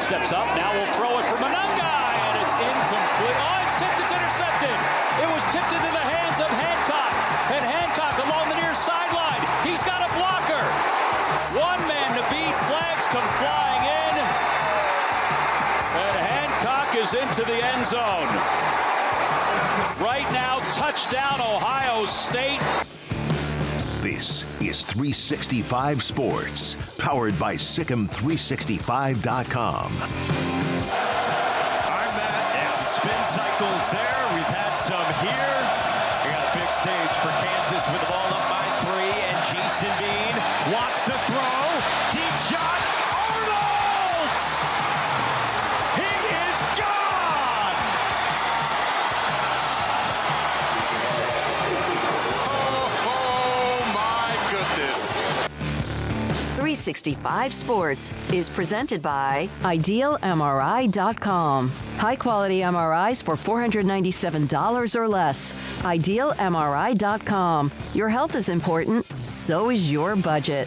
steps up. Now we'll throw it for Monunga, and it's incomplete. Oh, it's tipped. It's intercepted. It was tipped into the hands of Hancock, and Hancock along the near sideline. He's got a blocker. One man to beat. Flags come flying in, and Hancock is into the end zone. Right now, touchdown, Ohio State. This is 365 Sports, powered by Sikkim365.com. All right, Matt, and some spin cycles there. We've had some here. We got a big stage for Kansas with the ball up by 3, and Jason Bean wants to throw. Deep shot. Arnold! He is gone! Oh my goodness. 365 Sports is presented by IdealMRI.com. High-quality MRIs for $497 or less. IdealMRI.com. Your health is important, so is your budget.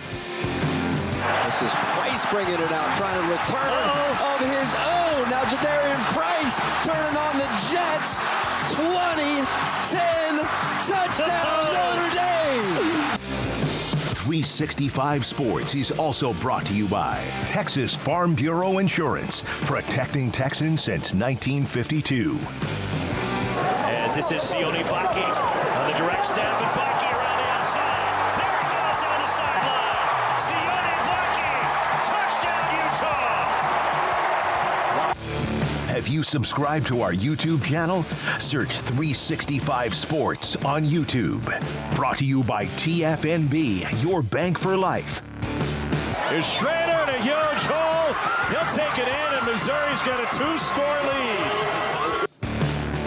This is Price bringing it out, trying to return of his own. Now Jadarian Price turning on the Jets. 20, 10, touchdown Notre Dame. 365 Sports is also brought to you by Texas Farm Bureau Insurance, protecting Texans since 1952. As this is Sione Vaki on the direct snap, and Vaki around the outside. There it goes on the sideline. Sione Vaki, touchdown Utah. Have you subscribed to our YouTube channel? Search 365 Sports on YouTube. Brought to you by TFNB, your bank for life. Here's Schrader in a huge hole. He'll take it in, and Missouri's got a 2-score lead.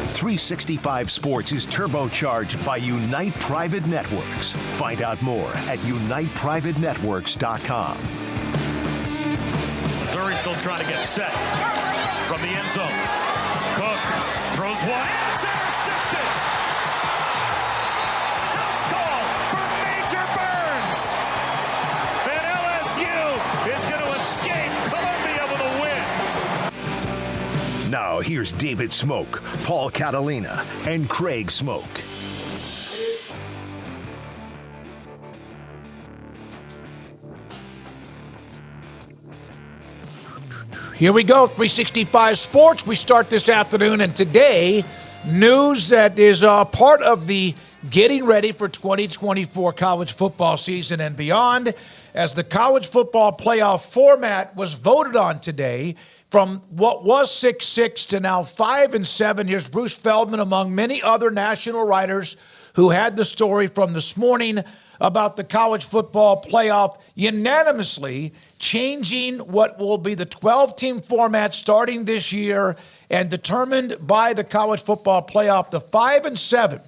365 Sports is turbocharged by Unite Private Networks. Find out more at uniteprivatenetworks.com. Missouri still trying to get set from the end zone. Cook throws one, and it's intercepted. House call for Major Burns. And LSU is going to escape Columbia with a win. Now here's David Smoak, Paul Catalina, and Craig Smoak. Here we go, 365 Sports. We start this afternoon, and today, news that is part of the getting ready for 2024 college football season and beyond, as the college football playoff format was voted on today from what was 6-6 to now 5-7. Here's Bruce Feldman, among many other national writers, who had the story from this morning about the college football playoff unanimously changing what will be the 12-team format starting this year and determined by the college football playoff, the 5-7.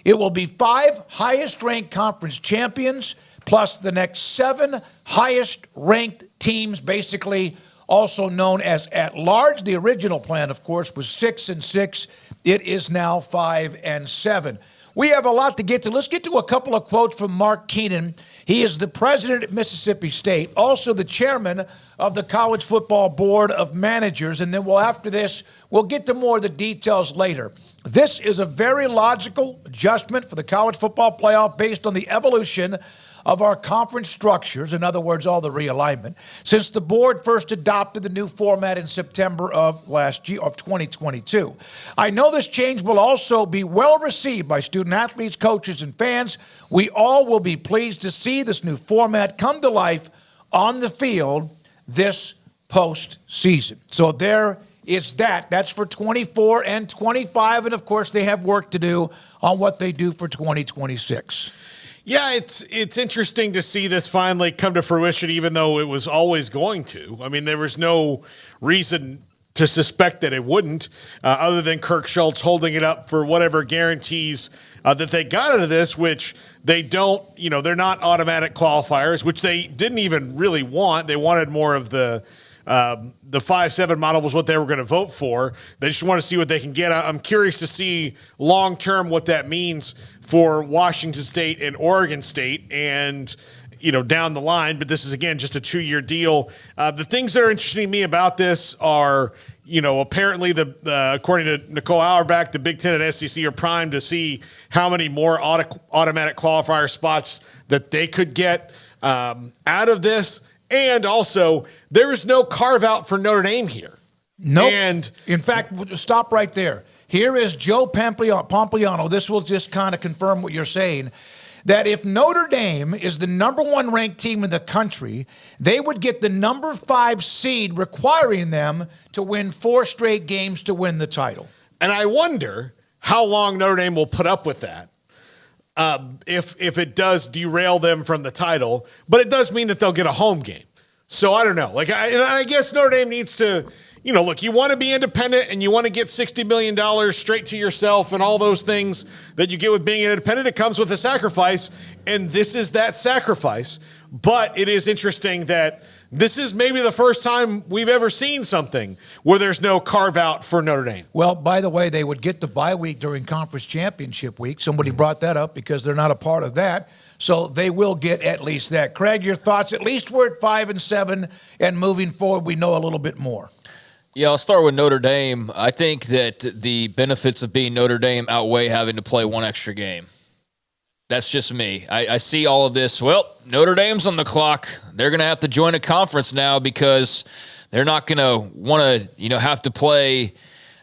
It will be 5 highest-ranked conference champions plus the next 7 highest-ranked teams, basically also known as at-large. The original plan, of course, was 6-6. It is now 5-7. We have a lot to get to. Let's get to a couple of quotes from Mark Keenan. He is the president at Mississippi State, also the chairman of the College Football Board of Managers. And then after this, we'll get to more of the details later. This is a very logical adjustment for the college football playoff based on the evolution of our conference structures, in other words, all the realignment, since the board first adopted the new format in September of last year, of 2022. I know this change will also be well received by student athletes, coaches, and fans. We all will be pleased to see this new format come to life on the field this postseason. So there is that. That's for 24 and 25, and of course they have work to do on what they do for 2026. Yeah, it's interesting to see this finally come to fruition, even though it was always going to. I mean, there was no reason to suspect that it wouldn't, other than Kirk Schultz holding it up for whatever guarantees that they got out of this, which they don't, they're not automatic qualifiers, which they didn't even really want. They wanted more of the 5-7 model was what they were going to vote for. They just want to see what they can get. I'm curious to see long-term what that means for Washington State and Oregon State. And, down the line, but this is, again, just a 2-year deal. The things that are interesting to me about this are, apparently according to Nicole Auerbach, the Big Ten and SEC are primed to see how many more automatic qualifier spots that they could get out of this. And also, there is no carve-out for Notre Dame here. Nope. And in fact, stop right there. Here is Joe Pompliano. This will just kind of confirm what you're saying, that if Notre Dame is the number 1 ranked team in the country, they would get the number 5 seed, requiring them to win 4 straight games to win the title. And I wonder how long Notre Dame will put up with that. If it does derail them from the title, but it does mean that they'll get a home game. So I don't know. I guess Notre Dame needs to, look, you want to be independent and you want to get $60 million straight to yourself and all those things that you get with being independent. It comes with a sacrifice, and this is that sacrifice. But it is interesting that this is maybe the first time we've ever seen something where there's no carve-out for Notre Dame. Well, by the way, they would get the bye week during conference championship week. Somebody brought that up because they're not a part of that. So they will get at least that. Craig, your thoughts? At least we're at 5-7, and moving forward, we know a little bit more. Yeah, I'll start with Notre Dame. I think that the benefits of being Notre Dame outweigh having to play 1 extra game. That's just me. I see all of this. Well, Notre Dame's on the clock. They're going to have to join a conference now because they're not going to want to, have to play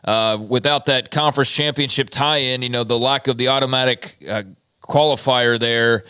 without that conference championship tie-in, the lack of the automatic qualifier there.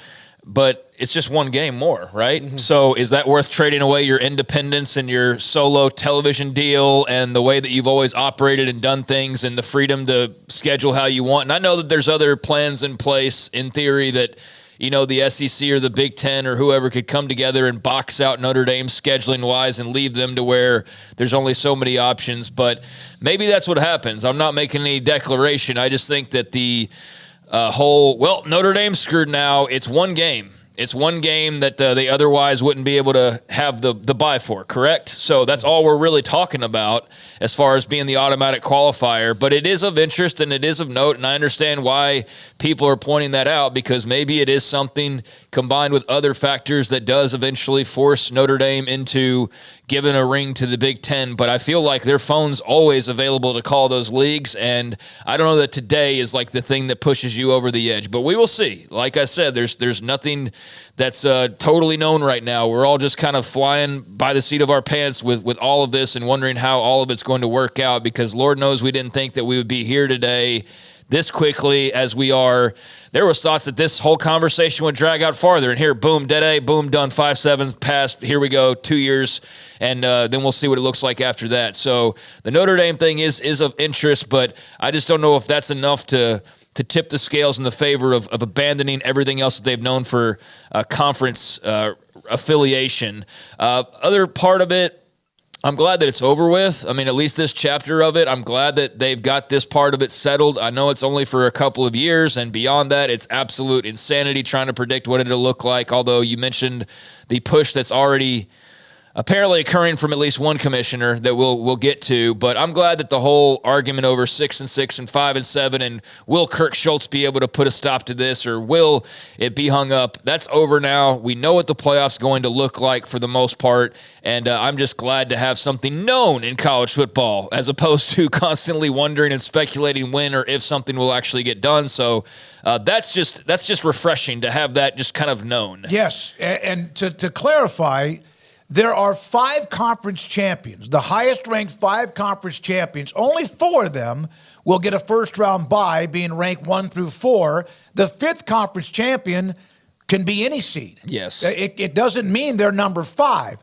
But it's just 1 game more, right? Mm-hmm. So is that worth trading away your independence and your solo television deal and the way that you've always operated and done things and the freedom to schedule how you want? And I know that there's other plans in place in theory that, the SEC or the Big Ten or whoever could come together and box out Notre Dame scheduling-wise and leave them to where there's only so many options. But maybe that's what happens. I'm not making any declaration. I just think that the Notre Dame's screwed now. It's 1 game. It's 1 game that they otherwise wouldn't be able to have the bye for, correct? So that's all we're really talking about as far as being the automatic qualifier. But it is of interest and it is of note, and I understand why people are pointing that out because maybe it is something combined with other factors that does eventually force Notre Dame into giving a ring to the Big Ten. But I feel like their phone's always available to call those leagues, and I don't know that today is like the thing that pushes you over the edge. But we will see. Like I said, there's nothing that's totally known right now. We're all just kind of flying by the seat of our pants with all of this and wondering how all of it's going to work out because Lord knows we didn't think that we would be here today this quickly as we are. There was thoughts that this whole conversation would drag out farther, and here, boom, dead A, boom, done, 5-7, passed, here we go, 2 years, and then we'll see what it looks like after that. So the Notre Dame thing is of interest, but I just don't know if that's enough to tip the scales in the favor of abandoning everything else that they've known for conference affiliation. Other part of it, I'm glad that it's over with. I mean, at least this chapter of it, I'm glad that they've got this part of it settled. I know it's only for a couple of years, and beyond that, it's absolute insanity trying to predict what it'll look like, although you mentioned the push that's already apparently occurring from at least one commissioner that we'll get to. But I'm glad that the whole argument over 6-6 and 5-7 and will Kirk Schultz be able to put a stop to this or will it be hung up, that's over now. We know what the playoffs going to look like for the most part, and I'm just glad to have something known in college football as opposed to constantly wondering and speculating when or if something will actually get done. So that's just refreshing to have that just kind of known. Yes, and to clarify, there are 5 conference champions, the highest-ranked 5 conference champions. Only 4 of them will get a first-round bye, being ranked 1 through 4. The 5th conference champion can be any seed. Yes. It doesn't mean they're number 5.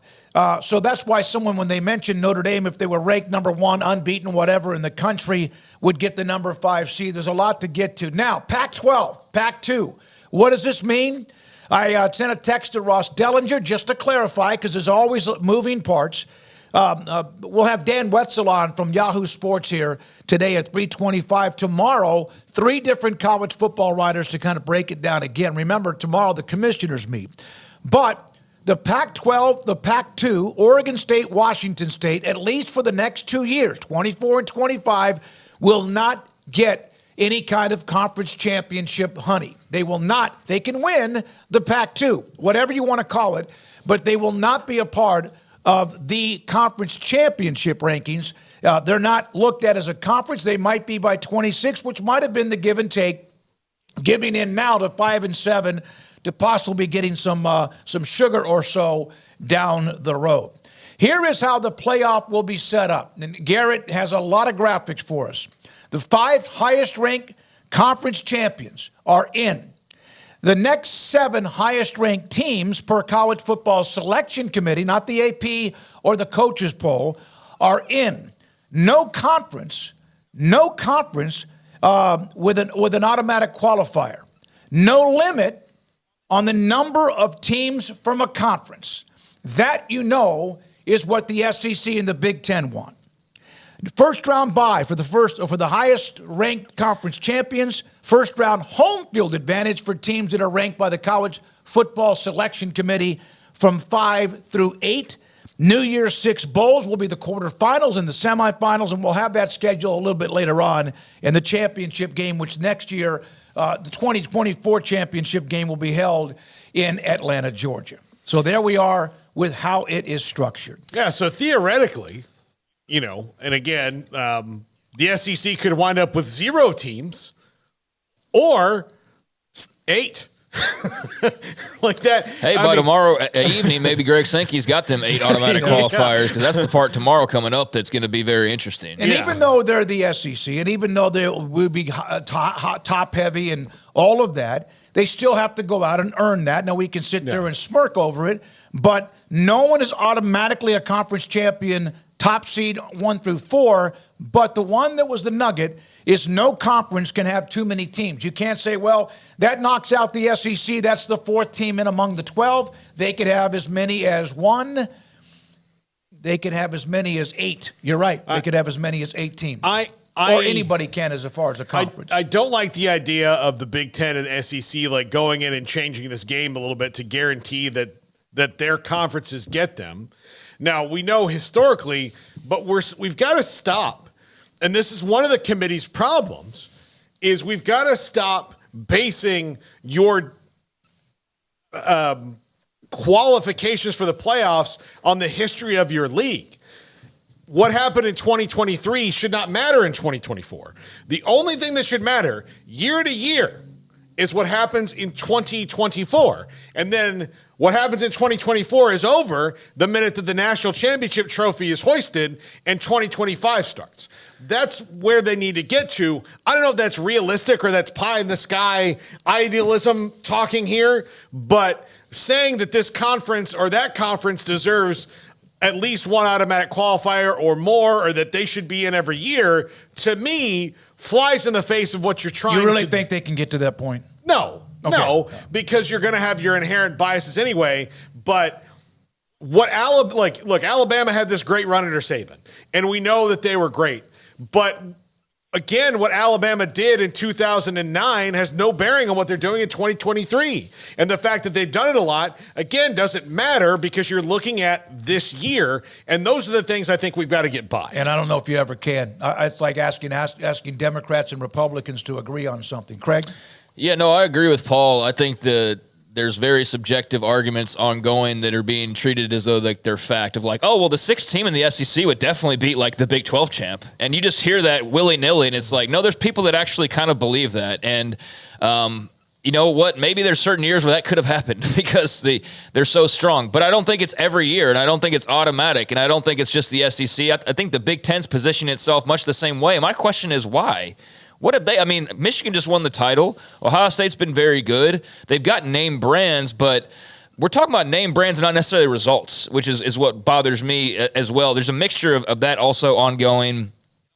So that's why someone, when they mentioned Notre Dame, if they were ranked number 1, unbeaten, whatever, in the country, would get the number 5 seed. There's a lot to get to. Now, Pac-12, Pac-2. What does this mean? I sent a text to Ross Dellinger just to clarify, because there's always moving parts. We'll have Dan Wetzel on from Yahoo Sports here today at 3:25. Tomorrow, 3 different college football writers to kind of break it down again. Remember, tomorrow the commissioners meet. But the Pac-12, the Pac-2, Oregon State, Washington State, at least for the next 2 years, 24 and 25, will not get any kind of conference championship honey. They will not. They can win the Pac-2, whatever you want to call it, but they will not be a part of the conference championship rankings. They're not looked at as a conference. They might be by 26, which might have been the give and take, giving in now to 5 and 7 to possibly getting some sugar or so down the road. Here is how the playoff will be set up. And Garrett has a lot of graphics for us. The 5 highest-ranked conference champions are in. The next 7 highest-ranked teams per college football selection committee, not the AP or the coaches poll, are in. No conference with an automatic qualifier. No limit on the number of teams from a conference. That, is what the SEC and the Big Ten want. First round bye for the highest ranked conference champions. First round home field advantage for teams that are ranked by the College Football Selection Committee from 5 through 8. New Year's 6 bowls will be the quarterfinals and the semifinals, and we'll have that schedule a little bit later on in the championship game, which next year, the 2024 championship game will be held in Atlanta, Georgia. So there we are with how it is structured. Yeah, so theoretically, and again, the SEC could wind up with 0 teams or 8. Like that. Hey, by tomorrow evening, maybe Greg Sankey's got them 8 automatic qualifiers, because that's the part tomorrow coming up that's going to be very interesting. And even though they're the SEC, and even though they will be top heavy and all of that, they still have to go out and earn that. Now, we can sit there and smirk over it, but no one is automatically a conference champion, top seed 1 through 4, but the one that was the nugget is no conference can have too many teams. You can't say, well, that knocks out the SEC. That's the 4th team in among the 12. They could have as many as 1. They could have as many as 8. You're right. They could have as many as 8 teams. Or anybody can as far as a conference. I don't like the idea of the Big Ten and the SEC like going in and changing this game a little bit to guarantee that their conferences get them. Now, we know historically, but we've got to stop. And this is one of the committee's problems, is we've got to stop basing your qualifications for the playoffs on the history of your league. What happened in 2023 should not matter in 2024. The only thing that should matter year to year is what happens in 2024. And then what happens in 2024 is over the minute that the national championship trophy is hoisted and 2025 starts. That's where they need to get to. I don't know if that's realistic or that's pie in the sky idealism talking here, but saying that this conference or that conference deserves at least 1 automatic qualifier or more, or that they should be in every year, to me, flies in the face of what you're trying to do. You really think they can get to that point? No, because you're going to have your inherent biases anyway. But Alabama had this great run under Saban, and we know that they were great. But again, what Alabama did in 2009 has no bearing on what they're doing in 2023. And the fact that they've done it a lot, again, doesn't matter because you're looking at this year. And those are the things I think we've got to get by. And I don't know if you ever can. It's like asking Democrats and Republicans to agree on something. Craig? Yeah, no, I agree with Paul. I think there's very subjective arguments ongoing that are being treated as though like they're fact of like, oh, well, the 6th team in the SEC would definitely beat like the Big 12 champ. And you just hear that willy-nilly, and it's like, no, there's people that actually kind of believe that. And you know what? Maybe there's certain years where that could have happened because they're so strong. But I don't think it's every year, and I don't think it's automatic, and I don't think it's just the SEC. I think the Big Ten's position itself much the same way. My question is why? What have they? I mean, Michigan just won the title. Ohio State's been very good. They've got name brands, but we're talking about name brands and not necessarily results, which is what bothers me as well. There's a mixture of that also ongoing.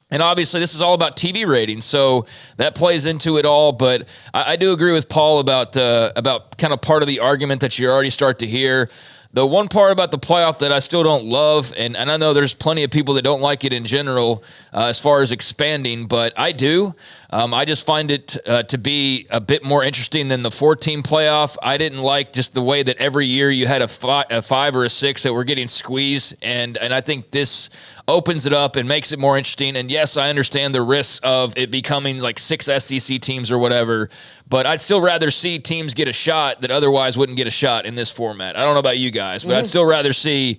And obviously, this is all about TV ratings, so that plays into it all. But I do agree with Paul about kind of part of the argument that you already start to hear. The one part about the playoff that I still don't love, and I know there's plenty of people that don't like it in general as far as expanding, but I do. I just find it to be a bit more interesting than the 4-team playoff. I didn't like just the way that every year you had a 5 or a 6 that were getting squeezed, and I think this opens it up and makes it more interesting. And yes, I understand the risks of it becoming like 6 SEC teams or whatever, but I'd still rather see teams get a shot that otherwise wouldn't get a shot in this format. I don't know about you guys, but I'd still rather see,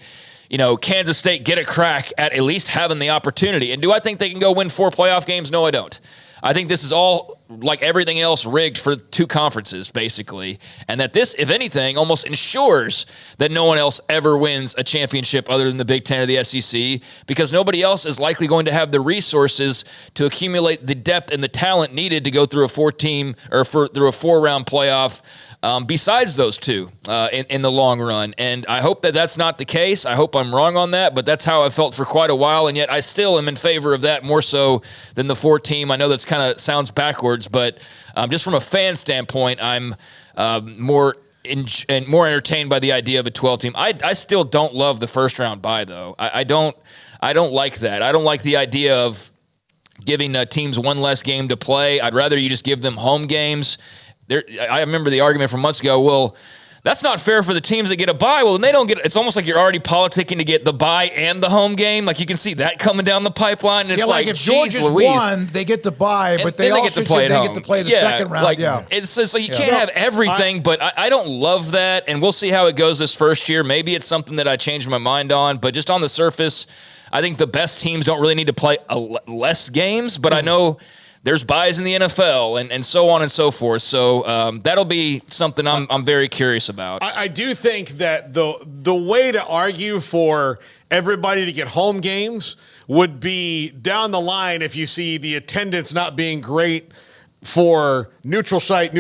Kansas State get a crack at least having the opportunity. And do I think they can go win 4 playoff games? No, I don't. I think this is all, like everything else, rigged for 2 conferences, basically. And that this, if anything, almost ensures that no one else ever wins a championship other than the Big Ten or the SEC, because nobody else is likely going to have the resources to accumulate the depth and the talent needed to go through a 4-team or through a 4-round playoff. Besides those 2 in the long run. And I hope that that's not the case. I hope I'm wrong on that, but that's how I felt for quite a while, and yet I still am in favor of that more so than the 4-team. I know that's kind of sounds backwards, but just from a fan standpoint, I'm more entertained by the idea of a 12-team. I still don't love the first round bye, though. I don't like that. I don't like the idea of giving teams one less game to play. I'd rather you just give them home games. I remember the argument from months ago, well, that's not fair for the teams that get a bye. Well, they don't get. It's almost like you're already politicking to get the bye and the home game. Like you can see that coming down the pipeline. And it's if Georgia's won, they get the bye, but they also get to play the second round. It's like you can't have everything, but I don't love that. And we'll see how it goes this first year. Maybe it's something that I changed my mind on, but just on the surface, I think the best teams don't really need to play less games. But I know there's buys in the NFL and so on and so forth. So that'll be something I'm very curious about. I do think that the way to argue for everybody to get home games would be down the line if you see the attendance not being great for neutral site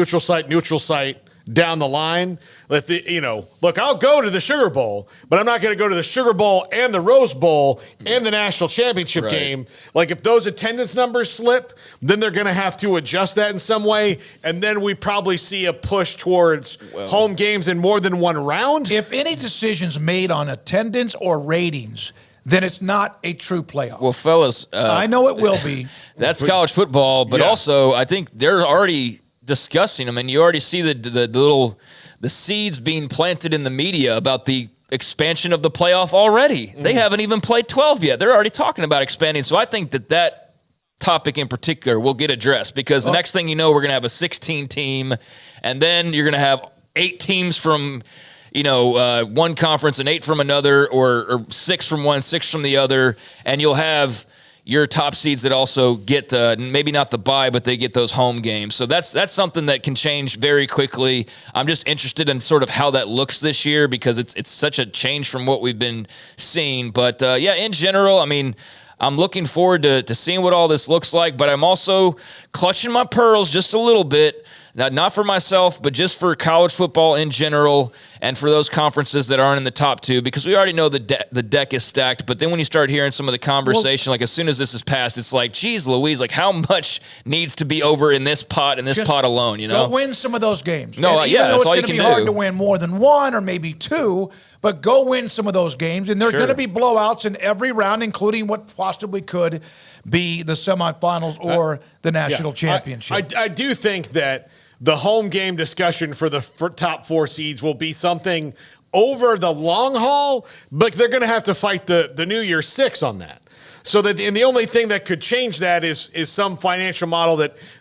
down the line. Look, I'll go to the Sugar Bowl, but I'm not going to go to the Sugar Bowl and the Rose Bowl and the national championship game. Like if those attendance numbers slip, then they're going to have to adjust that in some way, and then we probably see a push towards home games in more than one round. If any decision's made on attendance or ratings, then it's not a true playoff. Well, fellas, I know it will be. That's college football, but also I think they're already discussing them, and you already see the seeds being planted in the media about the expansion of the playoff already. They haven't even played 12 yet. They're already talking about expanding. So I think that topic in particular will get addressed, because the next thing you know, we're going to have a 16 team, and then you're going to have 8 teams from one conference and 8 from another, or 6 from one, 6 from the other, and you'll have your top seeds that also get maybe not the bye, but they get those home games. So that's something that can change very quickly. I'm just interested in sort of how that looks this year, because it's such a change from what we've been seeing. But in general, I mean, I'm looking forward to seeing what all this looks like, but I'm also clutching my pearls just a little bit. Not for myself, but just for college football in general, and for those conferences that aren't in the top 2, because we already know the deck is stacked. But then when you start hearing some of the conversation, like as soon as this is passed, it's like, geez Louise, like how much needs to be over in this pot and this pot alone, Go win some of those games. No, even though that's all it's you can do. It's going to be hard to win more than 1 or maybe 2, but go win some of those games. And there's going to be blowouts in every round, including what possibly could be the semifinals or the national championship. I do think that the home game discussion for the top 4 seeds will be something over the long haul, but they're going to have to fight the New Year's 6 on that. So that, and the only thing that could change that is some financial model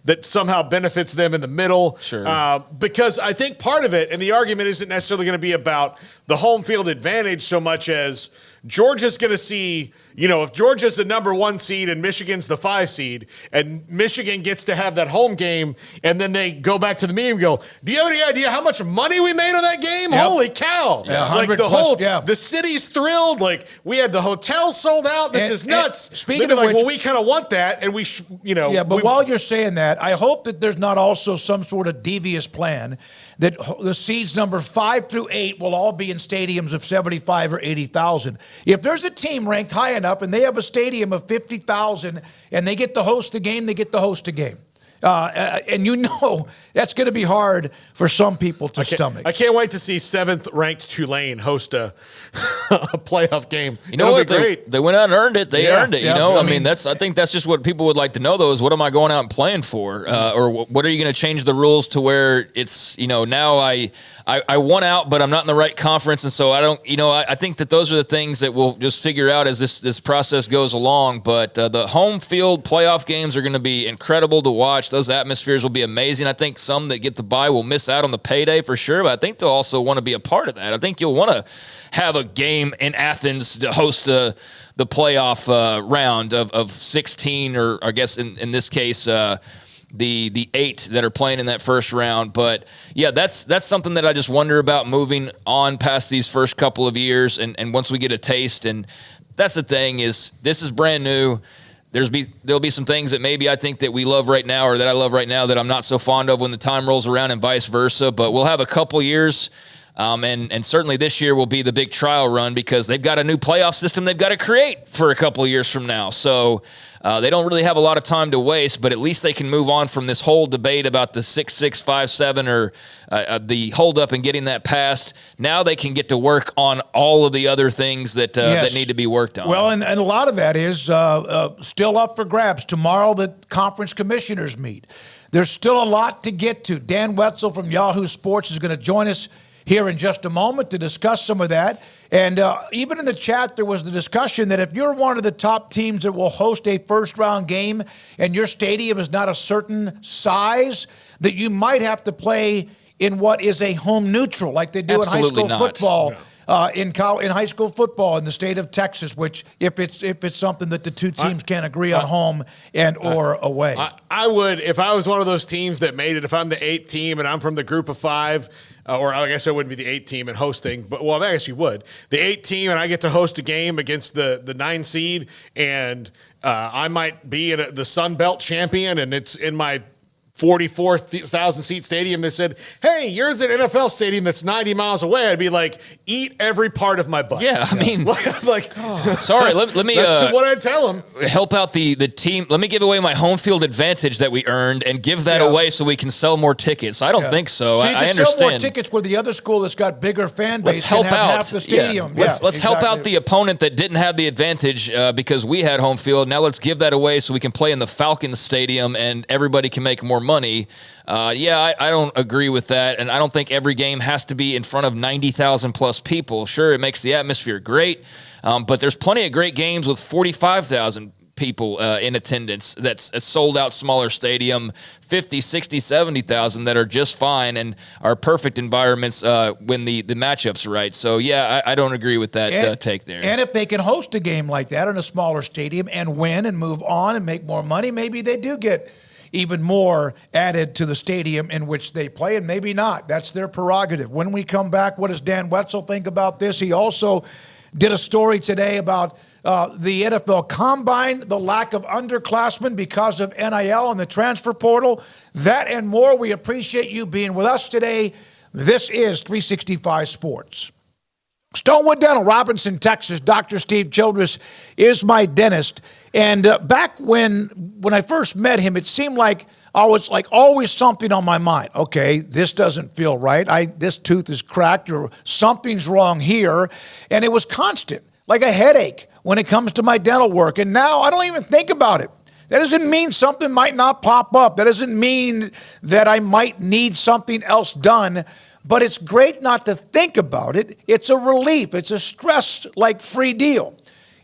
that somehow benefits them in the middle. Sure. Because I think part of it, and the argument isn't necessarily going to be about the home field advantage so much as Georgia's going to see, if Georgia's the number 1 seed and Michigan's the 5 seed, and Michigan gets to have that home game, and then they go back to the meeting and go, do you have any idea how much money we made on that game? Yep. Holy cow. Yeah, like the city's thrilled. Like we had the hotel sold out. This is nuts. Speaking of which, we kind of want that. And but while you're saying that, I hope that there's not also some sort of devious plan that the seeds number 5 through 8 will all be in stadiums of 75 or 80,000. If there's a team ranked high enough and they have a stadium of 50,000 and they get to host a game, they get to host a game. And that's going to be hard for some people to stomach. I can't wait to see 7th-ranked Tulane host a playoff game. You know what? They went out and earned it. They earned it. Yeah, I mean, I think that's just what people would like to know, though, is what am I going out and playing for? Or what are you going to change the rules to where it's, now I won out, but I'm not in the right conference. And so I don't, I think that those are the things that we'll just figure out as this process goes along. But the home field playoff games are going to be incredible to watch. Those atmospheres will be amazing. I think some that get the bye will miss out on the payday for sure, but I think they'll also want to be a part of that. I think you'll want to have a game in Athens to host the playoff round of 16, or I guess in this case, the 8 that are playing in that first round. But yeah, that's something that I just wonder about moving on past these first couple of years, and once we get a taste. And that's the thing, is this is brand new. There'll be some things that maybe I think that we love right now, or that I love right now, that I'm not so fond of when the time rolls around, and vice versa. But we'll have a couple years, and certainly this year will be the big trial run, because they've got a new playoff system they've got to create for a couple of years from now. So they don't really have a lot of time to waste, but at least they can move on from this whole debate about the 6-6, 5-7, or the holdup and getting that passed. Now they can get to work on all of the other things that need to be worked on. Well, and a lot of that is still up for grabs. Tomorrow the conference commissioners meet. There's still a lot to get to. Dan Wetzel from Yahoo Sports is going to join us here in just a moment to discuss some of that. And even in the chat, there was the discussion that if you're one of the top teams that will host a first-round game and your stadium is not a certain size, that you might have to play in what is a home neutral, like they do Absolutely in high school football. In high school football in the state of Texas, which if it's something that the two teams can't agree on home or away. I would, if I was one of those teams that made it, if I'm the 8th team and I'm from the group of 5, or I guess I wouldn't be the 8th team and hosting, but well, I guess you would. The 8th team, and I get to host a game against the 9 seed, and I might be the Sun Belt champion, and it's in my 44,000 seat stadium. They said, hey, yours an NFL stadium that's 90 miles away. I'd be like, eat every part of my butt. Yeah, I mean, sorry, let me. That's what I'd tell them. Help out the team. Let me give away my home field advantage that we earned and give that away so we can sell more tickets. I don't think so. So you can I understand. sell more tickets where the other school that's got bigger fan base Let's help can have out half the stadium. Let's help out the opponent that didn't have the advantage because we had home field. Now let's give that away so we can play in the Falcons Stadium and everybody can make more money. I don't agree with that, and I don't think every game has to be in front of 90,000 plus people. Sure, it makes the atmosphere great, but there's plenty of great games with 45,000 people in attendance. That's a sold-out smaller stadium, 50, 60, 70,000 that are just fine and are perfect environments when the matchup's right. So, I don't agree with that take there. And if they can host a game like that in a smaller stadium and win and move on and make more money, maybe they do get even more added to the stadium in which they play, and maybe not. That's their prerogative. When we come back, what does Dan Wetzel think about this? He also did a story today about the NFL Combine, the lack of underclassmen because of NIL and the transfer portal. That and more. We appreciate you being with us today. This is 365 Sports. Stonewood Dental, Robinson, Texas. Dr. Steve Childress is my dentist. And back when I first met him, it seemed like I was always something on my mind. Okay, this doesn't feel right. This tooth is cracked, or something's wrong here. And it was constant, like a headache when it comes to my dental work. And now I don't even think about it. That doesn't mean something might not pop up. That doesn't mean that I might need something else done. But it's great not to think about it. It's a relief. It's a stress-like free deal.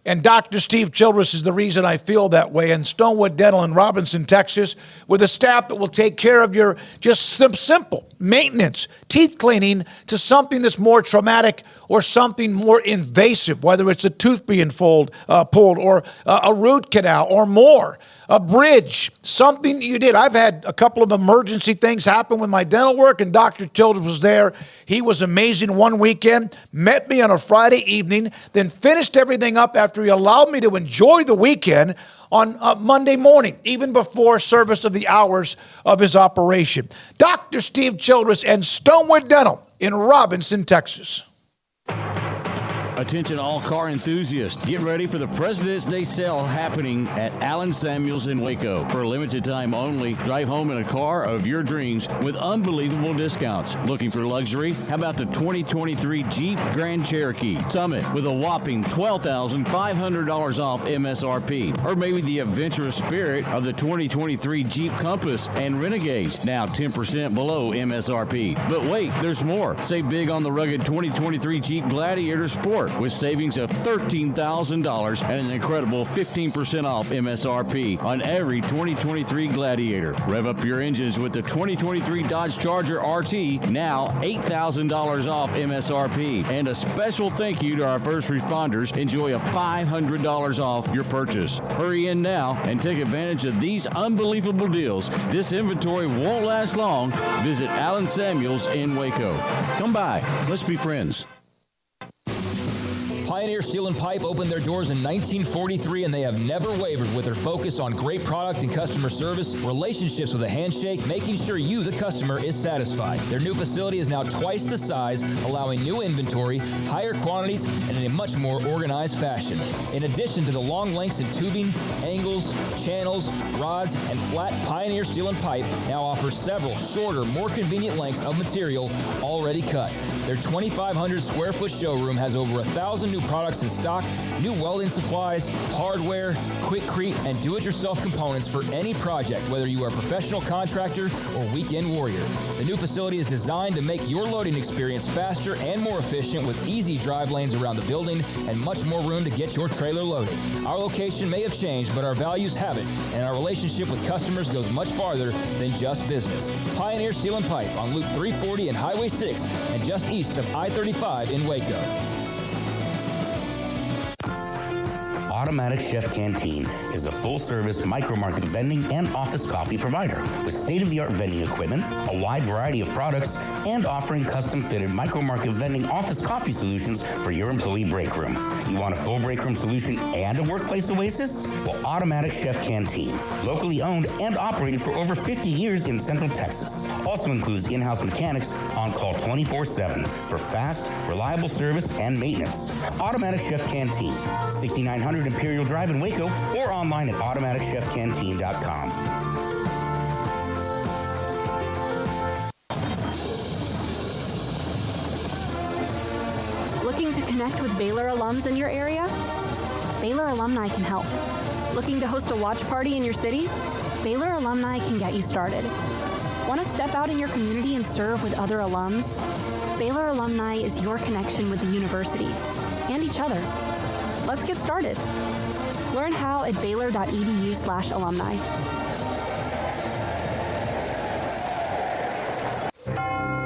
And Dr. Steve Childress is the reason I feel that way. And Stonewood Dental in Robinson, Texas, with a staff that will take care of your just simple maintenance, teeth cleaning, to something that's more traumatic or something more invasive, whether it's a tooth being pulled or a root canal or more, a bridge, something you did. I've had a couple of emergency things happen with my dental work, and Dr. Childress was there. He was amazing one weekend, met me on a Friday evening, then finished everything up after he allowed me to enjoy the weekend on Monday morning, even before service of the hours of his operation. Dr. Steve Childress and Stonewood Dental in Robinson, Texas. Attention all car enthusiasts. Get ready for the President's Day sale happening at Allen Samuels in Waco. For a limited time only, drive home in a car of your dreams with unbelievable discounts. Looking for luxury? How about the 2023 Jeep Grand Cherokee Summit with a whopping $12,500 off MSRP? Or maybe the adventurous spirit of the 2023 Jeep Compass and Renegades, now 10% below MSRP. But wait, there's more. Save big on the rugged 2023 Jeep Gladiator Sport with savings of $13,000 and an incredible 15% off MSRP on every 2023 Gladiator. Rev up your engines with the 2023 Dodge Charger RT, now $8,000 off MSRP. And a special thank you to our first responders. Enjoy a $500 off your purchase. Hurry in now and take advantage of these unbelievable deals. This inventory won't last long. Visit Allen Samuels in Waco. Come by. Let's be friends. Pioneer Steel and Pipe opened their doors in 1943, and they have never wavered with their focus on great product and customer service, relationships with a handshake, making sure you, the customer, is satisfied. Their new facility is now twice the size, allowing new inventory, higher quantities, and in a much more organized fashion. In addition to the long lengths in tubing, angles, channels, rods, and flat, Pioneer Steel and Pipe now offers several shorter, more convenient lengths of material already cut. Their 2,500 square foot showroom has over 1,000 new products in stock, new welding supplies, hardware, quickcrete, and do-it-yourself components for any project, whether you are a professional contractor or weekend warrior. The new facility is designed to make your loading experience faster and more efficient with easy drive lanes around the building and much more room to get your trailer loaded. Our location may have changed, but our values haven't, and our relationship with customers goes much farther than just business. Pioneer Steel and Pipe on Loop 340 and Highway 6 and just east of I-35 in Waco. Automatic Chef Canteen is a full-service micro-market vending and office coffee provider with state-of-the-art vending equipment, a wide variety of products, and offering custom-fitted micro-market vending office coffee solutions for your employee break room. You want a full break room solution and a workplace oasis? Well, Automatic Chef Canteen, locally owned and operated for over 50 years in Central Texas, also includes in-house mechanics on call 24/7 for fast, reliable service and maintenance. Automatic Chef Canteen, 6900 Imperial Drive in Waco, or online at automaticchefcanteen.com. Looking to connect with Baylor alums in your area? Baylor Alumni can help. Looking to host a watch party in your city? Baylor Alumni can get you started. Want to step out in your community and serve with other alums? Baylor Alumni is your connection with the university and each other. Let's get started. Learn how at baylor.edu/alumni.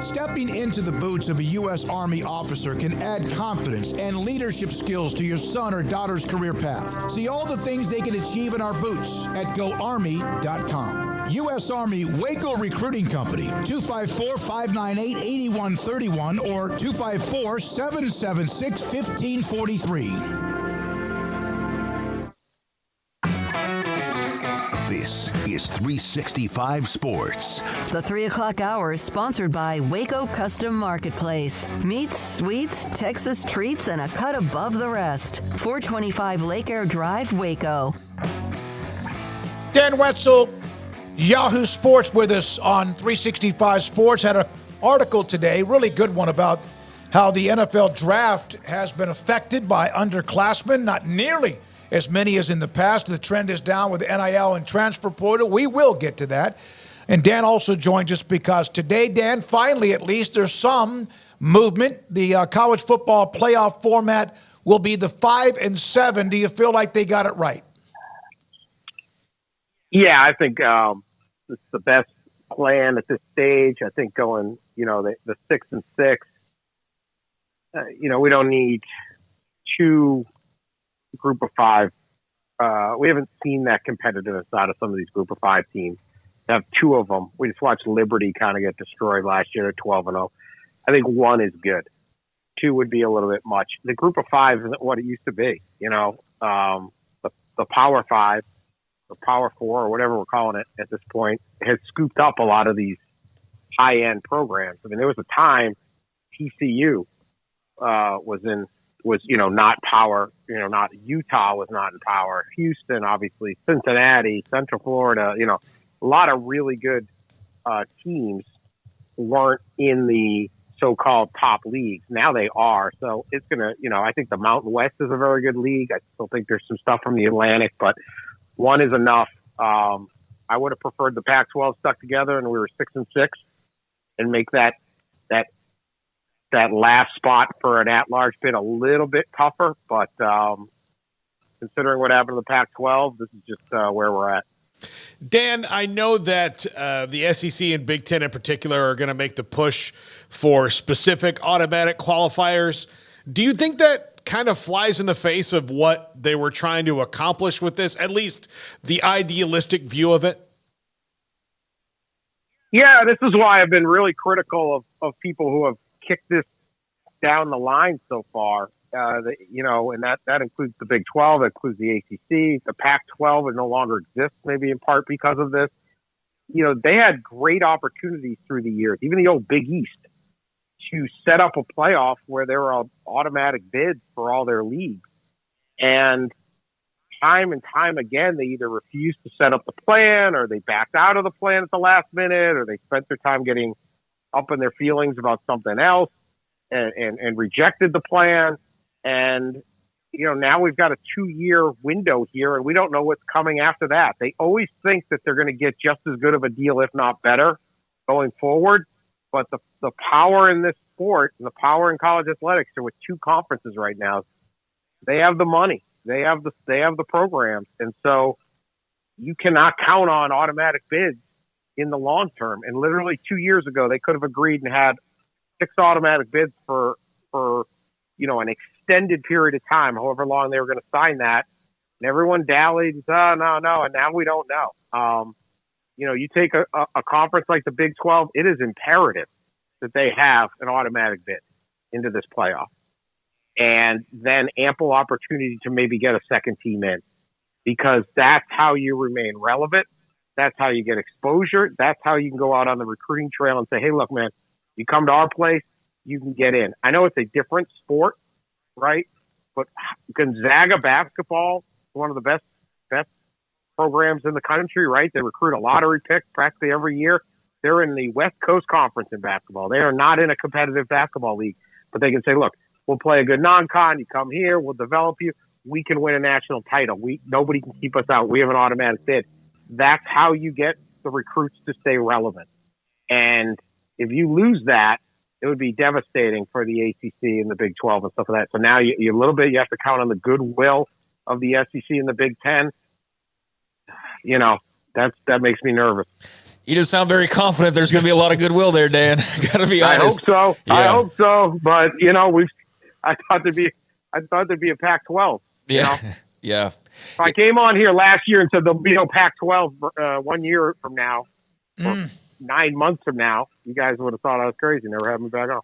Stepping into the boots of a U.S. Army officer can add confidence and leadership skills to your son or daughter's career path. See all the things they can achieve in our boots at GoArmy.com. U.S. Army Waco Recruiting Company, 254-598-8131 or 254-776-1543. This is 365 Sports. The 3 o'clock hour is sponsored by Waco Custom Marketplace. Meats, sweets, Texas treats, and a cut above the rest. 425 Lake Air Drive, Waco. Dan Wetzel, Yahoo Sports, with us on 365 Sports. Had an article today, really good one, about how the NFL draft has been affected by underclassmen, not nearly as many as in the past. The trend is down with NIL and transfer portal. We will get to that. And Dan also joins us because today, Dan, finally at least, there's some movement. The college football playoff format will be the 5 and 7. Do you feel like they got it right? Yeah, I think it's the best plan at this stage. I think going, the 6 and 6, we don't need two group of 5. We haven't seen that competitiveness out of some of these group of 5 teams. To have 2 of them. We just watched Liberty kind of get destroyed last year at 12-0. I think 1 is good. 2 would be a little bit much. The group of 5 isn't what it used to be. The Power 5, or Power 4, or whatever we're calling it at this point, has scooped up a lot of these high-end programs. I mean, there was a time TCU was in was, not power, not Utah was not in power. Houston, obviously, Cincinnati, Central Florida, a lot of really good teams weren't in the so-called top leagues. Now they are. So it's going to, I think the Mountain West is a very good league. I still think there's some stuff from the Atlantic, but one is enough. I would have preferred the Pac-12 stuck together and we were 6-6 and make that last spot for an at-large bid a little bit tougher. But considering what happened to the Pac-12, this is just where we're at. Dan, I know that the SEC and Big Ten in particular are going to make the push for specific automatic qualifiers. Do you think that kind of flies in the face of what they were trying to accomplish with this, at least the idealistic view of it? Yeah, this is why I've been really critical of people who have kicked this down the line so far. And that includes the Big 12, that includes the ACC, the Pac-12 no longer exists, maybe in part because of this. They had great opportunities through the years, even the old Big East, to set up a playoff where there were automatic bids for all their leagues. And time and time again, they either refused to set up the plan or they backed out of the plan at the last minute or they spent their time getting up in their feelings about something else and rejected the plan. And, now we've got a 2-year window here and we don't know what's coming after that. They always think that they're going to get just as good of a deal, if not better, going forward. But the power in this sport and the power in college athletics are with 2 conferences right now. They have the money. They have the programs. And so you cannot count on automatic bids in the long term. And literally 2 years ago, they could have agreed and had 6 automatic bids for an extended period of time, however long they were going to sign that. And everyone dallied, no, and now we don't know. You take a conference like the Big 12, it is imperative that they have an automatic bid into this playoff. And then ample opportunity to maybe get a second team in, because that's how you remain relevant. That's how you get exposure. That's how you can go out on the recruiting trail and say, hey, look, man, you come to our place, you can get in. I know it's a different sport, right? But Gonzaga basketball is one of the best programs in the country, right? They recruit a lottery pick practically every year. They're in the West Coast Conference in basketball. They are not in a competitive basketball league, but they can say, look, we'll play a good non-con. You come here, we'll develop you. We can win a national title. Nobody can keep us out. We have an automatic bid. That's how you get the recruits to stay relevant. And if you lose that, it would be devastating for the ACC and the Big 12 and stuff like that. So now you a little bit, you have to count on the goodwill of the SEC and the Big 10. That makes me nervous. You just sound very confident there's going to be a lot of goodwill there, Dan. Got to be honest. I hope so. Yeah. I hope so. But I thought there'd be a Pac-12. Yeah. Yeah. If I came on here last year and said there'll be no Pac-12 1 year from now, or 9 months from now, you guys would have thought I was crazy. Never had me back on.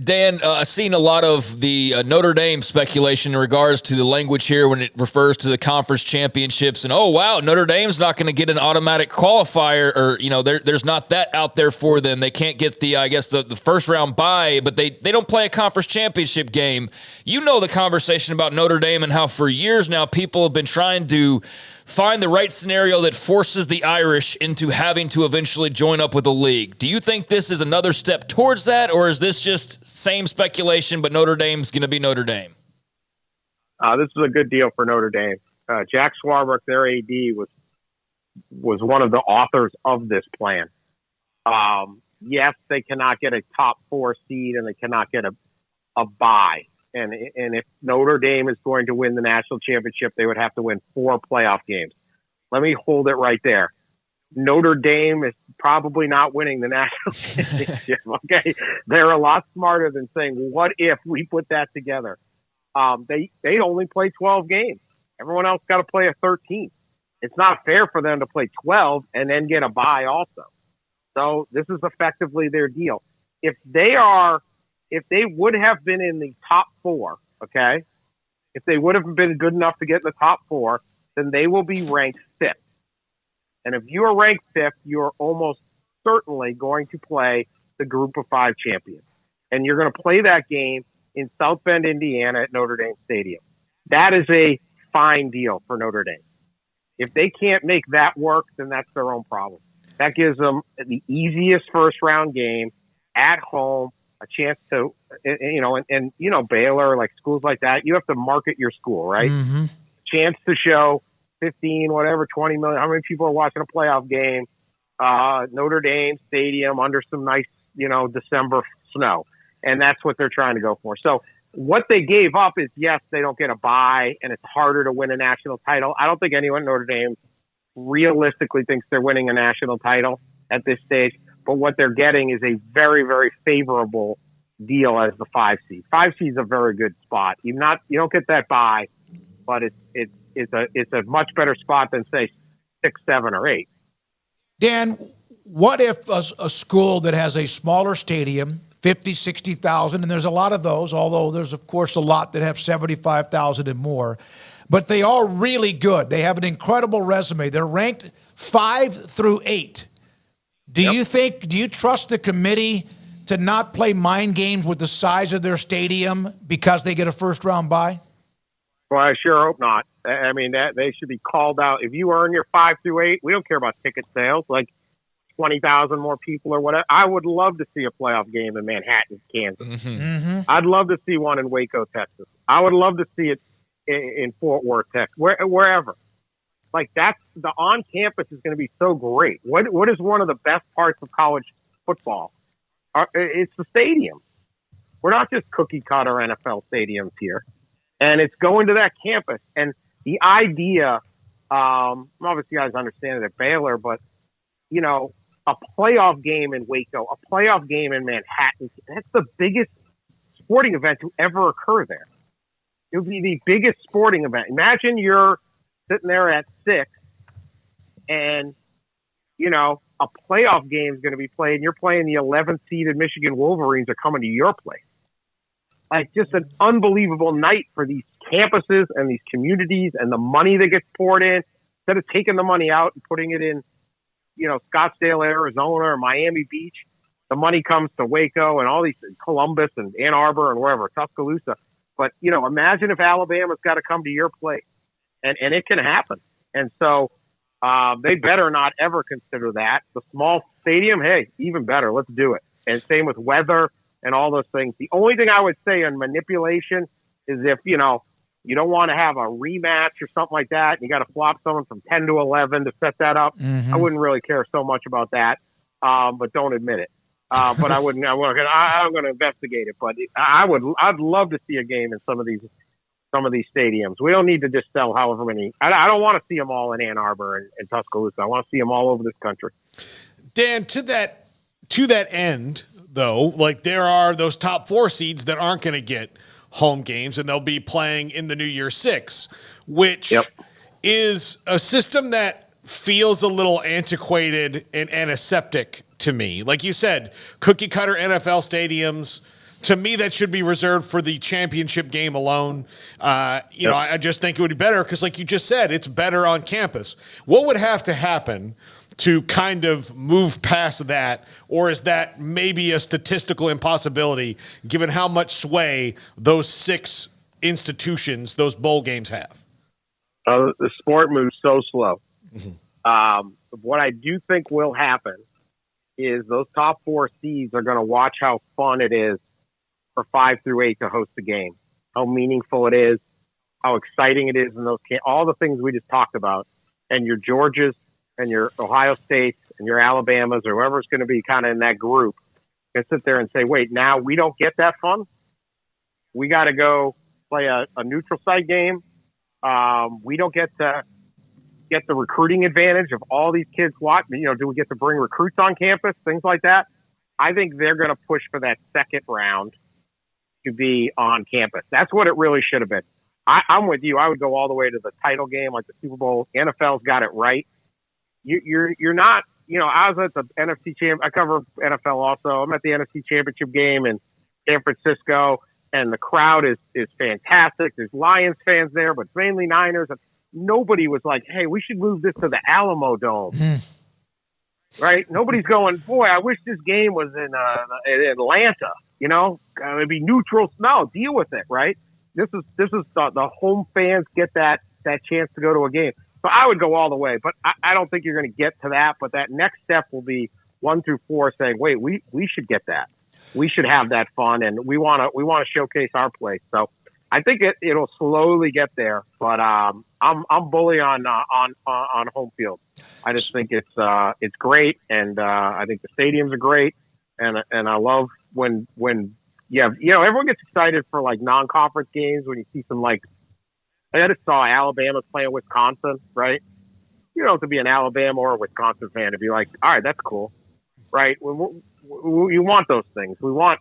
Dan, I've seen a lot of the Notre Dame speculation in regards to the language here when it refers to the conference championships. And, oh, wow, Notre Dame's not going to get an automatic qualifier, or, there's not that out there for them. They can't get the first round bye, but they don't play a conference championship game. You know the conversation about Notre Dame and how for years now people have been trying to find the right scenario that forces the Irish into having to eventually join up with the league. Do you think this is another step towards that, or is this just same speculation, but Notre Dame's going to be Notre Dame? This is a good deal for Notre Dame. Jack Swarbrick, their AD, was one of the authors of this plan. Yes, they cannot get a top 4 seed and they cannot get a bye. And if Notre Dame is going to win the national championship, they would have to win 4 playoff games. Let me hold it right there. Notre Dame is probably not winning the national championship. Okay, they're a lot smarter than saying, "What if we put that together?" They only play 12 games. Everyone else got to play a 13. It's not fair for them to play 12 and then get a bye also. So this is effectively their deal. If they would have been in the top 4, okay, if they would have been good enough to get in the top 4, then they will be ranked 5th. And if you are ranked 5th, you're almost certainly going to play the Group of 5 champions. And you're going to play that game in South Bend, Indiana at Notre Dame Stadium. That is a fine deal for Notre Dame. If they can't make that work, then that's their own problem. That gives them the easiest first-round game at home, a chance to, Baylor, like schools like that, you have to market your school, right? Mm-hmm. Chance to show 15, whatever, 20 million, how many people are watching a playoff game, Notre Dame Stadium under some nice, December snow. And that's what they're trying to go for. So what they gave up is, yes, they don't get a bye, and it's harder to win a national title. I don't think anyone at Notre Dame realistically thinks they're winning a national title at this stage. But what they're getting is a very, very favorable deal as the 5 seed. 5 seed is a very good spot. You don't get that bye, but it's a much better spot than say 6, 7, or 8. Dan, what if a school that has a smaller stadium, 50, 60,000, and there's a lot of those, although there's, of course, a lot that have 75,000 and more, but they are really good. They have an incredible resume. They're ranked 5 through 8. Do you trust the committee to not play mind games with the size of their stadium because they get a first-round bye? Well, I sure hope not. I mean, that they should be called out. If you earn your 5 through 8, we don't care about ticket sales. Like, 20,000 more people or whatever. I would love to see a playoff game in Manhattan, Kansas. Mm-hmm. I'd love to see one in Waco, Texas. I would love to see it in Fort Worth, Texas, wherever. Like, that's the on-campus is going to be so great. What is one of the best parts of college football? It's the stadium. We're not just cookie-cutter NFL stadiums here. And it's going to that campus. And the idea, obviously you guys understand it at Baylor, but, a playoff game in Waco, a playoff game in Manhattan, that's the biggest sporting event to ever occur there. It would be the biggest sporting event. Imagine you're sitting there at 6 and, a playoff game is going to be played and you're playing the 11th seeded Michigan Wolverines are coming to your place. Like, just an unbelievable night for these campuses and these communities and the money that gets poured in. Instead of taking the money out and putting it in, Scottsdale, Arizona, or Miami Beach, the money comes to Waco and all these, Columbus and Ann Arbor and wherever, Tuscaloosa. But, imagine if Alabama's got to come to your place. And it can happen. And so they better not ever consider that. The small stadium, hey, even better. Let's do it. And same with weather and all those things. The only thing I would say on manipulation is if, you don't want to have a rematch or something like that, and you got to flop someone from 10 to 11 to set that up. Mm-hmm. I wouldn't really care so much about that, but don't admit it. But I'm going to investigate it. But I'd love to see a game in some of these stadiums. We don't need to just sell however many. I don't want to see them all in Ann Arbor and Tuscaloosa. I want to see them all over this country. Dan, to that end, though, like, there are those top 4 seeds that aren't going to get home games, and they'll be playing in the New Year 6, which is a system that feels a little antiquated and antiseptic to me. Like you said, cookie cutter NFL stadiums, to me, that should be reserved for the championship game alone. I just think it would be better because, like you just said, it's better on campus. What would have to happen to kind of move past that, or is that maybe a statistical impossibility given how much sway those 6 institutions, those bowl games have? The sport moves so slow. Mm-hmm. What I do think will happen is those top 4 seeds are going to watch how fun it is for 5 through 8 to host the game, how meaningful it is, how exciting it is in those all the things we just talked about, and your Georgias and your Ohio States and your Alabamas or whoever's going to be kind of in that group and sit there and say, wait, now we don't get that fun? We got to go play a neutral site game. We don't get to get the recruiting advantage of all these kids watching. Do we get to bring recruits on campus, things like that? I think they're going to push for that second round to be on campus. That's what it really should have been. I'm with you. I would go all the way to the title game, like the Super Bowl. NFL's got it right. You're not, I was at the NFC I cover NFL also. I'm at the NFC Championship game in San Francisco, and the crowd is fantastic. There's Lions fans there, but mainly Niners. And nobody was like, hey, we should move this to the Alamo Dome. Right? Nobody's going, boy, I wish this game was in Atlanta. It'd be neutral. No, deal with it, right? This is the home fans get that chance to go to a game. So I would go all the way, but I don't think you're going to get to that. But that next step will be 1 through 4 saying, wait, we should get that. We should have that fun, and we want to showcase our place. So I think it'll slowly get there. But I'm bully on home field. I just think it's great, and I think the stadiums are great, and I love when everyone gets excited for like non-conference games when you see some like. I just saw Alabama playing Wisconsin, right? You don't have to be an Alabama or a Wisconsin fan to be like, all right, that's cool, right? You want those things. We want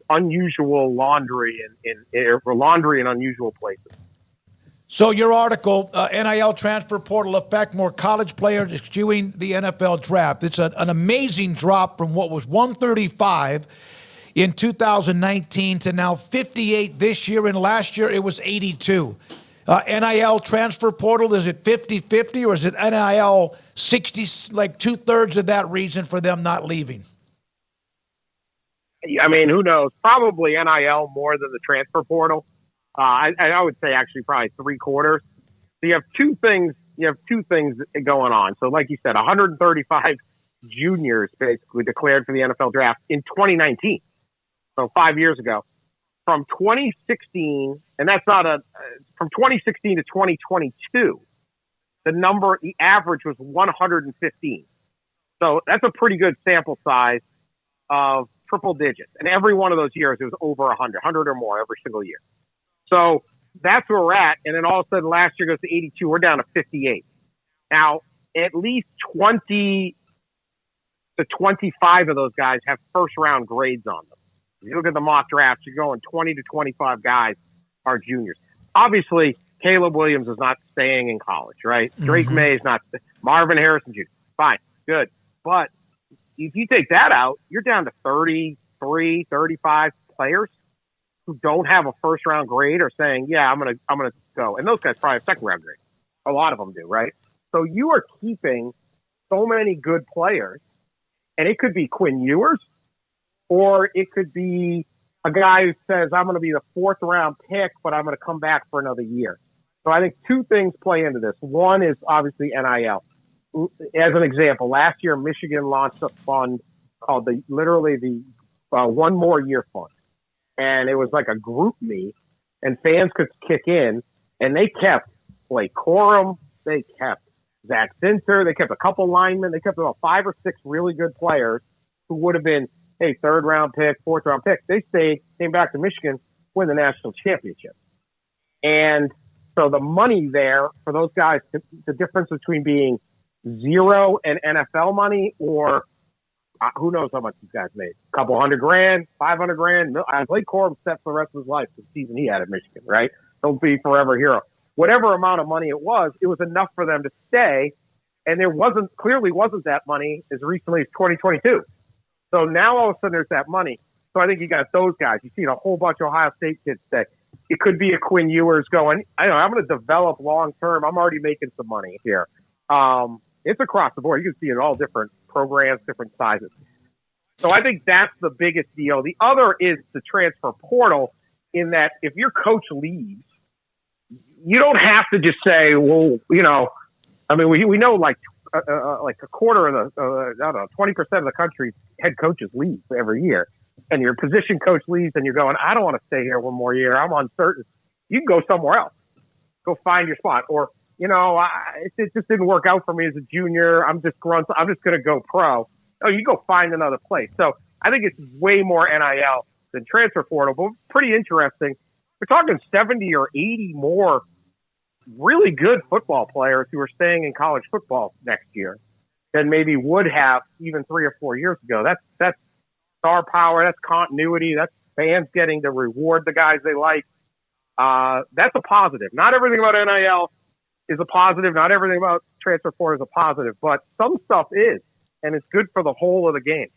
unusual laundry in unusual places. So your article, NIL transfer portal effect, more college players eschewing the NFL draft. It's an amazing drop from what was 135 in 2019 to now 58 this year, and last year it was 82. NIL transfer portal, is it 50-50 or is it NIL 60, like 2/3 of that reason for them not leaving? I mean, who knows? Probably NIL more than the transfer portal. I would say actually probably 3/4. So you have two things. Going on. So like you said, 135 juniors basically declared for the NFL draft in 2019. So 5 years ago. From 2016, and that's not from 2016 to 2022, the average was 115. So that's a pretty good sample size of triple digits. And every one of those years, it was over 100 or more every single year. So that's where we're at. And then all of a sudden last year goes to 82. We're down to 58. Now, at least 20 to 25 of those guys have first round grades on them. If you look at the mock drafts, you're going 20 to 25 guys are juniors. Obviously, Caleb Williams is not staying in college, right? Mm-hmm. Drake May is not. Marvin Harrison Jr. Fine, good. But if you take that out, you're down to 33, 35 players who don't have a first round grade or saying, yeah, I'm gonna go. And those guys probably have second round grades. A lot of them do, right? So you are keeping so many good players, and it could be Quinn Ewers. Or it could be a guy who says, I'm going to be the 4th round pick, but I'm going to come back for another year. So I think two things play into this. One is obviously NIL. As an example, last year, Michigan launched a fund called the One More Year Fund. And it was like a group me, and fans could kick in, and they kept Blake Corum, they kept Zach Zinter, they kept a couple linemen, they kept about 5 or 6 really good players who would have been, hey, 3rd round pick, 4th round pick. They stayed, came back to Michigan, win the national championship. And so the money there for those guys, the difference between being zero and NFL money, or who knows how much these guys made? A couple $100,000, $500,000. Blake Corum set for the rest of his life the season he had at Michigan, right? He'll be forever hero. Whatever amount of money it was enough for them to stay. And there clearly wasn't that money as recently as 2022. So now all of a sudden there's that money. So I think you got those guys. You've seen a whole bunch of Ohio State kids stay. It could be a Quinn Ewers going, I'm going to develop long term. I'm already making some money here. It's across the board. You can see it in all different programs, different sizes. So I think that's the biggest deal. The other is the transfer portal, in that if your coach leaves, you don't have to just say, well, we know like a quarter of the, 20% of the country's head coaches leave every year. And your position coach leaves and you're going, I don't want to stay here one more year. I'm uncertain. You can go somewhere else. Go find your spot. Or, it just didn't work out for me as a junior. I'm just going to go pro. Oh, you go find another place. So I think it's way more NIL than transfer portal, but pretty interesting. We're talking 70 or 80 more really good football players who are staying in college football next year than maybe would have even 3 or 4 years ago. That's star power. That's continuity. That's fans getting to reward the guys they like. That's a positive. Not everything about NIL is a positive. Not everything about transfer portal is a positive, but some stuff is, and it's good for the whole of the game.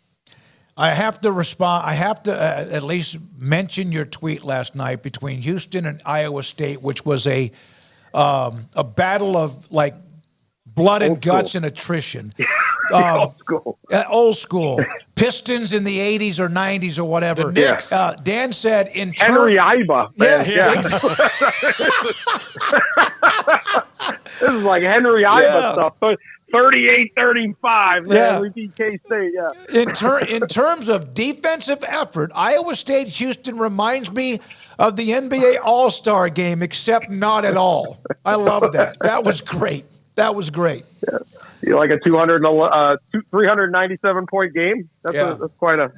I have to respond. I have to at least mention your tweet last night between Houston and Iowa State, which was a battle of like blood and guts and attrition. Old school. Old school. Pistons in the 80s or 90s or whatever. The Knicks. Dan said in Henry Iba. Yeah. This is like Henry Iba stuff. 38-35, man. Yeah. We beat K-State, yeah. In terms of defensive effort, Iowa State-Houston reminds me of the NBA All-Star game, except not at all. I love that. That was great. That was great. Yeah. You like a 397-point game? That's quite a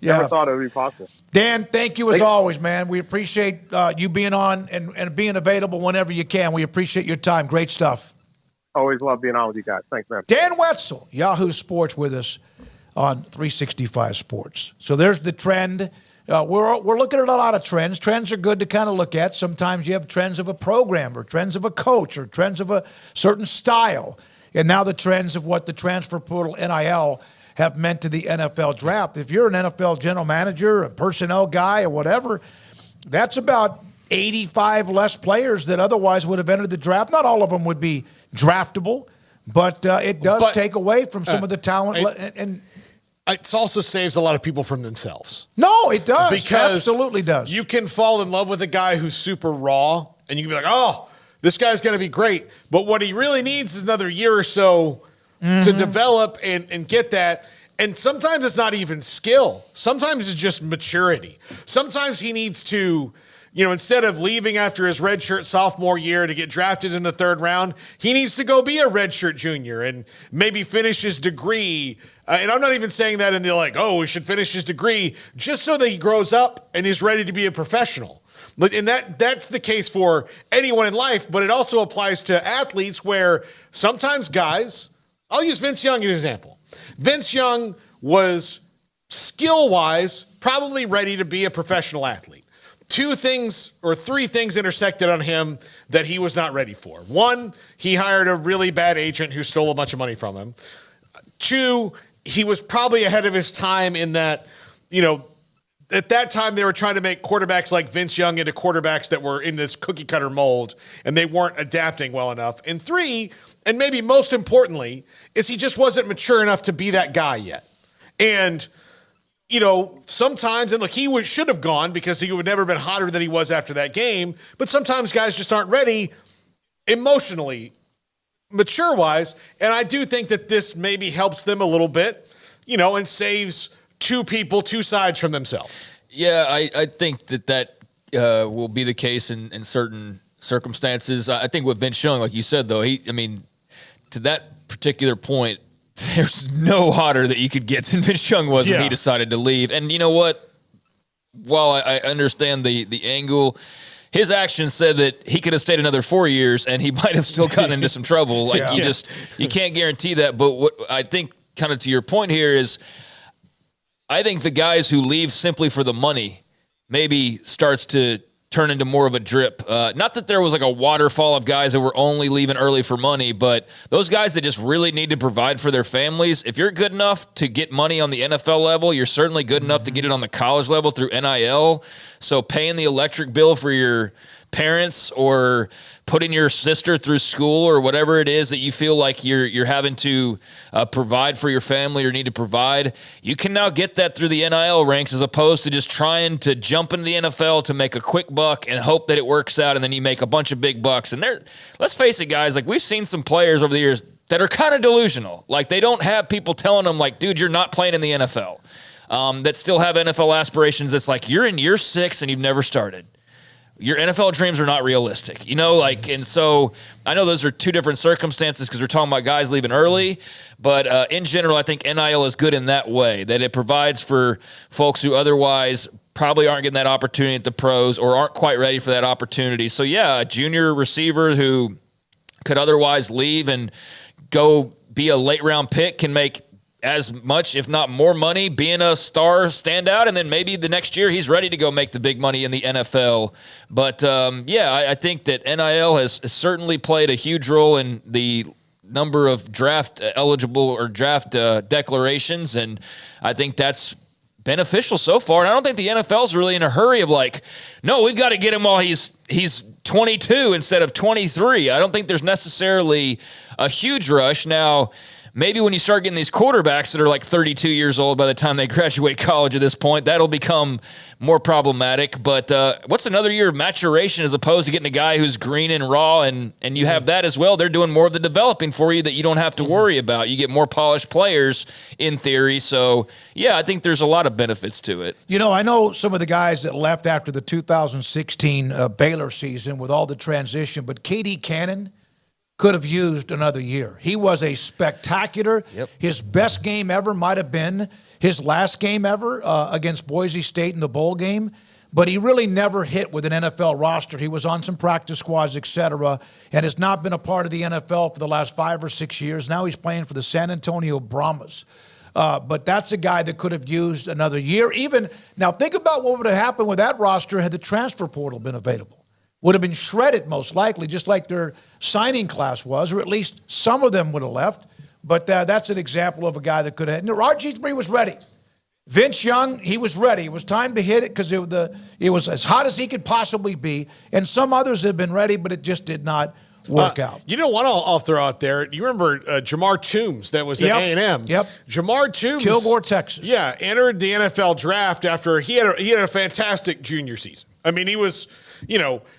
Never thought it would be possible. Dan, thank you as always, man. We appreciate you being on and being available whenever you can. We appreciate your time. Great stuff. Always love being on with you guys. Thanks, man. Dan Wetzel, Yahoo Sports, with us on 365 Sports. So there's the trend. We're looking at a lot of trends. Trends are good to kind of look at. Sometimes you have trends of a program or trends of a coach or trends of a certain style. And now the trends of what the transfer portal NIL have meant to the NFL draft. If you're an NFL general manager, a personnel guy, or whatever, that's about 85 less players that otherwise would have entered the draft. Not all of them would be draftable, but it does take away from some of the talent. And it also saves a lot of people from themselves. No, it does. Because absolutely does. You can fall in love with a guy who's super raw, and you can be like, oh, this guy's going to be great. But what he really needs is another year or so to develop and get that. And sometimes it's not even skill. Sometimes it's just maturity. Sometimes he needs to, instead of leaving after his redshirt sophomore year to get drafted in the third round, he needs to go be a redshirt junior and maybe finish his degree. And I'm not even saying that in the we should finish his degree, just so that he grows up and is ready to be a professional. And that's the case for anyone in life, but it also applies to athletes where sometimes guys, I'll use Vince Young as an example. Vince Young was skill-wise probably ready to be a professional athlete. 2 things or 3 things intersected on him that he was not ready for. 1, he hired a really bad agent who stole a bunch of money from him. 2, he was probably ahead of his time in that, at that time they were trying to make quarterbacks like Vince Young into quarterbacks that were in this cookie cutter mold, and they weren't adapting well enough. And 3, and maybe most importantly, is he just wasn't mature enough to be that guy yet. And sometimes, and look, he should have gone because he would never have been hotter than he was after that game. But sometimes guys just aren't ready emotionally, mature-wise. And I do think that this maybe helps them a little bit, and saves 2 sides from themselves. Yeah, I think that will be the case in certain circumstances. I think with Vince Young, like you said, though, to that particular point, there's no hotter that you could get than Vince Young was when he decided to leave. And you know what? While I understand the angle, his actions said that he could have stayed another 4 years and he might have still gotten into some trouble. You can't guarantee that. But what I think, kind of to your point here, is I think the guys who leave simply for the money maybe starts to turn into more of a drip. Not that there was like a waterfall of guys that were only leaving early for money, but those guys that just really need to provide for their families, if you're good enough to get money on the NFL level, you're certainly good enough to get it on the college level through NIL. So paying the electric bill for your parents or putting your sister through school or whatever it is that you feel like you're having to provide for your family or need to provide, you can now get that through the NIL ranks as opposed to just trying to jump into the NFL to make a quick buck and hope that it works out and then you make a bunch of big bucks. And let's face it, guys, like we've seen some players over the years that are kind of delusional. Like they don't have people telling them like, dude, you're not playing in the NFL. That still have NFL aspirations. That's like, you're in year 6 and you've never started. Your NFL dreams are not realistic, and so I know those are 2 different circumstances because we're talking about guys leaving early, but in general, I think NIL is good in that way, that it provides for folks who otherwise probably aren't getting that opportunity at the pros or aren't quite ready for that opportunity. So yeah, a junior receiver who could otherwise leave and go be a late round pick can make as much, if not more money, being a star standout, and then maybe the next year he's ready to go make the big money in the NFL. But, I think that NIL has certainly played a huge role in the number of draft eligible or draft declarations, and I think that's beneficial so far. And I don't think the NFL's really in a hurry of like, no, we've got to get him while he's 22 instead of 23. I don't think there's necessarily a huge rush. Now, maybe when you start getting these quarterbacks that are like 32 years old by the time they graduate college at this point, that'll become more problematic. But what's another year of maturation as opposed to getting a guy who's green and raw, and you have that as well. They're doing more of the developing for you that you don't have to worry about. You get more polished players in theory. So, yeah, I think there's a lot of benefits to it. You know, I know some of the guys that left after the 2016 Baylor season with all the transition, but KD Cannon could have used another year. He was a spectacular. Yep. His best game ever might have been his last game ever against Boise State in the bowl game, but he really never hit with an NFL roster. He was on some practice squads, et cetera, and has not been a part of the NFL for the last 5 or 6 years. Now he's playing for the San Antonio Brahmas. But that's a guy that could have used another year. Even now, think about what would have happened with that roster had the transfer portal been available. Would have been shredded most likely, just like their signing class was, or at least some of them would have left. But that's an example of a guy that could have. RG3 was ready. Vince Young, he was ready. It was time to hit it because it was as hot as he could possibly be. And some others had been ready, but it just did not work out. You know what I'll throw out there? You remember Jamar Toombs that was at A&M? Yep. Jamar Toombs. Kilgore, Texas. Yeah, entered the NFL draft after he had a fantastic junior season. I mean, he was,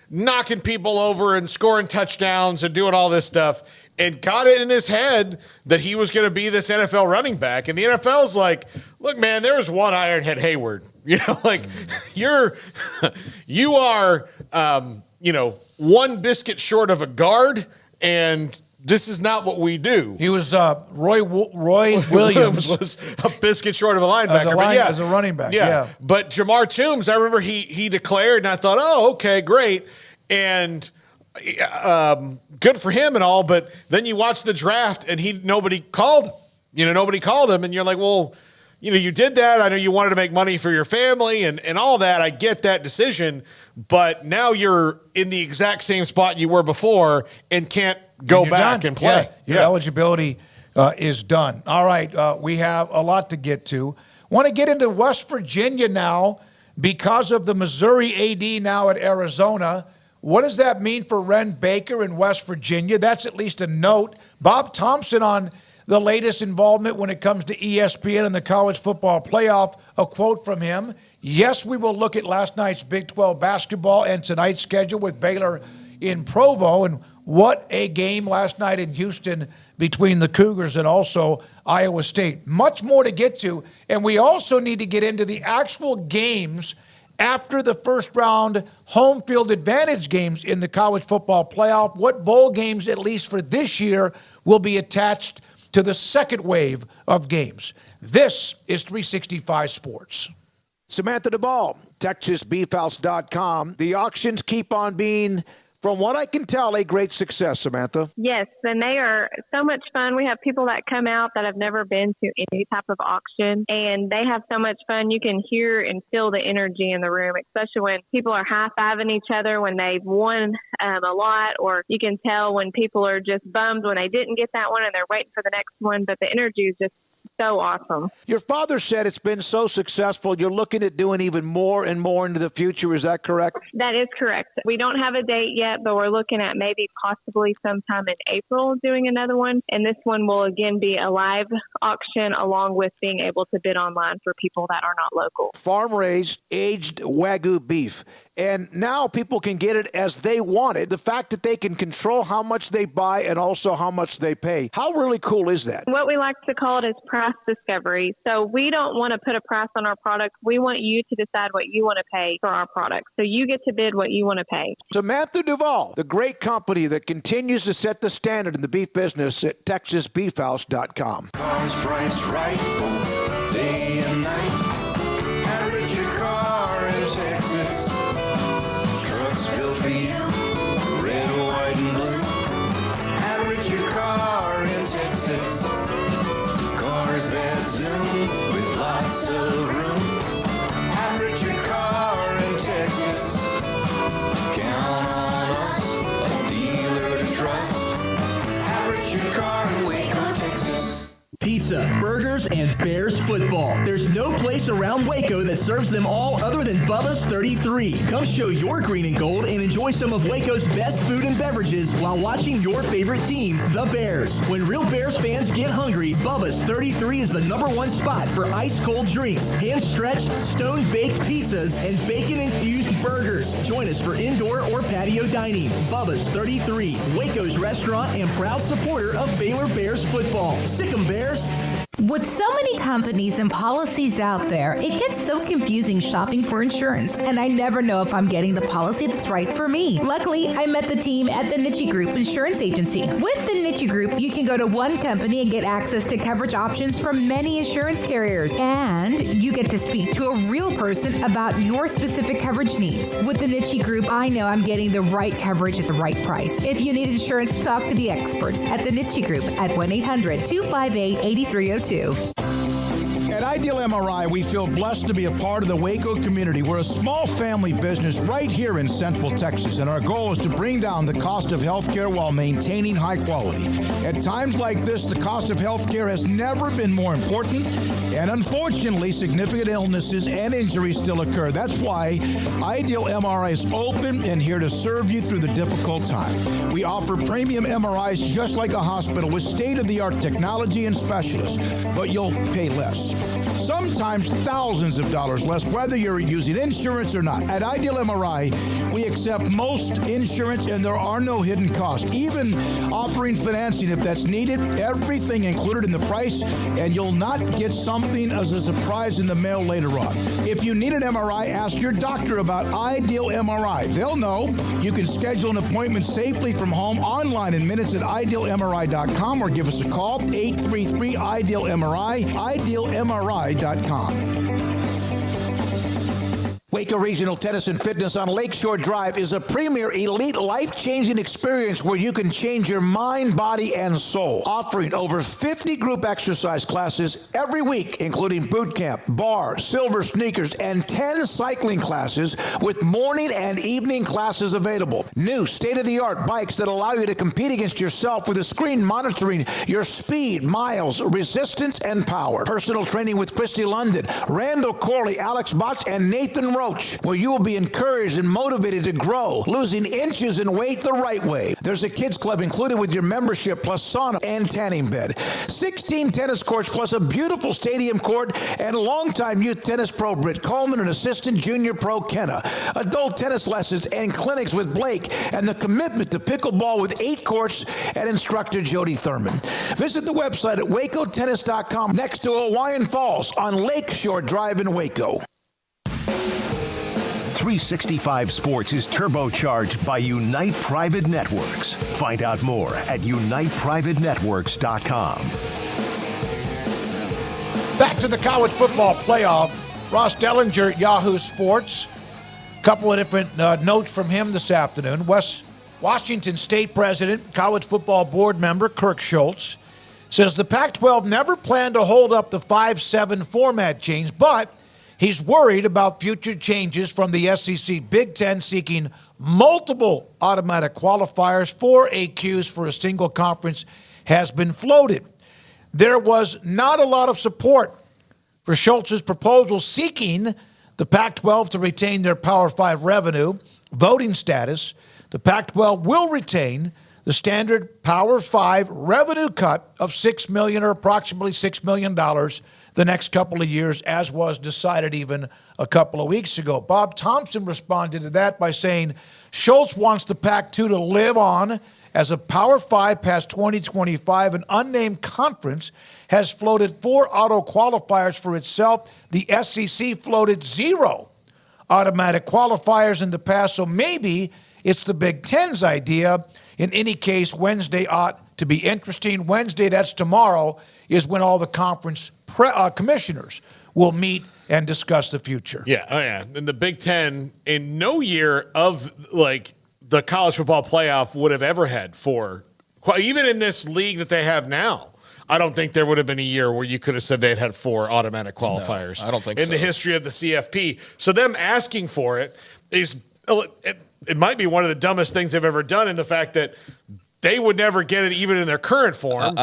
knocking people over and scoring touchdowns and doing all this stuff, and got it in his head that he was going to be this NFL running back. And the NFL's like, look, man, there was one Ironhead Hayward. You are, one biscuit short of a guard, and this is not what we do. He was Roy Williams was a biscuit short of a linebacker, as a running back. Yeah. But Jamar Toombs, I remember he declared, and I thought, oh, okay, great, and good for him and all. But then you watch the draft, and nobody called him. Nobody called him, and you're like, well, you did that. I know you wanted to make money for your family and all that. I get that decision, but now you're in the exact same spot you were before and can't go back and play. Yeah. Your eligibility is done. All right, we have a lot to get to. Want to get into West Virginia now because of the Missouri AD now at Arizona. What does that mean for Wren Baker in West Virginia? That's at least a note. Bob Thompson on the latest involvement when it comes to ESPN and the college football playoff. A quote from him: yes, we will look at last night's Big 12 basketball and tonight's schedule with Baylor in Provo. And what a game last night in Houston between the Cougars and also Iowa State. Much more to get to. And we also need to get into the actual games after the first round home field advantage games in the college football playoff. What bowl games, at least for this year, will be attached to the second wave of games. This is 365 Sports. Samantha DeBall, TexasBeefHouse.com. The auctions keep on being, from what I can tell, a great success, Samantha. Yes, and they are so much fun. We have people that come out that have never been to any type of auction, and they have so much fun. You can hear and feel the energy in the room, especially when people are high-fiving each other when they've won a lot, or you can tell when people are just bummed when they didn't get that one and they're waiting for the next one, but the energy is just so awesome. Your father said it's been so successful, you're looking at doing even more and more into the future. Is that correct? That is correct. We don't have a date yet, but we're looking at maybe possibly sometime in April doing another one. And this one will again be a live auction along with being able to bid online for people that are not local. Farm-raised, aged Wagyu beef. And now people can get it as they want it. The fact that they can control how much they buy and also how much they pay. How really cool is that? What we like to call it is price discovery. So we don't want to put a price on our product. We want you to decide what you want to pay for our product. So you get to bid what you want to pay. Samantha Duvall, the great company that continues to set the standard in the beef business at TexasBeefHouse.com. Cars priced right both day and night. Average your car in Texas. Trucks built for you, red, white, and blue. Average your car in Texas. Cars that zoom with lots of room. Average your car in Texas. Count on us, a dealer to trust. Average your car in Waco, Texas. Pete pizza, burgers, and Bears football. There's no place around Waco that serves them all other than Bubba's 33. Come show your green and gold and enjoy some of Waco's best food and beverages while watching your favorite team, the Bears. When real Bears fans get hungry, Bubba's 33 is the #1 spot for ice-cold drinks, hand-stretched, stone-baked pizzas, and bacon-infused burgers. Join us for indoor or patio dining. Bubba's 33, Waco's restaurant and proud supporter of Baylor Bears football. Sick 'em, Bears! With so many companies and policies out there, it gets so confusing shopping for insurance, and I never know if I'm getting the policy that's right for me. Luckily, I met the team at the Niche Group Insurance Agency. With the Niche Group, you can go to one company and get access to coverage options from many insurance carriers, and you get to speak to a real person about your specific coverage needs. With the Niche Group, I know I'm getting the right coverage at the right price. If you need insurance, talk to the experts at the Niche Group at 1-800-258-8302. At Ideal MRI, we feel blessed to be a part of the Waco community. We're a small family business right here in Central Texas, and our goal is to bring down the cost of healthcare while maintaining high quality. At times like this, the cost of healthcare has never been more important, and unfortunately, significant illnesses and injuries still occur. That's why Ideal MRI is open and here to serve you through the difficult time. We offer premium MRIs just like a hospital with state-of-the-art technology and specialists, but you'll pay less. Sometimes thousands of dollars less, whether you're using insurance or not. At Ideal MRI, we accept most insurance and there are no hidden costs, even offering financing if that's needed. Everything included in the price, and you'll not get something as a surprise in the mail later on. If you need an MRI, ask your doctor about Ideal MRI. They'll know. You can schedule an appointment safely from home online in minutes at idealmri.com or give us a call, 833-IDEAL-MRI, idealmri.com. Waco Regional Tennis and Fitness on Lakeshore Drive is a premier elite life-changing experience where you can change your mind, body, and soul. Offering over 50 group exercise classes every week, including boot camp, bar, silver sneakers, and 10 cycling classes with morning and evening classes available. New state-of-the-art bikes that allow you to compete against yourself with a screen monitoring your speed, miles, resistance, and power. Personal training with Christy London, Randall Corley, Alex Botch, and Nathan Roach, where you will be encouraged and motivated to grow, losing inches in weight the right way. There's a kids club included with your membership, plus sauna and tanning bed. 16 tennis courts, plus a beautiful stadium court, and longtime youth tennis pro Britt Coleman and assistant junior pro Kenna. Adult tennis lessons and clinics with Blake, and the commitment to pickleball with 8 courts and instructor Jody Thurman. Visit the website at wacotennis.com next to Hawaiian Falls on Lakeshore Drive in Waco. 365 Sports is turbocharged by Unite Private Networks. Find out more at uniteprivatenetworks.com. Back to the college football playoff. Ross Dellinger, Yahoo Sports. A couple of different notes from him this afternoon. Washington State President, College Football Board member Kirk Schultz says the Pac-12 never planned to hold up the 5-7 format change, but he's worried about future changes from the SEC. Big Ten seeking multiple automatic qualifiers. 4 AQs for a single conference has been floated. There was not a lot of support for Schultz's proposal seeking the Pac-12 to retain their Power 5 revenue voting status. The Pac-12 will retain the standard Power 5 revenue cut of $6 million or approximately $6 million the next couple of years, as was decided even a couple of weeks ago. Bob Thompson responded to that by saying Schultz wants the Pac-2 to live on as a Power 5 past 2025. An unnamed conference has floated 4 auto qualifiers for itself. The SEC floated 0 automatic qualifiers in the past, so maybe it's the Big Ten's idea. In any case, Wednesday ought to be interesting. Wednesday, that's tomorrow, is when all the conference commissioners will meet and discuss the future. Yeah, oh yeah. And the Big Ten, in no year of like the college football playoff would have ever had 4, even in this league that they have now. I don't think there would have been a year where you could have said they'd had 4 automatic qualifiers. No, I don't think in the history of the CFP. So them asking for it is it might be one of the dumbest things they've ever done, in the fact that they would never get it even in their current form.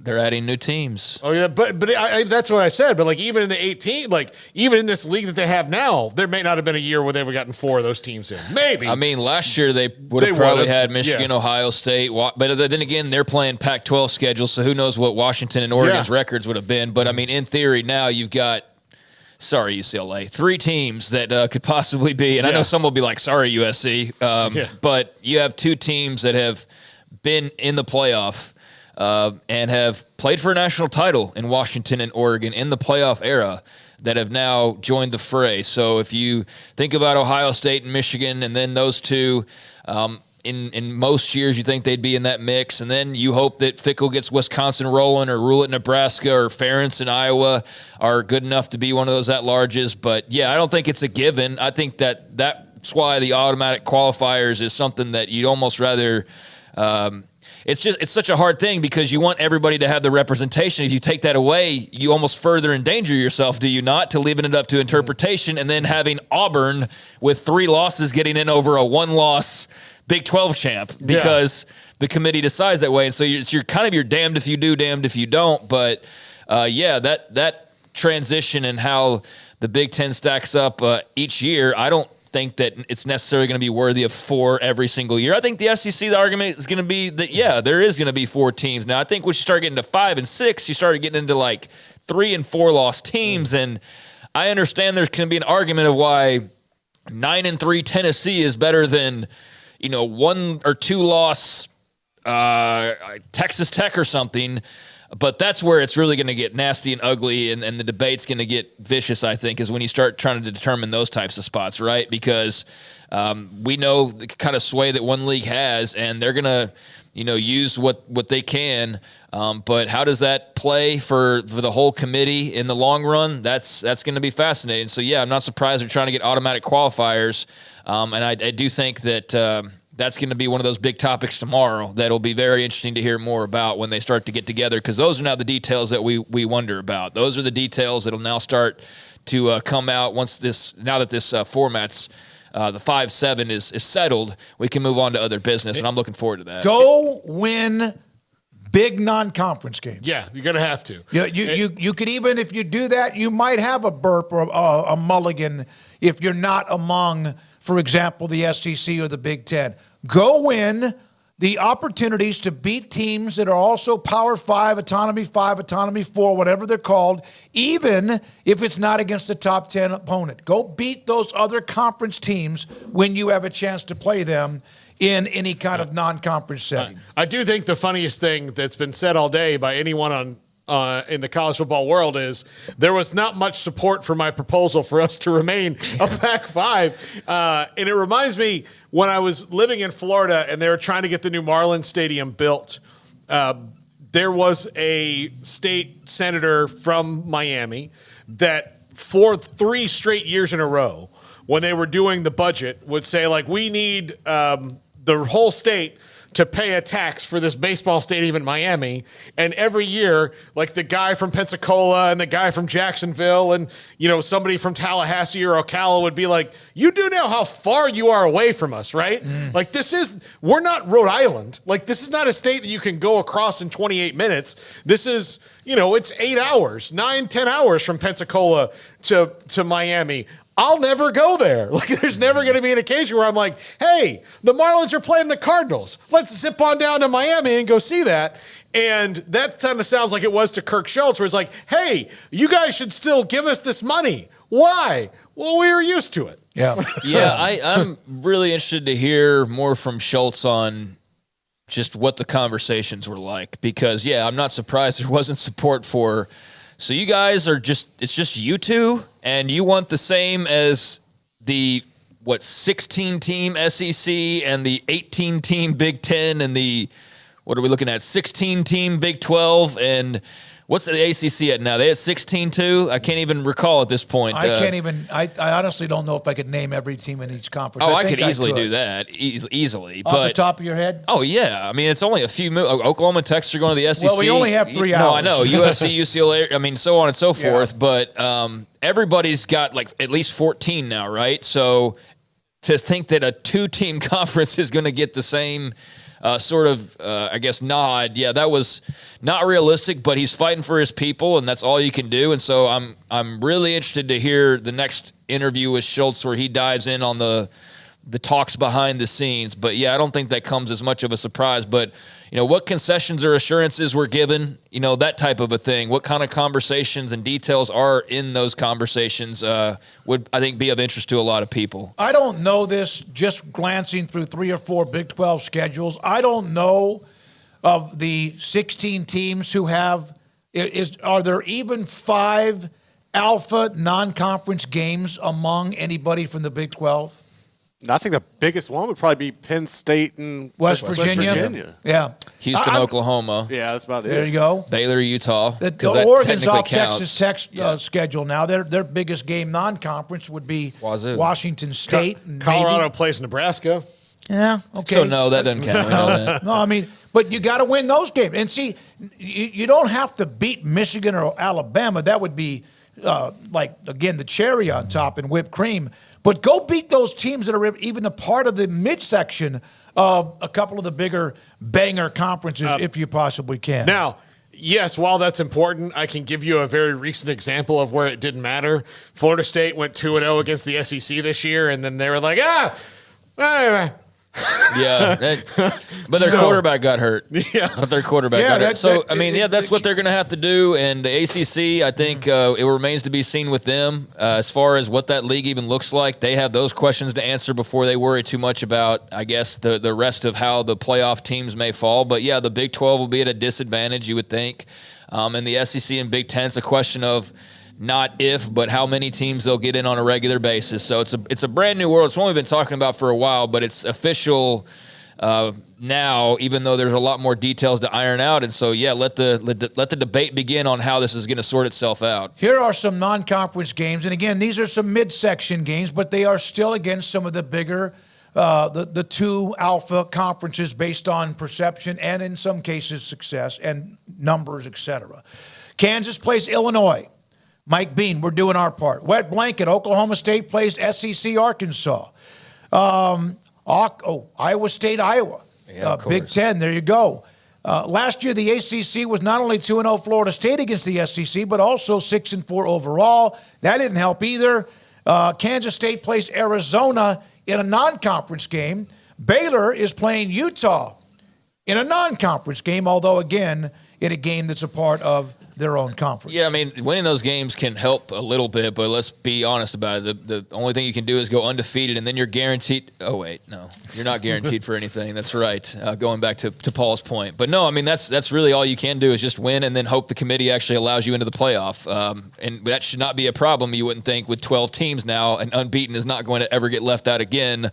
They're adding new teams. Oh yeah, but that's what I said. But like even in the 18, like even in this league that they have now, there may not have been a year where they've gotten 4 of those teams in. Maybe. I mean, last year they would have probably had Michigan, Ohio State, but then again, they're playing Pac-12 schedules, so who knows what Washington and Oregon's records would have been. But I mean, in theory, now you've got. Sorry, UCLA. 3 teams that could possibly be, and I know some will be like, sorry, USC, but you have 2 teams that have been in the playoff and have played for a national title in Washington and Oregon in the playoff era that have now joined the fray. So if you think about Ohio State and Michigan and then those 2, in most years, you think they'd be in that mix, and then you hope that Fickle gets Wisconsin rolling, or Rule at Nebraska, or Ferentz in Iowa are good enough to be one of those at-larges. But, yeah, I don't think it's a given. I think that's why the automatic qualifiers is something that you'd almost rather it's such a hard thing because you want everybody to have the representation. If you take that away, you almost further endanger yourself, do you not, to leaving it up to interpretation and then having Auburn with 3 losses getting in over a 1-loss Big 12 champ because the committee decides that way. And so you're kind of you're damned if you do, damned if you don't. But, that transition and how the Big 10 stacks up each year, I don't think that it's necessarily going to be worthy of 4 every single year. I think the SEC, the argument is going to be that, there is going to be 4 teams. Now, I think once you start getting to 5 and 6, you start getting into like 3 and 4 loss teams. And I understand there's going to be an argument of why 9 and 3 Tennessee is better than – 1 or 2 loss Texas Tech or something, but that's where it's really going to get nasty and ugly, and the debate's going to get vicious, I think, is when you start trying to determine those types of spots, right? Because we know the kind of sway that one league has, and they're going to use what they can, but how does that play for the whole committee in the long run? That's going to be fascinating. So, I'm not surprised they're trying to get automatic qualifiers. And I do think that that's going to be one of those big topics tomorrow that'll be very interesting to hear more about when they start to get together, because those are now the details that we wonder about. Those are the details that'll now start to come out now that this format's the 5-7 is settled. We can move on to other business, and I'm looking forward to that. Go win big non-conference games. Yeah, you're going to have to. You could even, if you do that, you might have a burp or a mulligan if you're not among, for example, the SEC or the Big Ten. Go win the opportunities to beat teams that are also Power 5, Autonomy 5, Autonomy 4, whatever they're called, even if it's not against a top 10 opponent. Go beat those other conference teams when you have a chance to play them in any kind of non-conference setting. I do think the funniest thing that's been said all day by anyone in the college football world is there was not much support for my proposal for us to remain a Pac-5. And it reminds me when I was living in Florida and they were trying to get the new Marlins Stadium built, there was a state senator from Miami that for 3 straight years in a row, when they were doing the budget, would say, like, we need the whole state to pay a tax for this baseball stadium in Miami. And every year, like the guy from Pensacola and the guy from Jacksonville and, somebody from Tallahassee or Ocala would be like, you do know how far you are away from us, right? Like we're not Rhode Island. Like this is not a state that you can go across in 28 minutes. This is, it's 8 hours, 9-10 hours from Pensacola to Miami. I'll never go there. Like, there's never going to be an occasion where I'm like, hey, the Marlins are playing the Cardinals. Let's zip on down to Miami and go see that. And that kind of sounds like it was to Kirk Schultz, where it's like, hey, you guys should still give us this money. Why? Well, we were used to it. Yeah. I'm really interested to hear more from Schultz on just what the conversations were like. Because, I'm not surprised there wasn't support for. So you guys are it's just you two, and you want the same as the, 16-team SEC and the 18-team Big Ten and the, what are we looking at, 16-team Big 12, and what's the ACC at now? They at 16 too? I can't even recall at this point. I honestly don't know if I could name every team in each conference. I could easily do that, easily. Off the top of your head? Oh, yeah. I mean, it's only a few Oklahoma and Texas are going to the SEC. Well, we only have 3 hours. No, I know. USC, UCLA, so on and so forth. But everybody's got at least 14 now, right? So to think that a 2-team conference is going to get the same I guess, nod. Yeah, that was not realistic, but he's fighting for his people, and that's all you can do. And so I'm really interested to hear the next interview with Schultz where he dives in on the talks behind the scenes. But, yeah, I don't think that comes as much of a surprise. But, what concessions or assurances were given, that type of a thing. What kind of conversations and details are in those conversations would, I think, be of interest to a lot of people. I don't know this just glancing through 3 or 4 Big 12 schedules. I don't know of the 16 teams who have are there even 5 alpha non-conference games among anybody from the Big 12? I think the biggest one would probably be Penn State and West Virginia. Yeah. Houston, Oklahoma. Yeah, that's about it. There you go. Baylor, Utah. Oregon's off Texas Tech schedule now. Their biggest game non-conference would be Wazoo. Washington State. Colorado plays Nebraska. Yeah, okay. So, no, that doesn't count. We know that. No, I mean, but you got to win those games. And see, you don't have to beat Michigan or Alabama. That would be, the cherry on top and whipped cream. But go beat those teams that are even a part of the midsection of a couple of the bigger banger conferences if you possibly can. Now, yes, while that's important, I can give you a very recent example of where it didn't matter. Florida State went 2-0 against the SEC this year, and then they were like, Yeah, but their quarterback got hurt. Yeah, but their quarterback got hurt. So that's what they're going to have to do. And the ACC, I think it remains to be seen with them as far as what that league even looks like. They have those questions to answer before they worry too much about, I guess, the rest of how the playoff teams may fall. But yeah, the Big 12 will be at a disadvantage, you would think, and the SEC and Big 10's a question of not if, but how many teams they'll get in on a regular basis. So it's a brand new world. It's one we've been talking about for a while, but it's official now, even though there's a lot more details to iron out. And so, yeah, let the debate begin on how this is going to sort itself out. Here are some non-conference games. And, again, these are some midsection games, but they are still against some of the bigger the 2 alpha conferences based on perception and, in some cases, success and numbers, etc. Kansas plays Illinois. Mike Bean, we're doing our part. Wet blanket, Oklahoma State plays SEC Arkansas. Iowa State, Iowa. Yeah, Big Ten, there you go. Last year, the ACC was not only 2-0 Florida State against the SEC, but also 6-4 overall. That didn't help either. Kansas State plays Arizona in a non-conference game. Baylor is playing Utah in a non-conference game, although, again, in a game that's a part of their own conference. Yeah, I mean, winning those games can help a little bit, but let's be honest about it. The only thing you can do is go undefeated, and then you're guaranteed – oh, wait, no. You're not guaranteed for anything. That's right, going back to Paul's point. But, no, I mean, that's really all you can do is just win and then hope the committee actually allows you into the playoff. And that should not be a problem, you wouldn't think, with 12 teams now, and unbeaten is not going to ever get left out again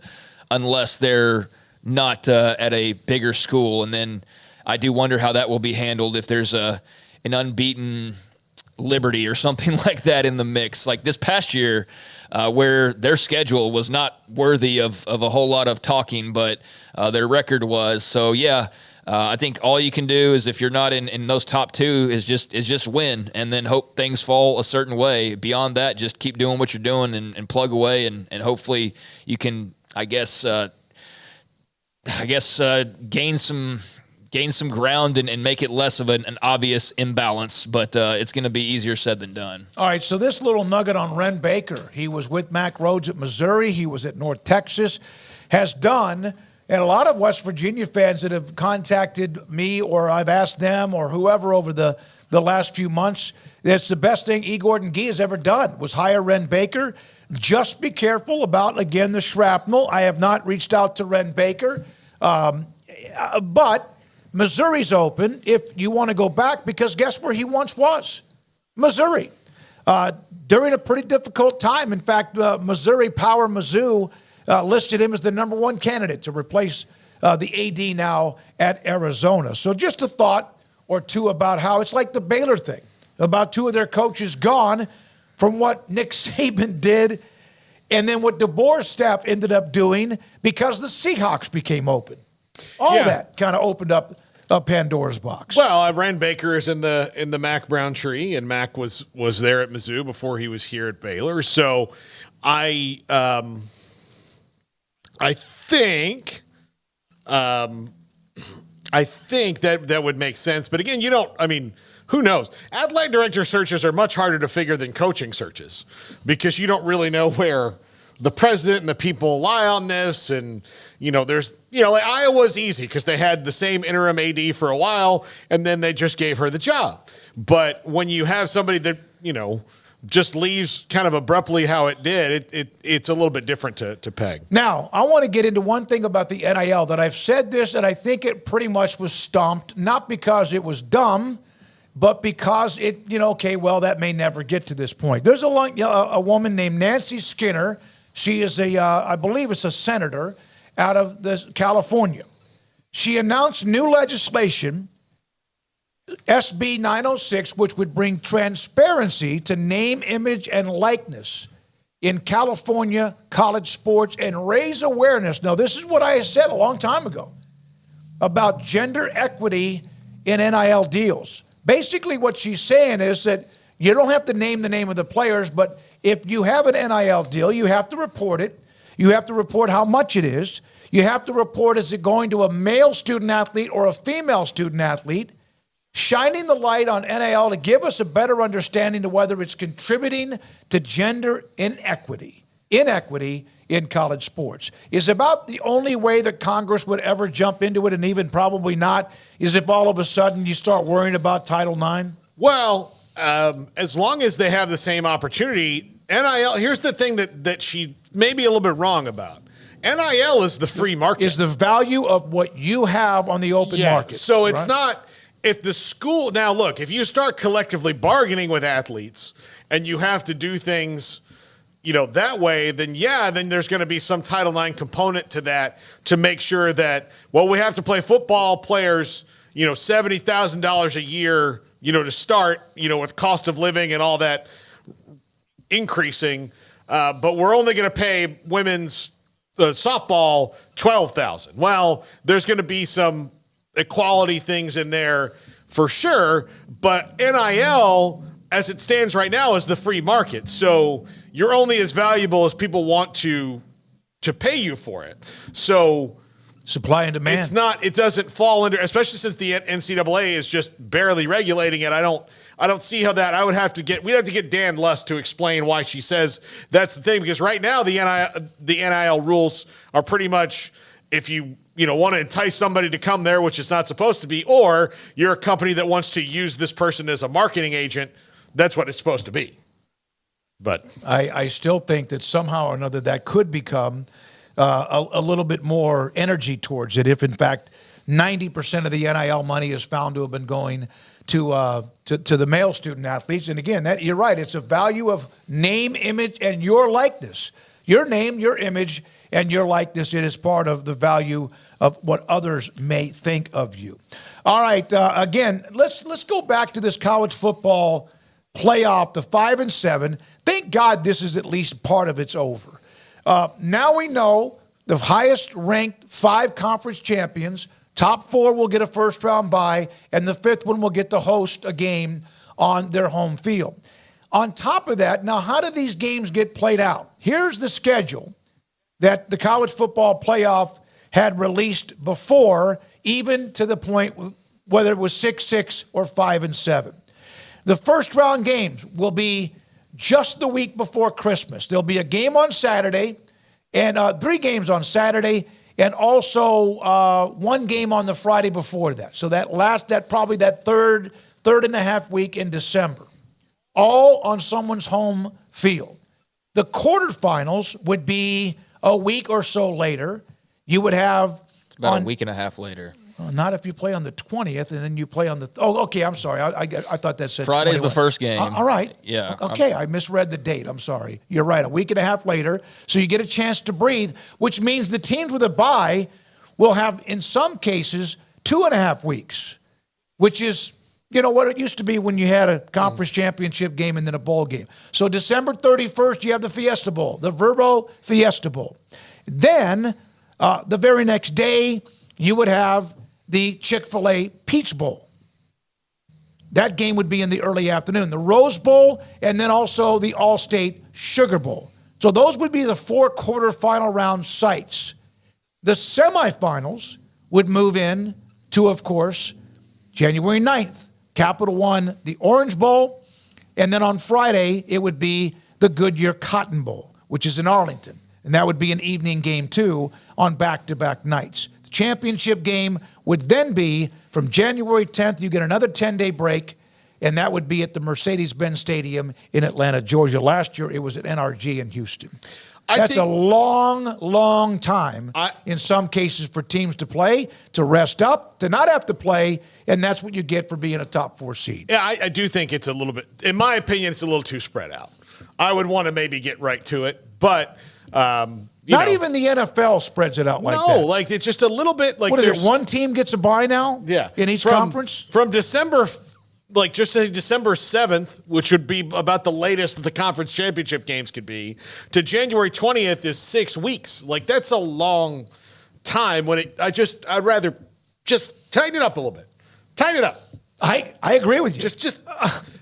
unless they're not at a bigger school. And then I do wonder how that will be handled if there's an unbeaten Liberty or something like that in the mix. Like this past year, where their schedule was not worthy of a whole lot of talking, but their record was. So, yeah, I think all you can do is if you're not in those top 2 is just win and then hope things fall a certain way. Beyond that, just keep doing what you're doing and plug away and hopefully you can, gain some ground and make it less of an obvious imbalance, but it's going to be easier said than done. All right, so this little nugget on Wren Baker. He was with Mack Rhodes at Missouri. He was at North Texas. Has done, and a lot of West Virginia fans that have contacted me or I've asked them or whoever over the last few months, that's the best thing E. Gordon Gee has ever done was hire Wren Baker. Just be careful about, again, the shrapnel. I have not reached out to Wren Baker, but Missouri's open if you want to go back because guess where he once was? Missouri. During a pretty difficult time. In fact, Missouri Power Mizzou listed him as the number 1 candidate to replace the AD now at Arizona. So just a thought or two about how it's like the Baylor thing. About 2 of their coaches gone from what Nick Saban did and then what DeBoer's staff ended up doing because the Seahawks became open. All that kind of opened up Pandora's box. Well, Wren Baker is in the Mac Brown tree, and Mac was there at Mizzou before he was here at Baylor. So I think I think that would make sense. But again, who knows? Athletic director searches are much harder to figure than coaching searches because you don't really know where the president and the people lie on this. And, like Iowa's easy because they had the same interim AD for a while and then they just gave her the job. But when you have somebody that, just leaves kind of abruptly how it did, it's a little bit different to peg. Now, I want to get into one thing about the NIL that I've said this, and I think it pretty much was stomped, not because it was dumb, but because that may never get to this point. There's a woman named Nancy Skinner. She is I believe it's a senator out of California. She announced new legislation, SB 906, which would bring transparency to name, image, and likeness in California college sports and raise awareness. Now, this is what I said a long time ago about gender equity in NIL deals. Basically, what she's saying is that you don't have to name the name of the players, but if you have an NIL deal, you have to report it. You have to report how much it is. You have to report, is it going to a male student athlete or a female student athlete? Shining the light on NIL to give us a better understanding of whether it's contributing to gender inequity in college sports is about the only way that Congress would ever jump into it, and even probably not, is if all of a sudden you start worrying about Title IX? Well, as long as they have the same opportunity, NIL, here's the thing that she may be a little bit wrong about. NIL is the free market. Is the value of what you have on the open market. So it's not... If the school, now look, if you start collectively bargaining with athletes and you have to do things, that way, then there's going to be some Title IX component to that to make sure that, we have to play football players, $70,000 a year, to start, with cost of living and all that increasing. But we're only going to pay women's softball $12,000. Well, there's going to be some equality things in there for sure, but NIL, as it stands right now, is the free market. So you're only as valuable as people want to pay you for it. So supply and demand. It doesn't fall under, especially since the NCAA is just barely regulating it. I don't see how that. we'd have to get Dan Lust to explain why she says that's the thing, because right now the NIL rules are pretty much, if you want to entice somebody to come there, which is not supposed to be, or you're a company that wants to use this person as a marketing agent, that's what it's supposed to be. But I still think that somehow or another that could become a little bit more energy towards it if, in fact, 90% of the NIL money is found to have been going to the male student athletes. And again, that you're right, it's a value of name, image, and your likeness. Your name, your image, and your likeness, it is part of the value of what others may think of you. All right, again, let's go back to this college football playoff, the 5 and 7. Thank God this is at least part of it's over. Now we know the highest ranked 5 conference champions, top 4 will get a first round bye, and the 5th one will get to host a game on their home field. On top of that, now how do these games get played out? Here's the schedule that the college football playoff had released before, even to the point whether it was 6-6 or 5 and 7. The first round games will be just the week before Christmas. There'll be a game on Saturday, and 3 games on Saturday, and also 1 game on the Friday before that. So that third and a half week in December, all on someone's home field. The quarterfinals would be a week or so later. You would have about a week and a half later. Not if you play on the 20th and then you play on the. Oh, okay. I'm sorry. I thought that said Friday's 21. the first game. All right. Yeah. Okay. I misread the date. I'm sorry. You're right. A week and a half later. So you get a chance to breathe, which means the teams with a bye will have, in some cases, 2.5 weeks, which is, what it used to be when you had a conference championship game and then a bowl game. So December 31st, you have the Fiesta Bowl, the Verbo Fiesta Bowl. Then the very next day, you would have the Chick-fil-A Peach Bowl. That game would be in the early afternoon. The Rose Bowl, and then also the All-State Sugar Bowl. So those would be the 4 quarterfinal round sites. The semifinals would move in to, of course, January 9th, Capital One, the Orange Bowl. And then on Friday, it would be the Goodyear Cotton Bowl, which is in Arlington. And that would be an evening game, too, on back-to-back nights. The championship game would then be from January 10th. You get another 10-day break, and that would be at the Mercedes-Benz Stadium in Atlanta, Georgia. Last year, it was at NRG in Houston. That's a long, long time in some cases for teams to play, to rest up, to not have to play, and that's what you get for being a top 4 seed. Yeah, I do think it's a little bit, in my opinion, it's a little too spread out. I would want to maybe get right to it, but not even the NFL spreads it out like that. No, like it's just a little bit like what is it? One team gets a bye now? Yeah, in each conference from December. Like just say December 7th, which would be about the latest that the conference championship games could be, to January 20th is 6 weeks. Like that's a long time I'd rather just tighten it up a little bit. Tighten it up. I agree with you. Just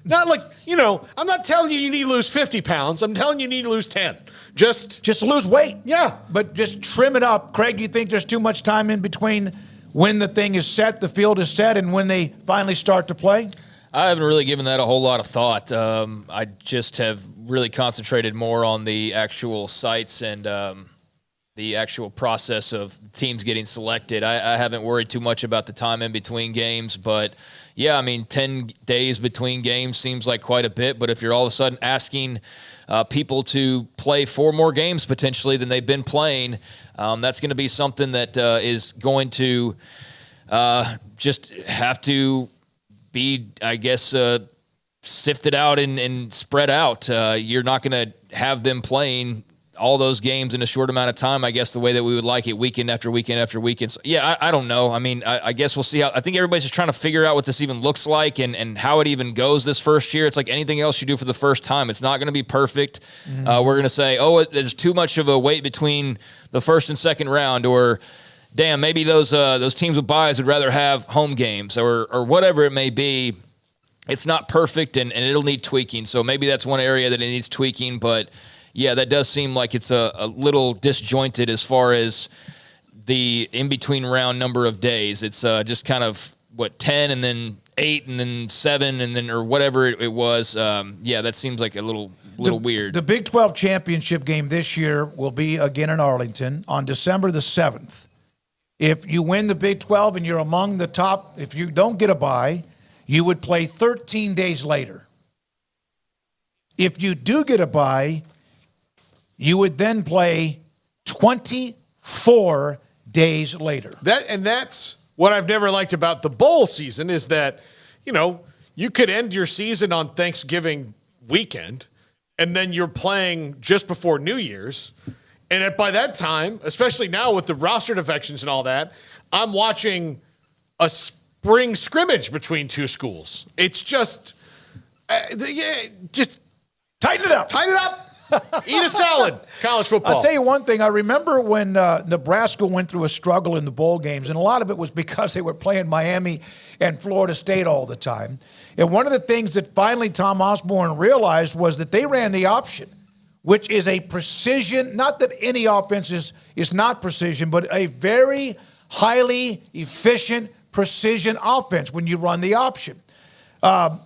not like, I'm not telling you need to lose 50 pounds. I'm telling you need to lose 10. Just lose weight. Yeah. But just trim it up. Craig, you think there's too much time in between when the thing is set, the field is set, and when they finally start to play? I haven't really given that a whole lot of thought. I just have really concentrated more on the actual sites and the actual process of teams getting selected. I haven't worried too much about the time in between games, but yeah, 10 days between games seems like quite a bit, but if you're all of a sudden asking people to play 4 more games potentially than they've been playing, that's going to be something that is going to just have to be, I guess, sifted out and spread out. You're not going to have them playing all those games in a short amount of time, I guess, the way that we would like it weekend after weekend after weekend. So, yeah, I don't know. I guess we'll see how. I think everybody's just trying to figure out what this even looks like and how it even goes this first year. It's like anything else you do for the first time. It's not going to be perfect. Mm-hmm. We're going to say, there's too much of a wait between the first and second round, or damn, maybe those teams with buys would rather have home games or whatever it may be. It's not perfect, and it'll need tweaking. So maybe that's one area that it needs tweaking. But, yeah, that does seem like it's a little disjointed as far as the in-between round number of days. It's just kind of, 10 and then 8 and then 7 and then or whatever it was. That seems like a little weird. The Big 12 championship game this year will be again in Arlington on December the 7th. If you win the Big 12 and you're among the top, if you don't get a bye, you would play 13 days later. If you do get a bye, you would then play 24 days later. That's what I've never liked about the bowl season is that, you could end your season on Thanksgiving weekend, and then you're playing just before New Year's. And by that time, especially now with the roster defections and all that, I'm watching a spring scrimmage between 2 schools. It's just tighten it up. Tighten it up. Eat a salad. College football. I'll tell you one thing. I remember when Nebraska went through a struggle in the bowl games, and a lot of it was because they were playing Miami and Florida State all the time. And one of the things that finally Tom Osborne realized was that they ran the option, which is a precision, not that any offense is not precision, but a very highly efficient precision offense when you run the option.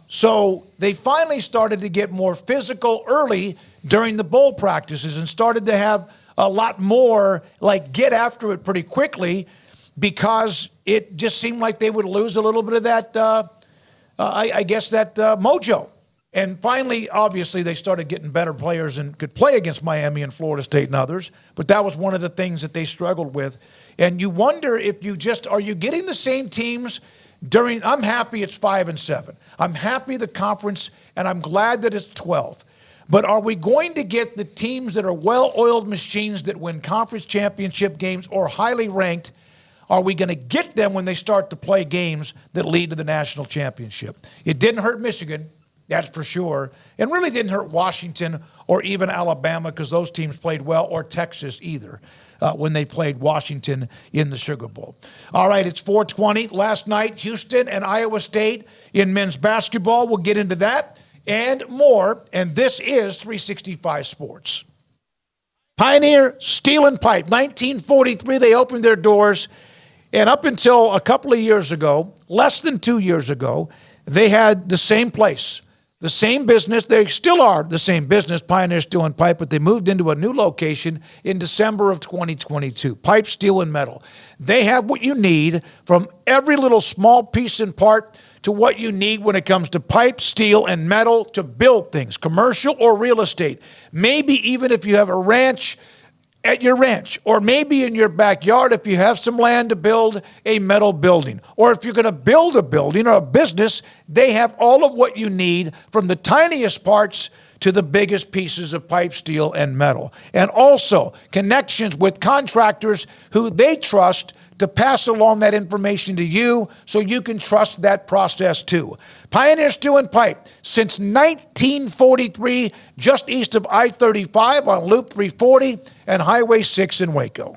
So they finally started to get more physical early during the bowl practices and started to have a lot more, get after it pretty quickly because it just seemed like they would lose a little bit of that, mojo. And finally, obviously, they started getting better players and could play against Miami and Florida State and others. But that was one of the things that they struggled with. And you wonder if are you getting the same teams I'm happy it's 5 and 7. I'm happy the conference, and I'm glad that it's 12. But are we going to get the teams that are well-oiled machines that win conference championship games or highly ranked? Are we going to get them when they start to play games that lead to the national championship? It didn't hurt Michigan. That's for sure. And really didn't hurt Washington or even Alabama because those teams played well, or Texas either, when they played Washington in the Sugar Bowl. All right, it's 4:20. Last night, Houston and Iowa State in men's basketball. We'll get into that and more. And this is 365 Sports. Pioneer Steel and Pipe. 1943, they opened their doors And up until a couple of years ago, less than 2 years ago, they had the same place, the same business. They still are the same business, Pioneer Steel and Pipe, but they moved into a new location in December of 2022. Pipe, steel, and metal. They have what you need, from every little small piece and part to what you need when it comes to pipe, steel, and metal to build things, commercial or real estate. Maybe even if you have a ranch, at your ranch, or maybe in your backyard if you have some land to build a metal building. Or if you're going to build a building or a business, they have all of what you need, from the tiniest parts to the biggest pieces of pipe, steel, and metal. And also connections with contractors who they trust to pass along that information to you so you can trust that process too. Pioneer Steel and Pipe, since 1943, just east of I-35 on Loop 340 and Highway 6 in Waco.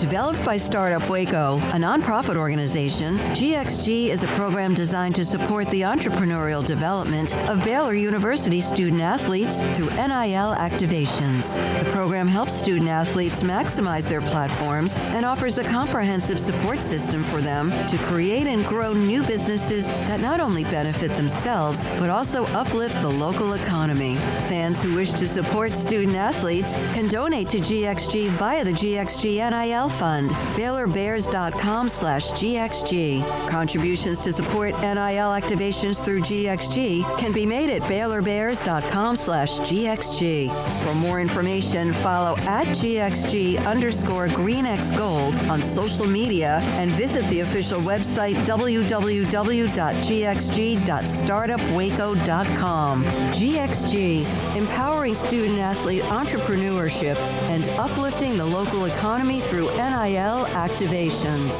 Developed by Startup Waco, a nonprofit organization, GXG is a program designed to support the entrepreneurial development of Baylor University student athletes through NIL activations. The program helps student athletes maximize their platforms and offers a comprehensive support system for them to create and grow new businesses that not only benefit themselves, but also uplift the local economy. Fans who wish to support student athletes can donate to GXG via the GXG NIL Fund, BaylorBears.com/GXG. Contributions to support NIL activations through GXG can be made at BaylorBears.com/GXG. For more information, follow @GXG_GreenXGold on social media and visit the official website www.gxg.startupwaco.com. GXG, empowering student athlete entrepreneurship and uplifting the local economy through NIL activations.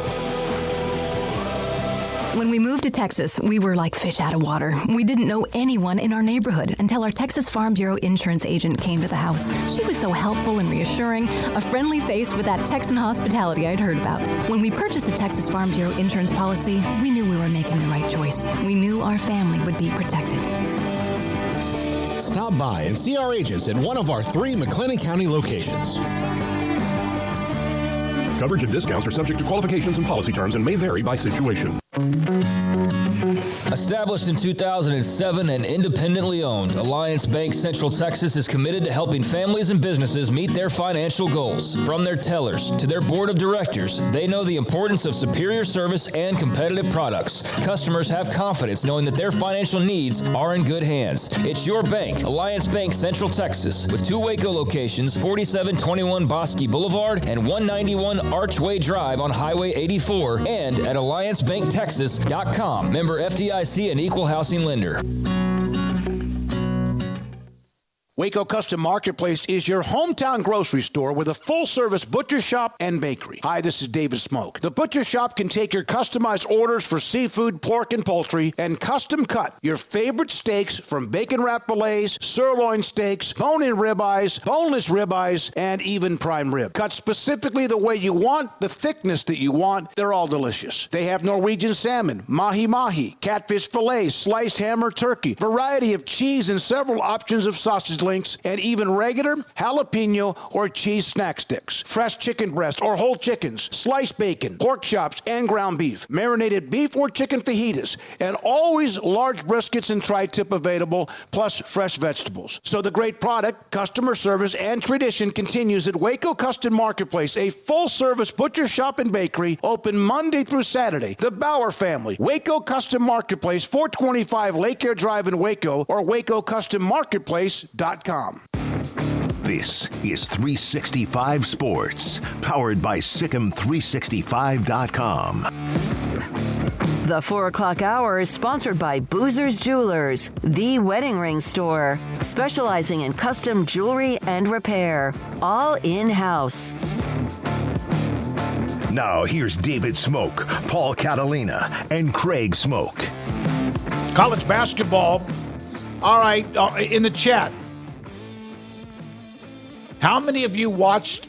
When we moved to Texas, we were like fish out of water. We didn't know anyone in our neighborhood until our Texas Farm Bureau insurance agent came to the house. She was so helpful and reassuring, a friendly face with that Texan hospitality I'd heard about. When we purchased a Texas Farm Bureau insurance policy, we knew we were making the right choice. We knew our family would be protected. Stop by and see our agents at one of our 3 McLennan County locations. Coverage and discounts are subject to qualifications and policy terms and may vary by situation. Established in 2007 and independently owned, Alliance Bank Central Texas is committed to helping families and businesses meet their financial goals. From their tellers to their board of directors, they know the importance of superior service and competitive products. Customers have confidence knowing that their financial needs are in good hands. It's your bank, Alliance Bank Central Texas, with 2 Waco locations, 4721 Bosque Boulevard and 191 Archway Drive on Highway 84, and at AllianceBankTexas.com. Member FDIC and equal housing lender. Waco Custom Marketplace is your hometown grocery store with a full-service butcher shop and bakery. Hi, this is David Smoak. The butcher shop can take your customized orders for seafood, pork, and poultry and custom cut your favorite steaks from bacon-wrapped fillets, sirloin steaks, bone-in ribeyes, boneless ribeyes, and even prime rib. Cut specifically the way you want, the thickness that you want. They're all delicious. They have Norwegian salmon, mahi-mahi, catfish fillets, sliced ham or turkey, variety of cheese, and several options of sausage links, and even regular jalapeno or cheese snack sticks, fresh chicken breast or whole chickens, sliced bacon, pork chops, and ground beef, marinated beef or chicken fajitas, and always large briskets and tri-tip available, plus fresh vegetables. So the great product, customer service, and tradition continues at Waco Custom Marketplace, a full-service butcher shop and bakery, open Monday through Saturday. The Bauer family, Waco Custom Marketplace, 425 Lake Air Drive in Waco, or WacoCustomMarketplace.com. This is 365 Sports, powered by SicEm365.com. The 4 o'clock hour is sponsored by Boozer's Jewelers, the wedding ring store, specializing in custom jewelry and repair, all in-house. Now here's David Smoak, Paul Catalina, and Craig Smoak. College basketball. All right, in the chat. How many of you watched,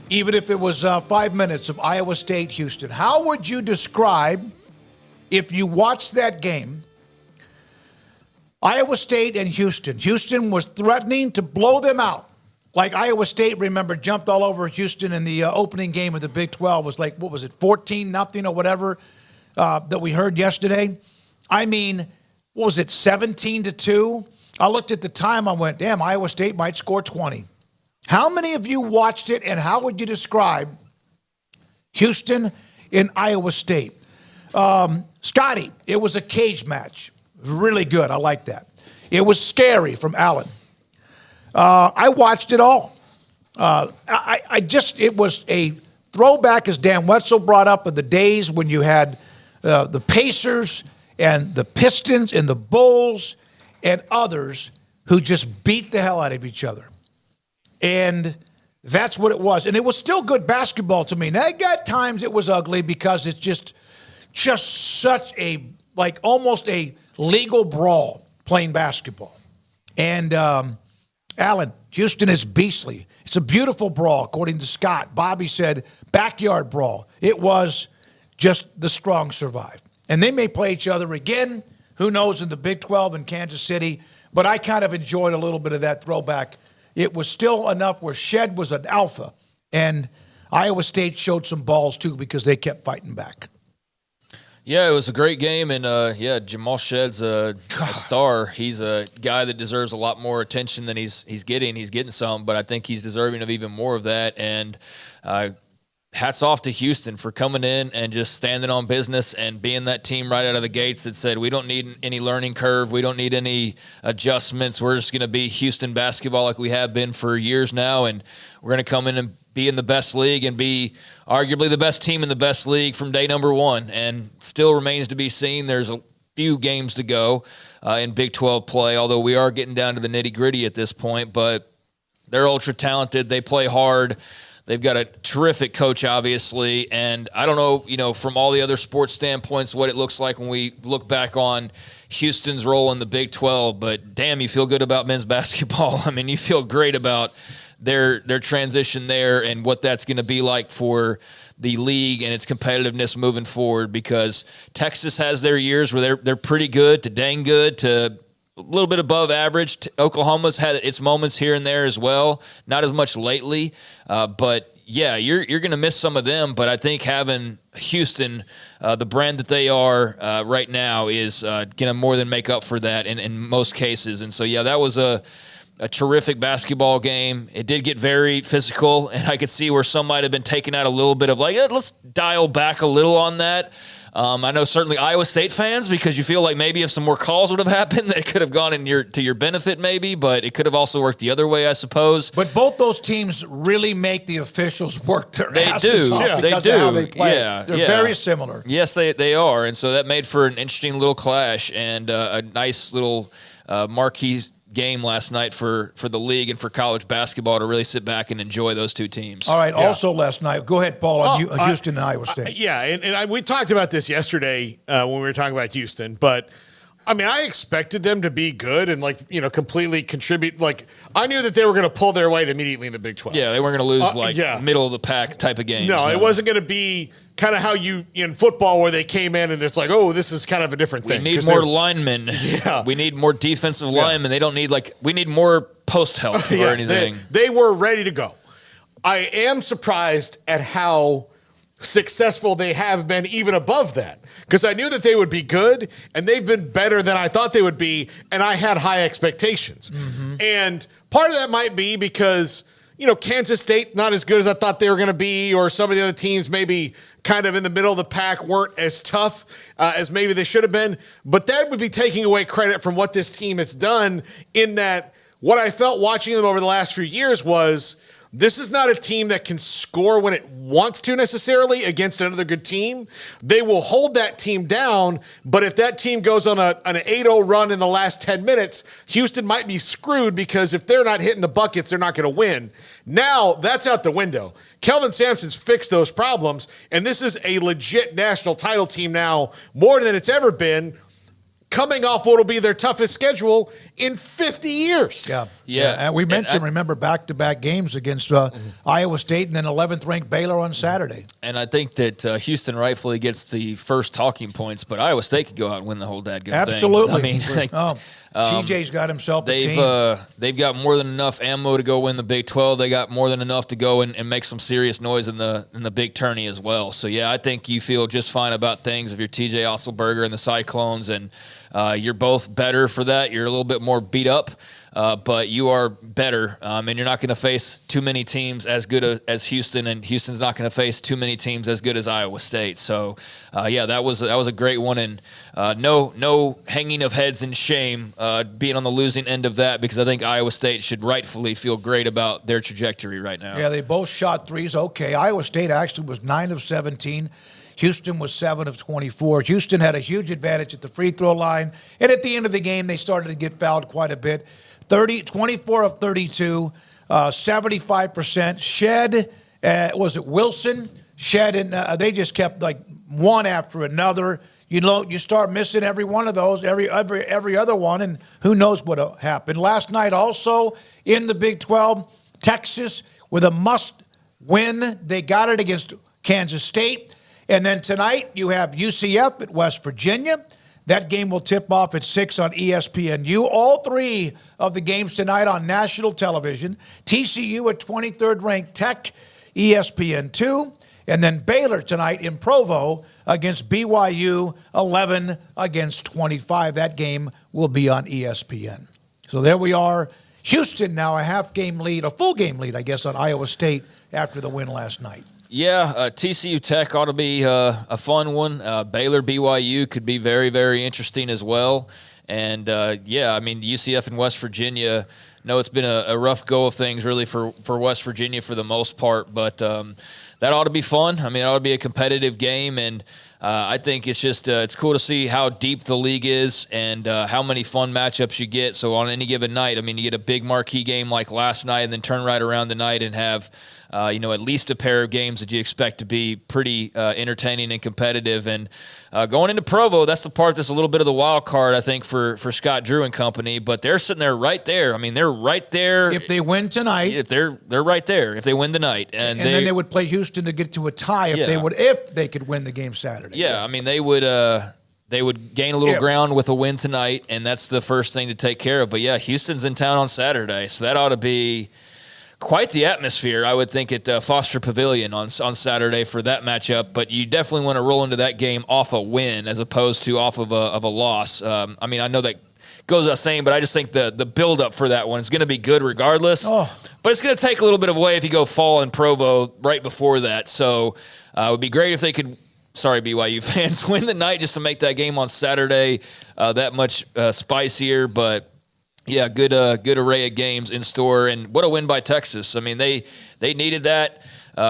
even if it was 5 minutes, of Iowa State, Houston? How would you describe, if you watched that game, Iowa State and Houston? Houston was threatening to blow them out. like Iowa State, remember, jumped all over Houston in the opening game of the Big 12. Was like, what was it, 14-0 or whatever that we heard yesterday? I mean, what was it, 17-2? I looked at the time. I went, damn, Iowa State might score 20. How many of you watched it, and how would you describe Houston and Iowa State? Scotty, it was a cage match. Really good. I like that. It was scary from Allen. I watched it all. It was a throwback, as Dan Wetzel brought up, of the days when you had the Pacers and the Pistons and the Bulls and others who just beat the hell out of each other. And that's what it was. And it was still good basketball to me. Now, at times it was ugly because it's just such a, like, almost a legal brawl playing basketball. And, Alan, Houston is beastly. It's a beautiful brawl, according to Scott. Bobby said backyard brawl. It was just the strong survive. And they may play each other again, who knows, in the Big 12 in Kansas City. But I kind of enjoyed a little bit of that throwback. It was still enough where Shed was an alpha, and Iowa State showed some balls, too, because they kept fighting back. Yeah, it was a great game, and Jamal Shedd's a star. He's a guy that deserves a lot more attention than he's getting. He's getting some, but I think he's deserving of even more of that. And hats off to Houston for coming in and just standing on business and being that team right out of the gates that said, we don't need any learning curve. We don't need any adjustments. We're just going to be Houston basketball like we have been for years now, and we're going to come in and be in the best league and be arguably the best team in the best league from day number one, and still remains to be seen. There's a few games to go in Big 12 play, although we are getting down to the nitty-gritty at this point, but they're ultra talented. They play hard. They've got a terrific coach, obviously, and I don't know, from all the other sports standpoints, what it looks like when we look back on Houston's role in the Big 12, but damn, you feel good about men's basketball. I mean, you feel great about their transition there and what that's going to be like for the league and its competitiveness moving forward, because Texas has their years where they're pretty good to dang good to a little bit above average. Oklahoma's had its moments here and there as well, not as much lately, but yeah, you're going to miss some of them, but I think having Houston, the brand that they are right now, is going to more than make up for that in most cases. And so, yeah, that was a terrific basketball game. It did get very physical, and I could see where some might have been taken out a little bit of like, let's dial back a little on that. I know certainly Iowa State fans, because you feel like maybe if some more calls would have happened, that could have gone to your benefit maybe, but it could have also worked the other way, I suppose. But both those teams really make the officials work their asses off they because do. of how they play. Yeah, They're very similar. Yes, they are, and so that made for an interesting little clash and a nice little marquee game last night for the league and for college basketball to really sit back and enjoy those two teams. All right, also last night, go ahead, Paul, on Houston and Iowa State. We talked about this yesterday when we were talking about Houston, but I mean, I expected them to be good and completely contribute. Like, I knew that they were going to pull their weight immediately in the Big 12. Yeah, they weren't going to lose middle of the pack type of games. No, it wasn't going to be kind of how you in football where they came in and it's like, oh, this is kind of a different thing. We need more linemen. Yeah. We need more defensive linemen. They don't need we need more post help or anything. They were ready to go. I am surprised at how successful they have been even above that, because I knew that they would be good, and they've been better than I thought they would be, and I had high expectations. Mm-hmm. And part of that might be because Kansas State not as good as I thought they were going to be, or some of the other teams maybe kind of in the middle of the pack weren't as tough as maybe they should have been. But that would be taking away credit from what this team has done, in that what I felt watching them over the last few years was, this is not a team that can score when it wants to necessarily against another good team. They will hold that team down, but if that team goes on an 8-0 run in the last 10 minutes, Houston might be screwed, because if they're not hitting the buckets, they're not going to win. Now, that's out the window. Kelvin Sampson's fixed those problems, and this is a legit national title team now, more than it's ever been, coming off what will be their toughest schedule in 50 years. Yeah, Yeah, and we mentioned, remember, back-to-back games against Iowa State and then 11th-ranked Baylor on Saturday. And I think that Houston rightfully gets the first talking points, but Iowa State could go out and win the whole dadgum thing. Absolutely. I mean, TJ's got himself a team. They've got more than enough ammo to go win the Big 12. They got more than enough to go and make some serious noise in the Big Tourney as well. So, yeah, I think you feel just fine about things if you're TJ Otzelberger and the Cyclones, and you're both better for that. You're a little bit more beat up. But you are better, and you're not going to face too many teams as good as Houston, and Houston's not going to face too many teams as good as Iowa State. So, yeah, that was a great one, and no hanging of heads in shame being on the losing end of that, because I think Iowa State should rightfully feel great about their trajectory right now. Yeah, they both shot threes. Okay, Iowa State actually was 9 of 17. Houston was 7 of 24. Houston had a huge advantage at the free throw line, and at the end of the game, they started to get fouled quite a bit. 24 of 32, 75%. Shed, was it Wilson? Shed, and they just kept like one after another. You know, you start missing every one of those, every other one, and who knows what'll happen. Last night also in the Big 12, Texas with a must-win. They got it against Kansas State. And then tonight you have UCF at West Virginia. That game will tip off at 6 on ESPNU. All three of the games tonight on national television. TCU at 23rd ranked Tech, ESPN2. And then Baylor tonight in Provo against BYU, 11 against 25. That game will be on ESPN. So there we are. Houston now a full game lead, I guess, on Iowa State after the win last night. Yeah, TCU Tech ought to be a fun one. Baylor BYU could be very, very interesting as well. And, yeah, I mean, UCF and West Virginia, no, it's been a rough go of things really for West Virginia for the most part. But that ought to be fun. I mean, it ought to be a competitive game. And I think it's just it's cool to see how deep the league is and how many fun matchups you get. So on any given night, I mean, you get a big marquee game like last night and then turn right around tonight and have – at least a pair of games that you expect to be pretty entertaining and competitive. And going into Provo, that's the part that's a little bit of the wild card, I think, for Scott Drew and company. But they're sitting there right there. I mean, they're right there. If they win tonight. If they're right there. If they win tonight. And then they would play Houston to get to a tie if they could win the game Saturday. Yeah, I mean, they would gain a little ground with a win tonight, and that's the first thing to take care of. But, yeah, Houston's in town on Saturday, so that ought to be quite the atmosphere, I would think, at Foster Pavilion on Saturday for that matchup. But you definitely want to roll into that game off a win as opposed to off of a loss. I mean, I know that goes without saying, but I just think the build-up for that one is going to be good regardless. But it's going to take a little bit of away if you go fall in Provo right before that. So it would be great if they could – sorry, BYU fans – win the night just to make that game on Saturday that much spicier. But – yeah, good array of games in store, and what a win by Texas. I mean, they needed that.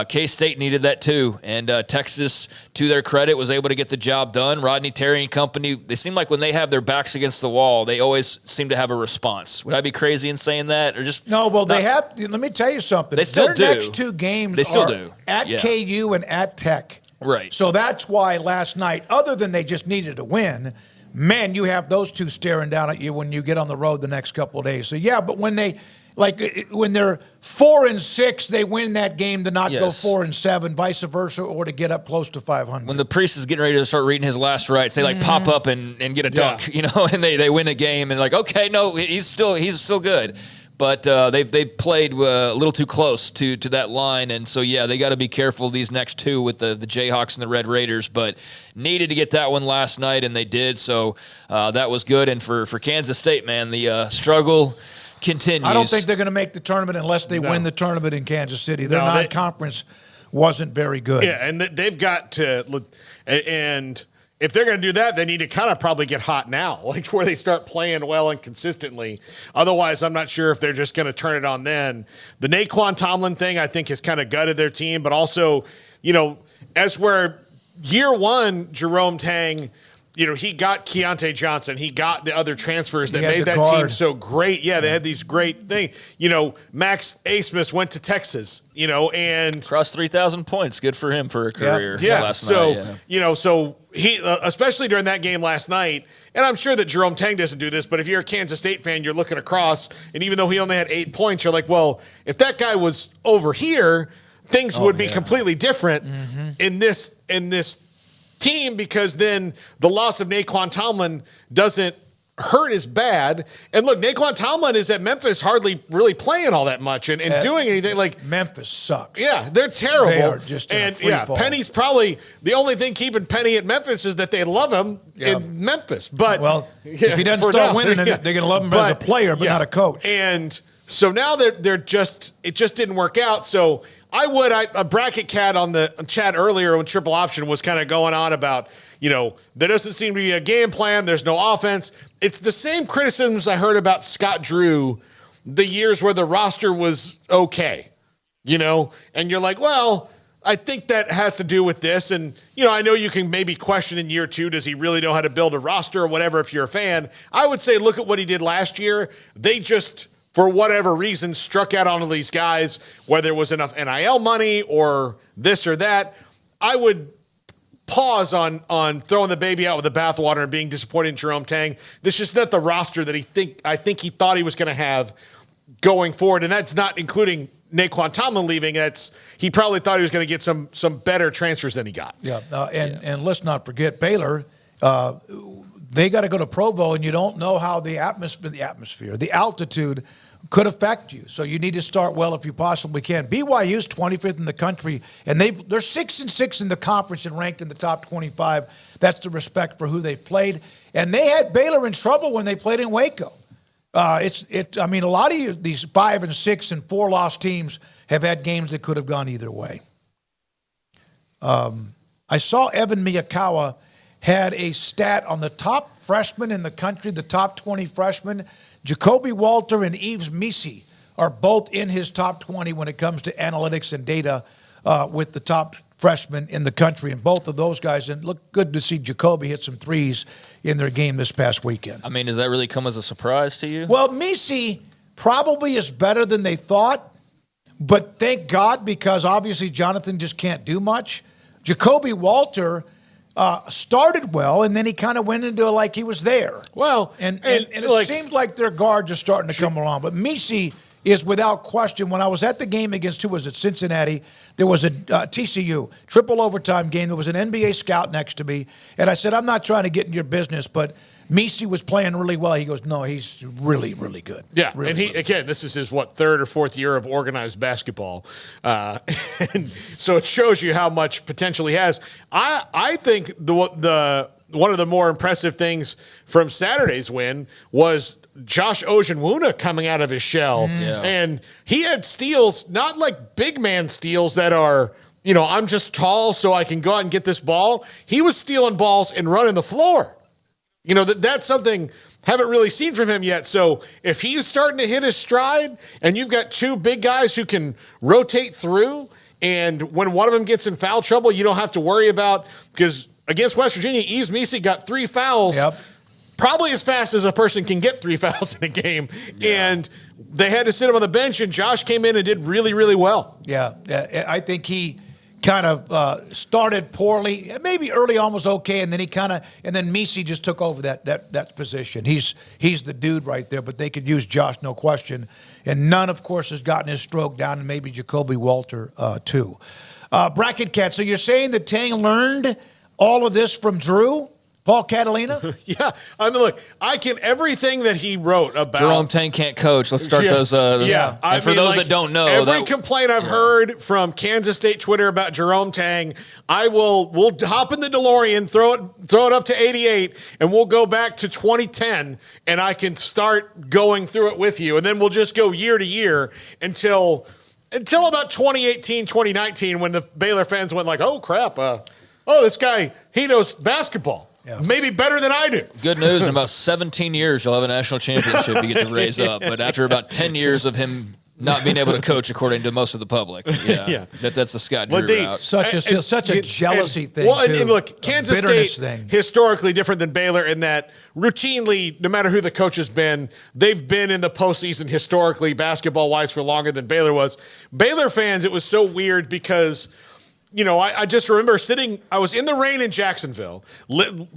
K-State needed that too, and Texas, to their credit, was able to get the job done. Rodney Terry and company, they seem like when they have their backs against the wall, they always seem to have a response. Would I be crazy in saying that? Or just no, well, they have – let me tell you something. They still do. Their next two games are at KU and at Tech. Right. So that's why last night, other than they just needed to win – man, you have those two staring down at you when you get on the road the next couple of days. So, yeah, but when they're 4-6, they win that game to not go 4-7, vice versa, or to get up close to 500. When the priest is getting ready to start reading his last rites, they pop up and get a dunk, and they win a game and like, okay, no, he's still good. But they've played a little too close to that line. And so, yeah, they got to be careful these next two with the Jayhawks and the Red Raiders. But needed to get that one last night, and they did. So that was good. And for Kansas State, man, the struggle continues. I don't think they're going to make the tournament unless they win the tournament in Kansas City. Their non-conference wasn't very good. Yeah, and they've got to – and – if they're going to do that, they need to kind of probably get hot now, like where they start playing well and consistently. Otherwise, I'm not sure if they're just going to turn it on then. The Naquan Tomlin thing, I think, has kind of gutted their team. But also, as where year one, Jerome Tang, he got Keontae Johnson. He got the other transfers that made that guard. team so great. Yeah, they had these great things. Max Asmus went to Texas, and crossed 3,000 points. Good for him for a career. Yeah. Last So, night, so he, especially during that game last night, and I'm sure that Jerome Tang doesn't do this, but if you're a Kansas State fan, you're looking across, and even though he only had 8 points, you're like, well, if that guy was over here, things would be completely different in this team, because then the loss of Naquan Tomlin doesn't hurt as bad. And look, Naquan Tomlin is at Memphis hardly really playing all that much and doing anything. Like, Memphis sucks. Yeah, they're terrible. They are just in a free fall. Penny's probably the only thing keeping Penny at Memphis is that they love him in Memphis. But if he doesn't start winning, they're going to love him as a player, but not a coach. And so now it just didn't work out. So a bracket cat on the chat earlier when Triple Option was kind of going on about, there doesn't seem to be a game plan. There's no offense. It's the same criticisms I heard about Scott Drew the years where the roster was okay, and you're like, well, I think that has to do with this. And, I know you can maybe question in year 2, does he really know how to build a roster or whatever if you're a fan? I would say look at what he did last year. They just, for whatever reason, struck out on these guys, whether it was enough NIL money or this or that. I would pause on throwing the baby out with the bathwater and being disappointed in Jerome Tang. This is just not the roster that I think he thought he was going to have going forward, and that's not including Naquan Tomlin leaving. He probably thought he was going to get some better transfers than he got. Yeah, and let's not forget Baylor. They got to go to Provo, and you don't know how the altitude could affect you. So you need to start well if you possibly can. BYU's 25th in the country, and they're 6-6 in the conference and ranked in the top 25. That's the respect for who they've played. And they had Baylor in trouble when they played in Waco. A lot of these 5-6 and 4-loss teams have had games that could have gone either way. I saw Evan Miyakawa had a stat on the top freshmen in the country, the top 20 freshmen. Jacoby Walter and Yves Misi are both in his top 20 when it comes to analytics and data with the top freshmen in the country. And both of those guys, and look good to see Jacoby hit some threes in their game this past weekend. I mean, does that really come as a surprise to you? Well, Misi probably is better than they thought, but thank God, because obviously Jonathan just can't do much. Jacoby Walter started well, and then he kind of went into like he was there. Well, and it seems like their guards are starting to come along. But Misi is without question. When I was at the game against, Cincinnati, there was a TCU triple overtime game. There was an NBA scout next to me, and I said, I'm not trying to get in your business, but Misi was playing really well. He goes, no, he's really, really good. Yeah, really, and again, this is his, third or fourth year of organized basketball. And so it shows you how much potential he has. I think the one of the more impressive things from Saturday's win was Josh Ojenwuna coming out of his shell. Yeah. And he had steals, not like big man steals that are, I'm just tall so I can go out and get this ball. He was stealing balls and running the floor. That's something haven't really seen from him yet. So if he's starting to hit his stride and you've got two big guys who can rotate through, and when one of them gets in foul trouble, you don't have to worry about, because against West Virginia, Yves Misi got 3 fouls, probably as fast as a person can get 3 fouls in a game. Yeah. And they had to sit him on the bench, and Josh came in and did really, really well. Yeah, I think he kind of started poorly. Maybe early on was okay, and then then Misi just took over that position. He's the dude right there, but they could use Josh, no question. And none, of course, has gotten his stroke down, and maybe Jacoby Walter too. Bracket Cat, so you're saying that Tang learned all of this from Drew? Paul Catalina? Yeah. I mean, look, everything that he wrote about. Jerome Tang can't coach. Let's start those. Yeah. And for those that don't know. Every complaint I've heard from Kansas State Twitter about Jerome Tang, we'll hop in the DeLorean, throw it up to 88, and we'll go back to 2010, and I can start going through it with you. And then we'll just go year to year until about 2018, 2019, when the Baylor fans went like, oh, crap, this guy, he knows basketball. Yeah. Maybe better than I do. Good news, in about 17 years, you'll have a national championship you get to raise up. But after about 10 years of him Not being able to coach according to most of the public. Yeah. Yeah. That's the Scott Drew route. Such a jealousy thing. Well, too. and look, Kansas Bitterness State thing. historically different than Baylor in that routinely, no matter who the coach has been, they've been in the postseason historically, basketball-wise, for longer than Baylor was. Baylor fans, it was so weird because – I just remember I was in the rain in Jacksonville,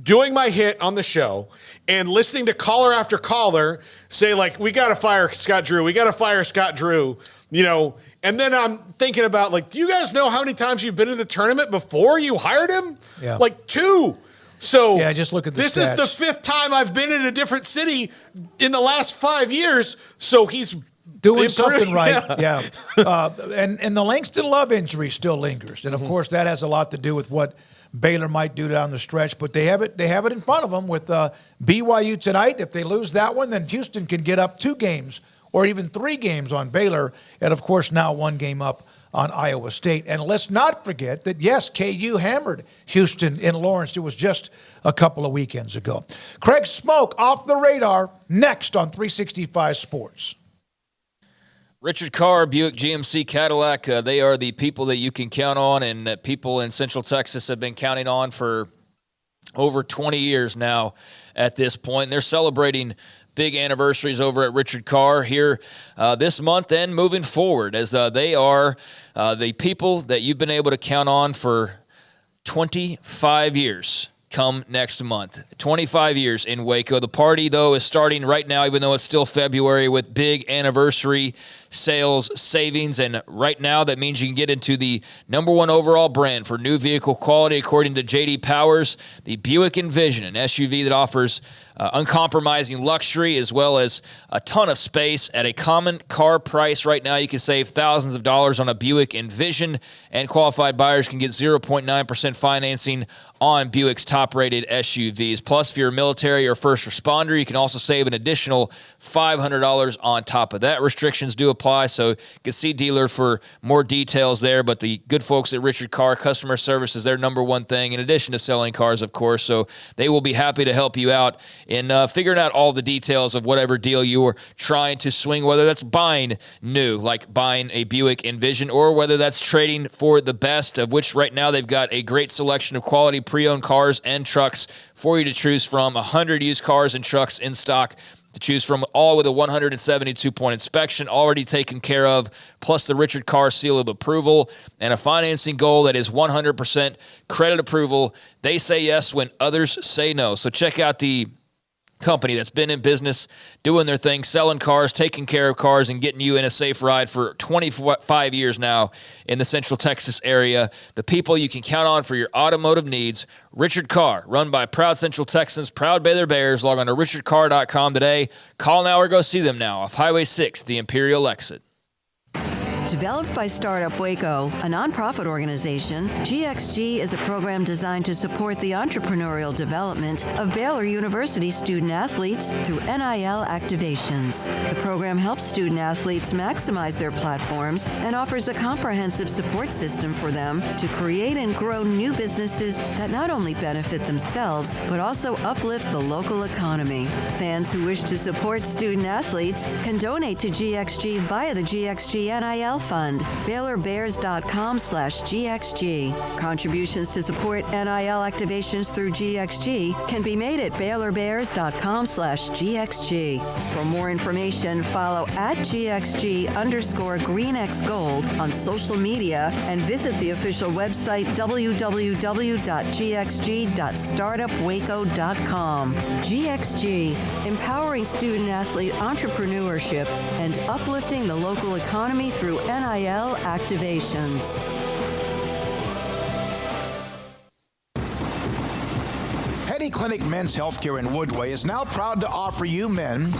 doing my hit on the show, and listening to caller after caller say, like, we got to fire Scott Drew. We got to fire Scott Drew, And then I'm thinking about, like, do you guys know how many times you've been in the tournament before you hired him? Yeah. Like 2. So just look at the this stats. is the 5th time I've been in a different city in the last 5 years. So he's doing something right, yeah. And the Langston Love injury still lingers, and of course that has a lot to do with what Baylor might do down the stretch. But they have it in front of them with BYU tonight. If they lose that one, then Houston can get up 2 games or even 3 games on Baylor, and of course now 1 game up on Iowa State. And let's not forget that yes, KU hammered Houston in Lawrence. It was just a couple of weekends ago. Craig Smoak off the radar next on 365 Sports. Richard Carr, Buick GMC Cadillac, they are the people that you can count on and that people in Central Texas have been counting on for over 20 years now at this point. And they're celebrating big anniversaries over at Richard Carr here this month and moving forward as they are the people that you've been able to count on for 25 years. Come next month. 25 years in Waco. The party, though, is starting right now, even though it's still February, with big anniversary sales savings. And right now, that means you can get into the #1 overall brand for new vehicle quality, according to J.D. Powers, the Buick Envision, an SUV that offers uncompromising luxury as well as a ton of space at a common car price. Right now, you can save thousands of dollars on a Buick Envision, and qualified buyers can get 0.9% financing on Buick's top-rated SUVs. Plus, if you're a military or first responder, you can also save an additional $500 on top of that. Restrictions do apply, so you can see dealer for more details there. But the good folks at Richard Carr, customer service is their #1 thing, in addition to selling cars, of course. So they will be happy to help you out in figuring out all the details of whatever deal you are trying to swing, whether that's buying new, like buying a Buick Envision, or whether that's trading for the best, of which right now they've got a great selection of quality pre-owned cars and trucks for you to choose from. 100 used cars and trucks in stock to choose from, all with a 172-point inspection already taken care of, plus the Richard Carr seal of approval and a financing goal that is 100% credit approval. They say yes when others say no. So check out the company that's been in business, doing their thing, selling cars, taking care of cars, and getting you in a safe ride for 25 years now in the Central Texas area. The people you can count on for your automotive needs. Richard Carr, run by proud Central Texans, proud Baylor Bears. Log on to richardcarr.com today. Call now or go see them now off Highway 6, the Imperial exit. Developed by Startup Waco, a nonprofit organization, GXG is a program designed to support the entrepreneurial development of Baylor University student athletes through NIL activations. The program helps student athletes maximize their platforms and offers a comprehensive support system for them to create and grow new businesses that not only benefit themselves, but also uplift the local economy. Fans who wish to support student athletes can donate to GXG via the GXG NIL Fund, BaylorBears.com/GXG. Contributions to support NIL activations through GXG can be made at BaylorBears.com/GXG. For more information, follow at GXG_GreenXGold on social media and visit the official website www.gxg.startupwaco.com. GXG, empowering student athlete entrepreneurship and uplifting the local economy through NIL activations. Penny Clinic Men's Healthcare in Woodway is now proud to offer you men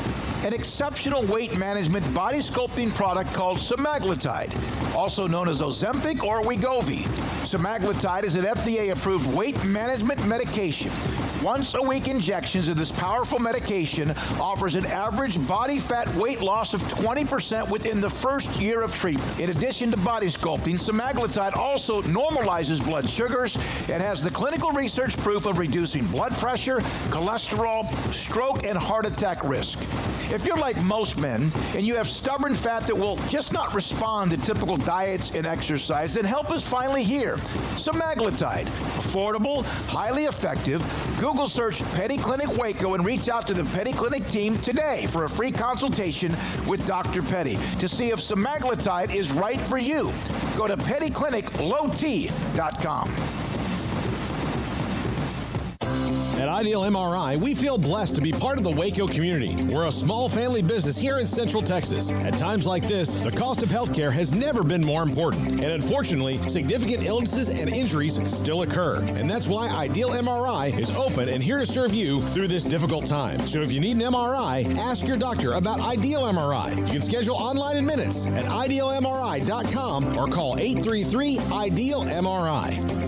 an exceptional weight management body sculpting product called semaglutide, also known as Ozempic or Wegovy. Semaglutide is an FDA-approved weight management medication once-a-week injections of this powerful medication offers an average body fat weight loss of 20% within the first year of treatment. In addition to body sculpting, semaglutide also normalizes blood sugars and has the clinical research proof of reducing blood pressure, cholesterol, stroke, and heart attack risk. If you're like most men and you have stubborn fat that will just not respond to typical diets and exercise, then help is finally here. Semaglutide, affordable, highly effective. Google search Petty Clinic Waco and reach out to the Petty Clinic team today for a free consultation with Dr. Petty to see if semaglutide is right for you. Go to pettycliniclowt.com. At Ideal MRI, we feel blessed to be part of the Waco community. We're a small family business here in Central Texas. At times like this, the cost of healthcare has never been more important. And unfortunately, significant illnesses and injuries still occur. And that's why Ideal MRI is open and here to serve you through this difficult time. So if you need an MRI, ask your doctor about Ideal MRI. You can schedule online in minutes at idealmri.com or call 833-IDEAL-MRI.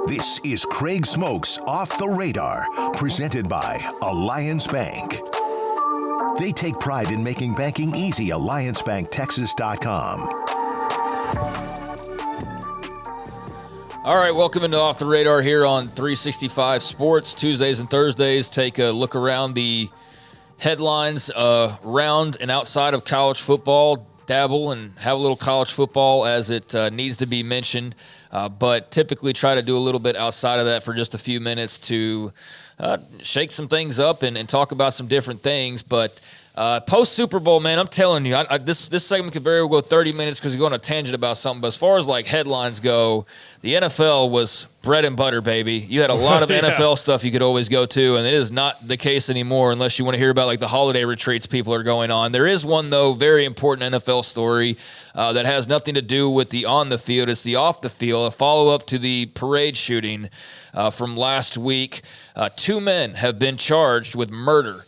This is Craig Smoak's Off the Radar, presented by Alliance Bank. They take pride in making banking easy. AllianceBankTexas.com. All right, welcome into Off the Radar here on 365 Sports. Tuesdays and Thursdays, take a look around the headlines around and outside of college football, dabble and have a little college football as it needs to be mentioned. But typically try to do a little bit outside of that for just a few minutes to shake some things up and talk about some different things. But post-Super Bowl, man, I'm telling you, this segment could very well go 30 minutes because we go on a tangent about something. But as far as, like, headlines go, the NFL was bread and butter, baby. You had a lot of NFL stuff you could always go to, and it is not the case anymore unless you want to hear about, like, the holiday retreats people are going on. There is one, though, very important NFL story that has nothing to do with the on the field. It's the off the field, a follow-up to the parade shooting from last week. 2 men have been charged with murder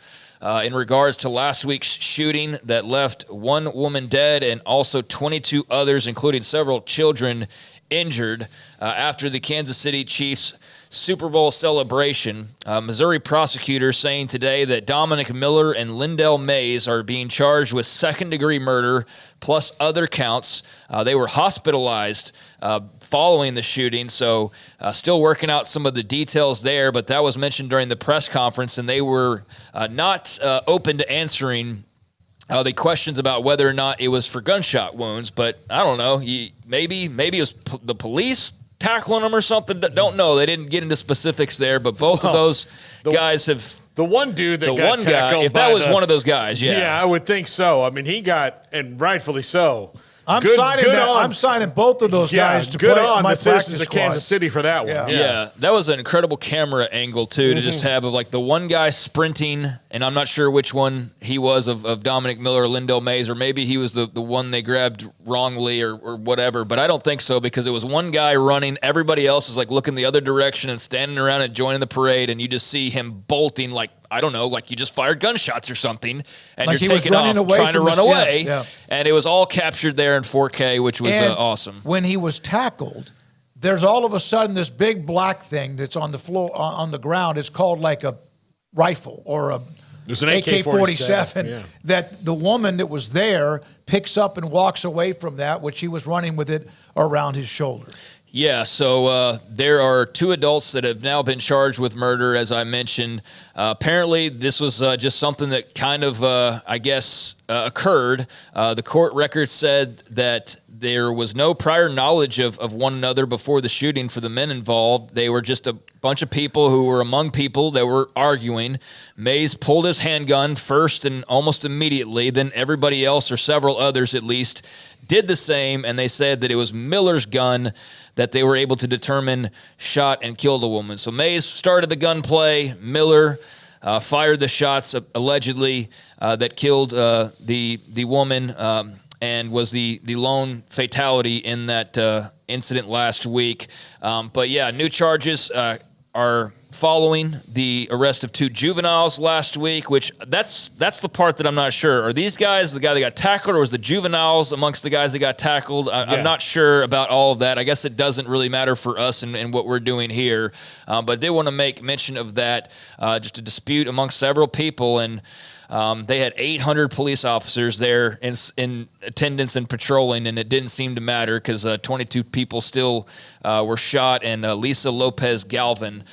in regards to last week's shooting that left 1 woman dead and also 22 others, including several children, injured after the Kansas City Chiefs Super Bowl celebration. Missouri prosecutors saying today that Dominic Miller and Lindell Mays are being charged with second-degree murder plus other counts. They were hospitalized following the shooting, so still working out some of the details there, but that was mentioned during the press conference, and they were not open to answering the questions about whether or not it was for gunshot wounds. But I don't know, maybe it was the police tackling them or something. Don't know. They didn't get into specifics there, but both of those guys have. The one dude that got tackled, if that was one of those guys, yeah, I would think so. I mean, he got, and rightfully so. I'm signing both of those guys to good play on my the citizens of squad. Kansas City for that one. Yeah, that was an incredible camera angle, too, to just have of, like, the one guy sprinting, and I'm not sure which one he was of Dominic Miller or Lindell Mays, or maybe he was the one they grabbed wrongly or whatever, but I don't think so because it was one guy running. Everybody else is, like, looking the other direction and standing around and joining the parade, and you just see him bolting like, I don't know, like you just fired gunshots or something, and like you're taking off, trying to run away. Yeah. And it was all captured there in 4K, which was awesome. When he was tackled, there's all of a sudden this big black thing that's on the floor, on the ground. It's called like a rifle or a There's an AK-47 that the woman that was there picks up and walks away from that, which he was running with it around his shoulder. Yeah, so there are 2 adults that have now been charged with murder, as I mentioned. Apparently, this was just something that kind of, occurred. The court record said that there was no prior knowledge of one another before the shooting for the men involved. They were just a bunch of people who were among people that were arguing. Mays pulled his handgun first and almost immediately. Then everybody else, or several others at least, did the same, and they said that it was Miller's gun that they were able to determine shot and killed the woman. So Mays started the gunplay. Miller fired the shots, allegedly, that killed the woman and was the lone fatality in that incident last week. But, yeah, new charges are following the arrest of 2 juveniles last week, which that's the part that I'm not sure. Are these guys the guy that got tackled, or was the juveniles amongst the guys that got tackled? I'm not sure about all of that. I guess it doesn't really matter for us and what we're doing here. But I did want to make mention of that, just a dispute amongst several people, and they had 800 police officers there in attendance and patrolling, and it didn't seem to matter because 22 people still were shot, and Lisa Lopez Galvin,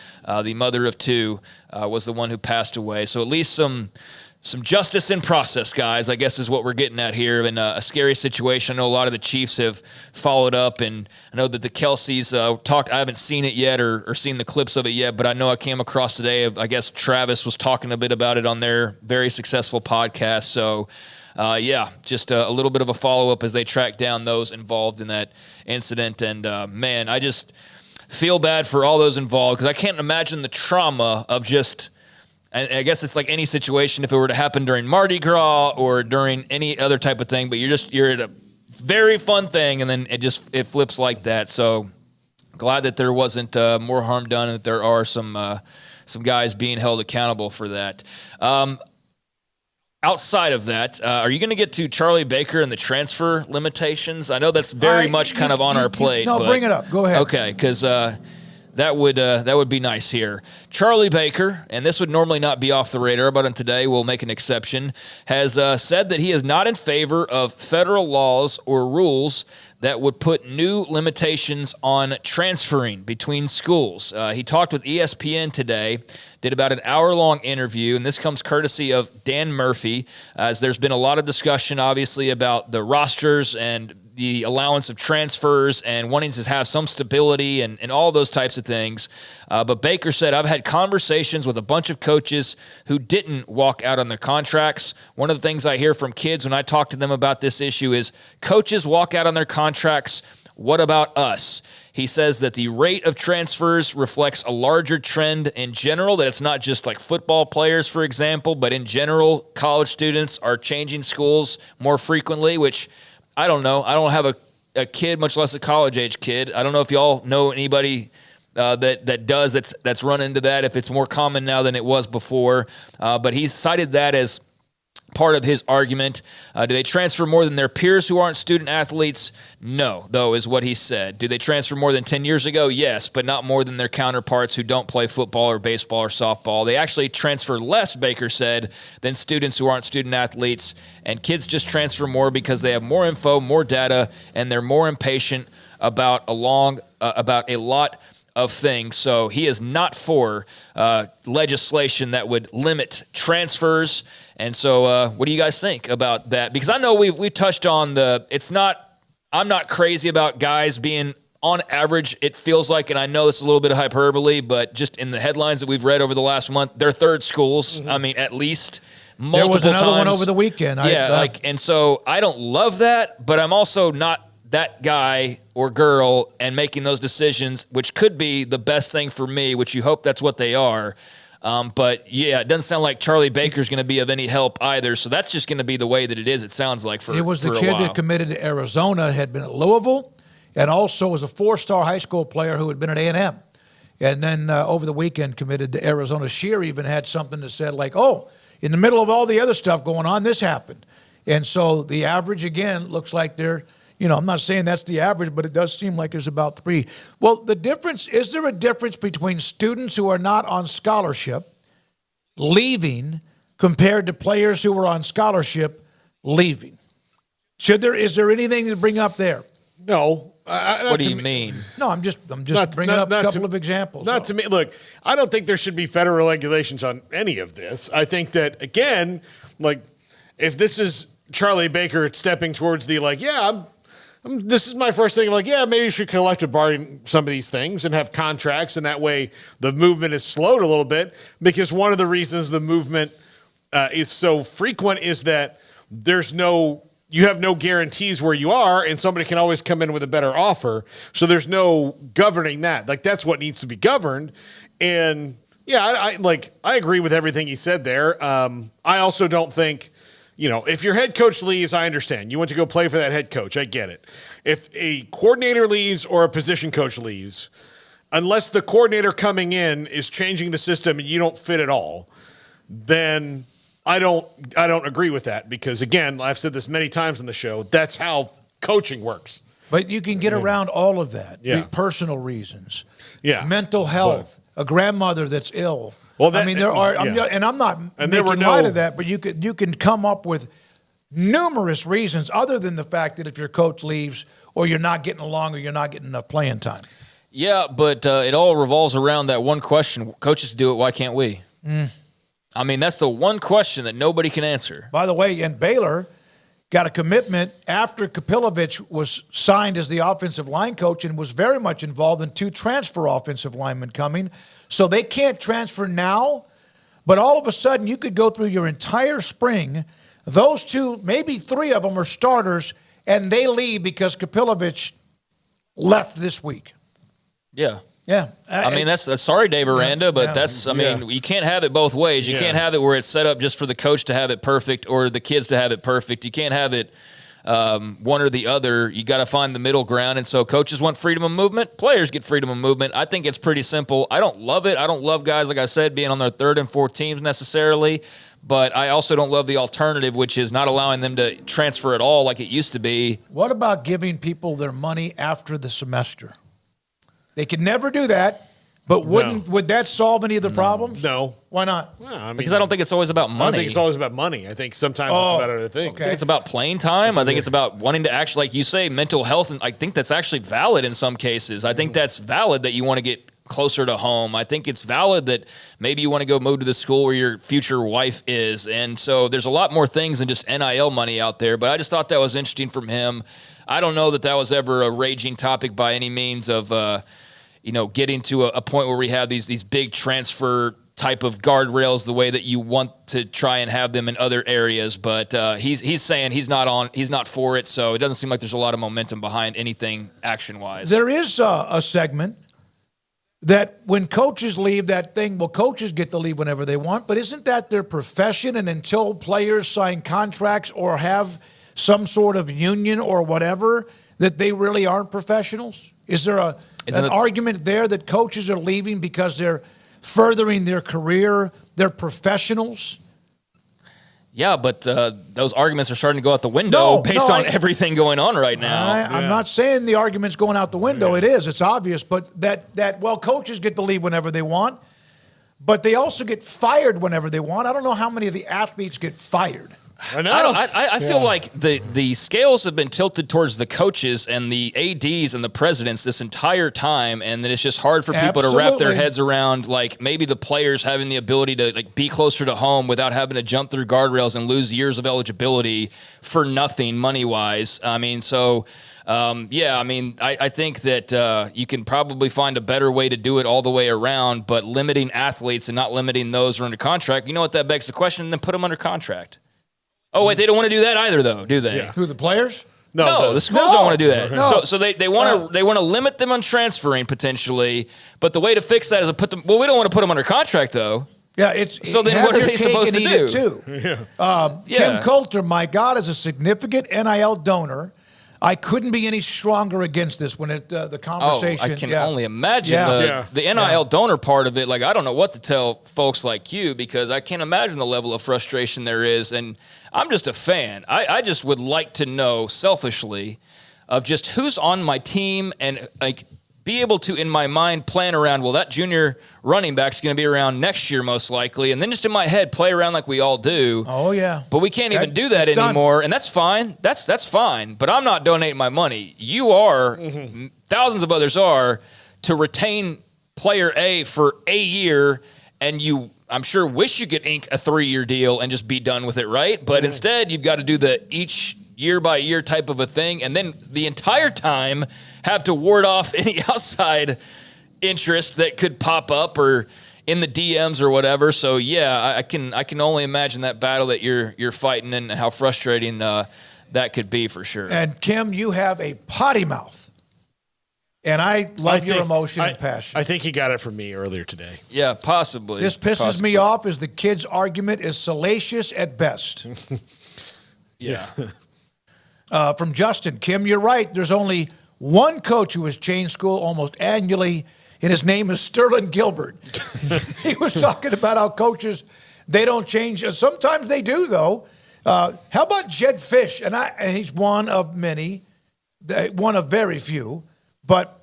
the mother of 2, was the one who passed away. So at least some justice in process, guys, I guess is what we're getting at here. In a scary situation. I know a lot of the Chiefs have followed up, and I know that the Kelseys talked. I haven't seen it yet or seen the clips of it yet, but I know I came across today. I guess Travis was talking a bit about it on their very successful podcast. So, just a little bit of a follow-up as they track down those involved in that incident. And, man, I just feel bad for all those involved because I can't imagine the trauma of just – and I guess it's like any situation if it were to happen during Mardi Gras or during any other type of thing, but you're at a very fun thing, and then it flips like that. So glad that there wasn't more harm done, and that there are some guys being held accountable for that. Outside of that, are you going to get to Charlie Baker and the transfer limitations? I know that's very much kind of on our plate. No, bring it up. Go ahead. Okay, because that would be nice here. Charlie Baker, and this would normally not be off the radar, but on today we'll make an exception, has said that he is not in favor of federal laws or rules that would put new limitations on transferring between schools. He talked with ESPN today, did about an hour-long interview, and this comes courtesy of Dan Murphy, as there's been a lot of discussion, obviously, about the rosters and the allowance of transfers and wanting to have some stability and all those types of things. But Baker said, I've had conversations with a bunch of coaches who didn't walk out on their contracts. One of the things I hear from kids when I talk to them about this issue is coaches walk out on their contracts. What about us? He says that the rate of transfers reflects a larger trend in general, that it's not just like football players, for example, but in general, college students are changing schools more frequently, which I don't know. I don't have a kid, much less a college-age kid. I don't know if y'all know anybody that's run into that, if it's more common now than it was before. But he cited that as part of his argument. Do they transfer more than their peers who aren't student athletes? No, though, is what he said. Do they transfer more than 10 years ago? Yes, but not more than their counterparts who don't play football or baseball or softball. They actually transfer less, Baker said, than students who aren't student athletes. And kids just transfer more because they have more info, more data, and they're more impatient about a lot of things. So he is not for legislation that would limit transfers. And so what do you guys think about that? Because I know we've touched on I'm not crazy about guys being on average, it feels like, and I know this is a little bit of hyperbole, but just in the headlines that we've read over the last month, they're third schools. Mm-hmm. I mean, at least multiple times. There was another one over the weekend. And so I don't love that, but I'm also not that guy or girl and making those decisions, which could be the best thing for me, which you hope that's what they are. But yeah, it doesn't sound like Charlie Baker's going to be of any help either. So that's just going to be the way that it is. It sounds like it was the kid that committed to Arizona, had been at Louisville, and also was a 4-star high school player who had been at A&M. And then over the weekend committed to Arizona. Shear even had something that said like, oh, in the middle of all the other stuff going on, this happened. And so the average, again, looks like they're, I'm not saying that's the average, but it does seem like there's about 3. Well, is there a difference between students who are not on scholarship leaving compared to players who are on scholarship leaving? Is there anything to bring up there? No. What do you mean? No, I'm just bringing up a couple of examples. Not to me. Look, I don't think there should be federal regulations on any of this. I think that, again, like, if this is Charlie Baker stepping towards the, like, this is my first thing. Like, maybe you should collective bargain some of these things and have contracts, and that way the movement is slowed a little bit. Because one of the reasons the movement is so frequent is that you have no guarantees where you are, and somebody can always come in with a better offer. So there's no governing that. Like, that's what needs to be governed. And I agree with everything he said there. I also don't think. If your head coach leaves, I understand. You want to go play for that head coach. I get it. If a coordinator leaves or a position coach leaves, unless the coordinator coming in is changing the system and you don't fit at all, then I don't agree with that because, again, I've said this many times on the show, that's how coaching works. But you can get around all of that. Yeah. Personal reasons. Yeah. Mental health. A grandmother that's ill. Well, there are, yeah. and I'm not And there making were light of that, but you can come up with numerous reasons other than the fact that if your coach leaves or you're not getting along or you're not getting enough playing time. Yeah, but it all revolves around that one question. Coaches do it, why can't we? I mean, that's the one question that nobody can answer. By the way, and Baylor got a commitment after Kapilovic was signed as the offensive line coach and was very much involved in 2 transfer offensive linemen coming. So they can't transfer now, but all of a sudden you could go through your entire spring. Those 2, maybe 3 of them are starters, and they leave because Kapilovic left this week. Yeah. Yeah. I mean, that's sorry, Dave Aranda, but I mean, you can't have it both ways. You can't have it where it's set up just for the coach to have it perfect or the kids to have it perfect. You can't have it one or the other. You got to find the middle ground. And so coaches want freedom of movement. Players get freedom of movement. I think it's pretty simple. I don't love it. I don't love guys, like I said, being on their 3rd and 4th teams necessarily. But I also don't love the alternative, which is not allowing them to transfer at all like it used to be. What about giving people their money after the semester? They could never do that, but would that solve any of the problems? No. Why not? Well, Because I don't think it's always about money. I don't think it's always about money. I think sometimes it's about other things. I think it's about playing time. I think it's about wanting to actually, like you say, mental health. And I think that's actually valid in some cases. I think that's valid that you want to get closer to home. I think it's valid that maybe you want to go move to the school where your future wife is. And so there's a lot more things than just NIL money out there. But I just thought that was interesting from him. I don't know that was ever a raging topic by any means of, getting to a point where we have these big transfer type of guardrails the way that you want to try and have them in other areas. But he's saying he's not for it. So it doesn't seem like there's a lot of momentum behind anything action-wise. There is a segment that when coaches leave coaches get to leave whenever they want, but isn't that their profession? And until players sign contracts or have some sort of union or whatever, that they really aren't professionals? Is there an argument there that coaches are leaving because they're furthering their career, they're professionals? Yeah, but those arguments are starting to go out the window based on everything going on right now. I'm not saying the argument's going out the window. It is. It's obvious. But coaches get to leave whenever they want, but they also get fired whenever they want. I don't know how many of the athletes get fired. I feel like the scales have been tilted towards the coaches and the ADs and the presidents this entire time, and then it's just hard for people to wrap their heads around, like, maybe the players having the ability to be closer to home without having to jump through guardrails and lose years of eligibility for nothing money-wise. I mean, so... I think that you can probably find a better way to do it all the way around, but limiting athletes and not limiting those who are under contract, you know what, that begs the question, then put them under contract. Oh, wait, they don't want to do that either, though, do they? Yeah. Who, the players? No, the schools don't want to do that. No. So they want to limit them on transferring potentially, but the way to fix that is to put them. Well, we don't want to put them under contract though. Yeah, so then what are they supposed to do? Too. Kim Coulter, my God, is a significant NIL donor. I couldn't be any stronger against this when the conversation. I can only imagine the NIL donor part of it. Like, I don't know what to tell folks like you because I can't imagine the level of frustration there is. And I'm just a fan. I just would like to know selfishly of just who's on my team and like be able to, in my mind, plan around, well, that junior running back's going to be around next year most likely. And then just in my head, play around like we all do. Oh, yeah. But we can't even do that anymore. Done. And that's fine. That's fine. But I'm not donating my money. You are, thousands of others are, to retain player A for a year. And you, I'm sure, wish you could ink a 3-year deal and just be done with it, right? But instead, you've got to do the each year by year type of a thing. And then the entire time have to ward off any outside interest that could pop up or in the DMs or whatever. So yeah, I can only imagine that battle that you're fighting and how frustrating that could be for sure. And Kim, you have a potty mouth, and I love your emotion and passion. I think he got it from me earlier today. Yeah, possibly. This pisses me off as the kid's argument is salacious at best. Yeah. From Justin, Kim, you're right. There's only one coach who has changed school almost annually and his name is Sterling Gilbert. He was talking about how coaches, they don't change. Sometimes they do, though. How about Jed Fish? And he's one of many, one of very few. But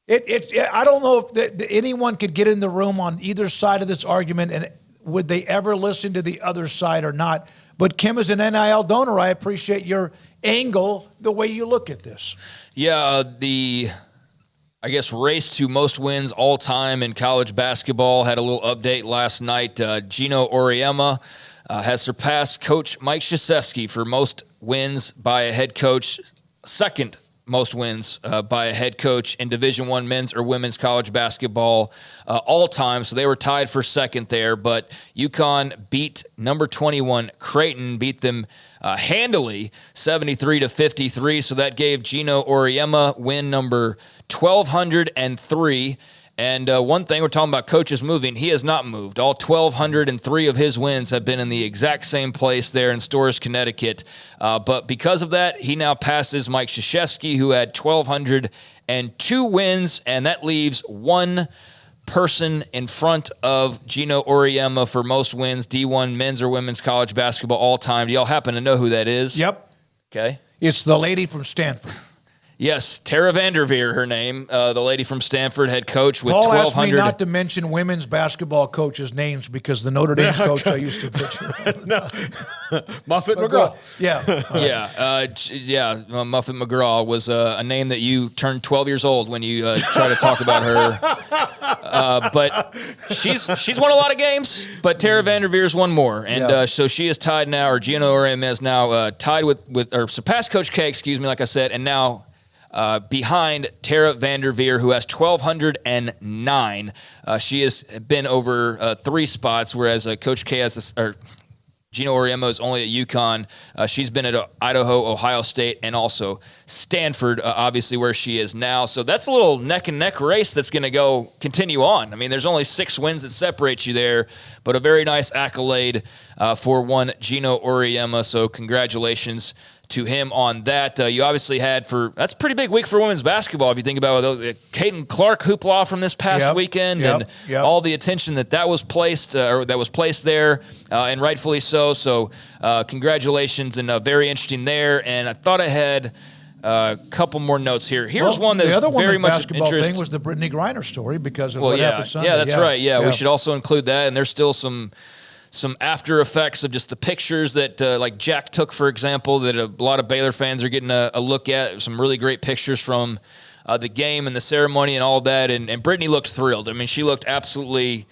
I don't know if anyone could get in the room on either side of this argument, and would they ever listen to the other side or not. But Kim, as an NIL donor, I appreciate your angle, the way you look at this. Yeah, I guess race to most wins all time in college basketball had a little update last night. Gino Auriemma has surpassed Coach Mike Krzyzewski for most wins by a head coach, second most wins by a head coach in Division I men's or women's college basketball all time. So they were tied for second there. But UConn beat number 21 Creighton, beat them handily, 73-53. So that gave Gino Auriemma win number 1,203. And one thing, we're talking about coaches moving. He has not moved. All 1,203 of his wins have been in the exact same place there in Storrs, Connecticut. But because of that, he now passes Mike Krzyzewski, who had 1,202 wins, and that leaves one person in front of Gino Auriemma for most wins, D1 men's or women's college basketball all time. Do y'all happen to know who that is? Yep. Okay. It's the lady from Stanford. Yes, Tara Vanderveer, her name, the lady from Stanford, head coach with Paul 1,200. asked me not to mention women's baskall coaches' names because the Notre Dame coach I used to picture. Muffet McGraw. Yeah. Muffet McGraw was a name that you turned 12 years old when you try to talk about her. But she's won a lot of games, but Tara Vanderveer's won more. And so she is tied now, or Gino Auriemma is now tied with, or surpassed Coach K, like I said, and now behind Tara Vanderveer, who has 1,209. She has been over 3 spots, whereas Coach K or Gino Auriemma is only at UConn. She's been at Idaho, Ohio State, and also Stanford, obviously where she is now. So that's a little neck-and-neck race that's going to continue on. I mean, there's only 6 wins that separate you there, but a very nice accolade for one Gino Auriemma. So congratulations to him on that. You obviously that's a pretty big week for women's basketball if you think about the Caden Clark hoopla from this past weekend and all the attention that was placed there, and rightfully so. So congratulations, and very interesting there. And I thought I had a couple more notes here. Here's one that's very much basketball interest. thing was the Brittany Griner story because of what happened Sunday. Yeah, that's right. Yeah, we should also include that. And there's still some after effects of just the pictures that like Jack took, for example, that a lot of Baylor fans are getting a look at. Some really great pictures from the game and the ceremony and all that. And Brittany looked thrilled. I mean, she looked absolutely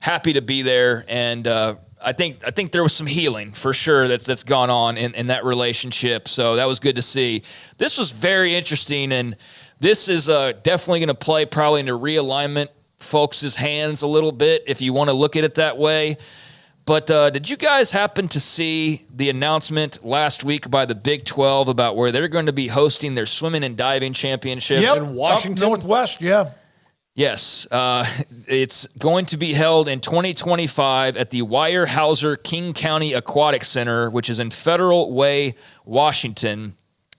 happy to be there. And I think there was some healing for sure that's gone on in that relationship. So that was good to see. This was very interesting. And this is definitely going to play probably into realignment folks' hands a little bit, if you want to look at it that way. But did you guys happen to see the announcement last week by the Big 12 about where they're going to be hosting their swimming and diving championships in Washington? Northwest, yeah. Yes. It's going to be held in 2025 at the Weyerhaeuser King County Aquatic Center, which is in Federal Way, Washington.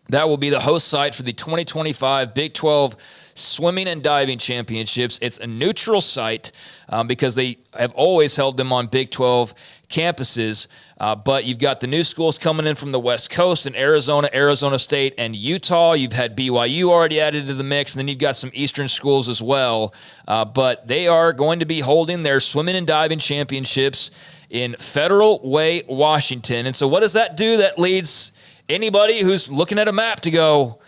That will be the host site for the 2025 Big 12 Swimming and Diving Championships. It's a neutral site because they have always held them on Big 12 campuses. But you've got the new schools coming in from the West Coast in Arizona, Arizona State, and Utah. You've had BYU already added to the mix, and then you've got some Eastern schools as well. But they are going to be holding their Swimming and Diving Championships in Federal Way, Washington. And so what does that do? That leads anybody who's looking at a map to go,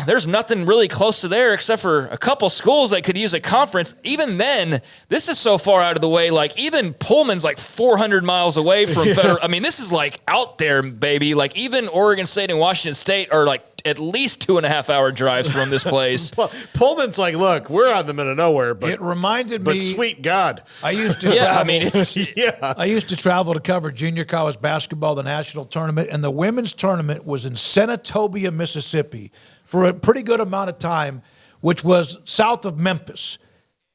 there's nothing really close to there except for a couple schools that could use a conference. Even then, this is so far out of the way. Like, even Pullman's like 400 miles away from Federal. I mean, this is like out there, baby. Like, even Oregon State and Washington State are like at least 2.5-hour drives from this place. Pullman's like, look, we're out in the middle of nowhere, but it reminded me. But sweet God, I used to. I used to travel to cover junior college basketball, the national tournament, and the women's tournament was in Senatobia, Mississippi, for a pretty good amount of time, which was south of Memphis.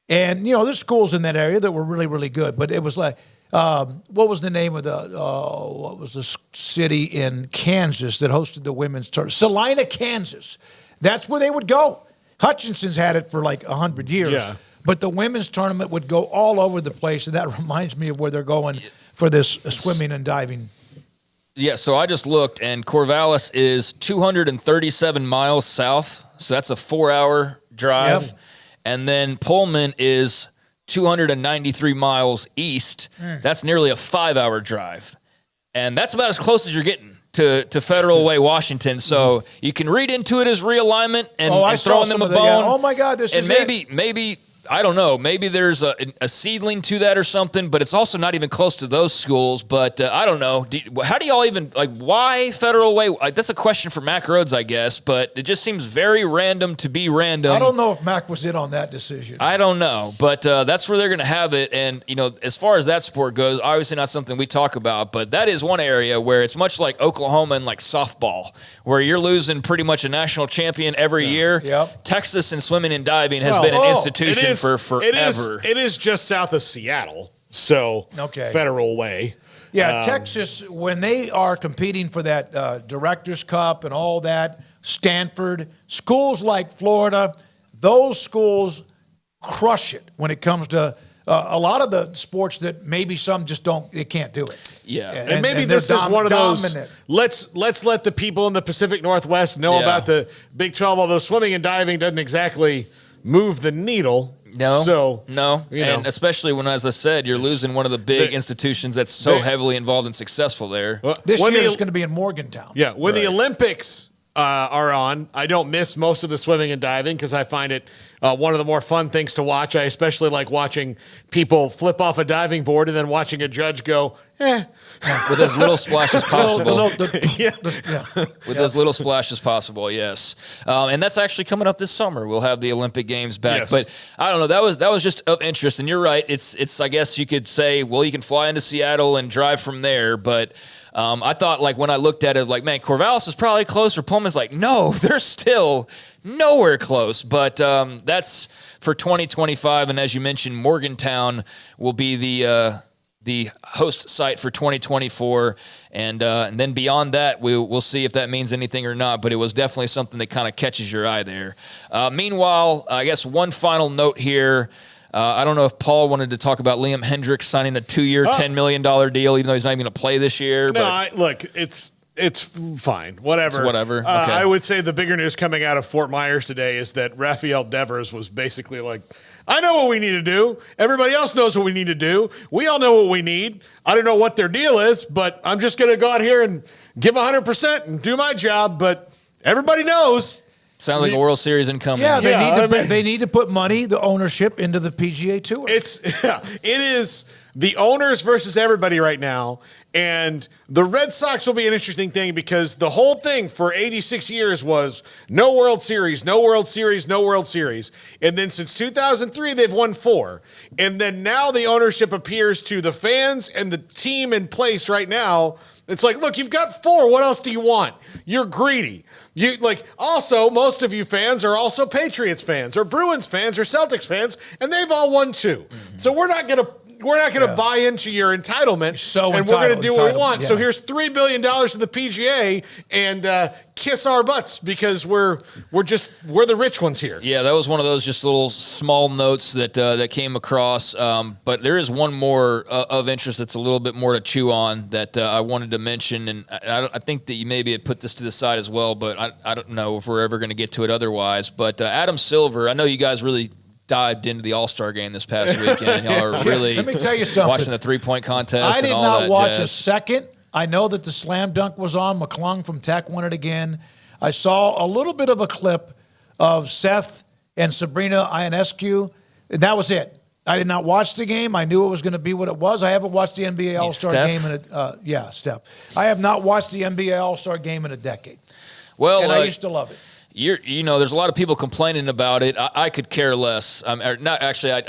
And, there's schools in that area that were really, really good. But it was like, what was the name of what was the city in Kansas that hosted the women's tournament? Salina, Kansas. That's where they would go. Hutchinson's had it for like 100 years. Yeah. But the women's tournament would go all over the place, and that reminds me of where they're going for this swimming and diving. Yeah, so I just looked, and Corvallis is 237 miles south, so that's a 4-hour drive. Yep. And then Pullman is 293 miles east. That's nearly a 5-hour drive. And that's about as close as you're getting to Federal Way, Washington. So you can read into it as realignment and throwing them a bone. Oh, my God, this is maybe I don't know. Maybe there's a seedling to that or something, but it's also not even close to those schools. But I don't know. How do y'all even, why Federal Way? That's a question for Mac Rhodes, I guess, but it just seems very random to be random. I don't know if Mac was in on that decision. I don't know, but that's where they're going to have it. And, as far as that sport goes, obviously not something we talk about, but that is one area where it's much like Oklahoma and like softball, where you're losing pretty much a national champion every year. Yep. Texas in swimming and diving has been an institution for forever. It is just south of Seattle, so Federal Way. Yeah, Texas, when they are competing for that Directors Cup and all that, Stanford, schools like Florida, those schools crush it when it comes to a lot of the sports that maybe some just they can't do it. Yeah. And maybe this is one of those, let's let the people in the Pacific Northwest know about the Big 12, although swimming and diving doesn't exactly move the needle. No, So, and especially when, as I said, you're losing one of the big institutions that's so heavily involved and successful there. This year it's going to be in Morgantown. Yeah, when the Olympics are on, I don't miss most of the swimming and diving because I find it one of the more fun things to watch. I especially like watching people flip off a diving board and then watching a judge go, with as little splash as possible. With as little splash as possible, yes. And that's actually coming up this summer. We'll have the Olympic Games back. Yes. But I don't know. That was just of interest. And you're right. It's I guess you could say, well, you can fly into Seattle and drive from there. But I thought, like, when I looked at it, like, man, Corvallis is probably close. Or Pullman's like, no, they're still nowhere close. But that's for 2025. And as you mentioned, Morgantown will be the host site for 2024, and then beyond that, we'll see if that means anything or not, but it was definitely something that kind of catches your eye there. Meanwhile, I guess one final note here. I don't know if Paul wanted to talk about Liam Hendricks signing a 2-year, $10 million deal, even though he's not even going to play this year. No, look, it's fine. Whatever. It's whatever. Okay. I would say the bigger news coming out of Fort Myers today is that Rafael Devers was basically like, I know what we need to do. Everybody else knows what we need to do. We all know what we need. I don't know what their deal is, but I'm just going to go out here and give 100% and do my job. But everybody knows. Sounds like a World Series incoming. Yeah, they need to put money, the ownership, into the PGA Tour. It is the owners versus everybody right now. And the Red Sox will be an interesting thing because the whole thing for 86 years was no World Series, no World Series, no World Series. And then since 2003, they've won 4. And then now the ownership appears to the fans and the team in place right now. It's like, look, you've got 4. What else do you want? You're greedy. Also, most of you fans are also Patriots fans or Bruins fans or Celtics fans, and they've all won 2. Mm-hmm. So we're not going to buy into your entitlement, and we're going to do what we want. Yeah. So here's $3 billion to the PGA, and kiss our butts because we're the rich ones here. Yeah, that was one of those just little small notes that came across. But there is one more of interest that's a little bit more to chew on that I wanted to mention, and I think that you maybe had put this to the side as well, but I don't know if we're ever going to get to it otherwise. But Adam Silver, I know you guys really dived into the All-Star game this past weekend. Y'all are really Let me tell you something. Watching the three-point contest. I did and all not that watch jazz. a second. I know that the slam dunk was on. McClung from Tech won it again. I saw a little bit of a clip of Seth and Sabrina Ionescu, and that was it. I did not watch the game. I knew it was going to be what it was. I haven't watched the NBA All-Star game Steph. I have not watched the NBA All-Star game in a decade. Well, and I used to love it. There's a lot of people complaining about it. I could care less. I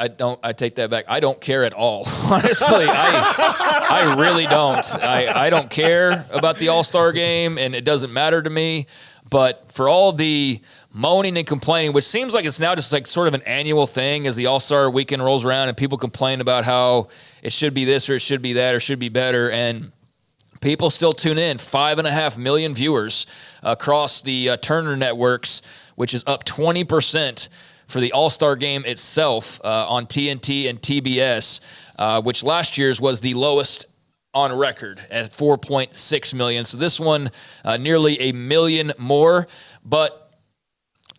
don't. I take that back. I don't care at all. Honestly, I really don't. I don't care about the All-Star game, and it doesn't matter to me. But for all the moaning and complaining, which seems like it's now just like sort of an annual thing as the All-Star weekend rolls around and people complain about how it should be this or it should be that or should be better, and People still tune in. 5.5 million viewers across the Turner networks, which is up 20% for the All-Star game itself on TNT and TBS, which last year's was the lowest on record at 4.6 million. So this one, nearly 1 million more. But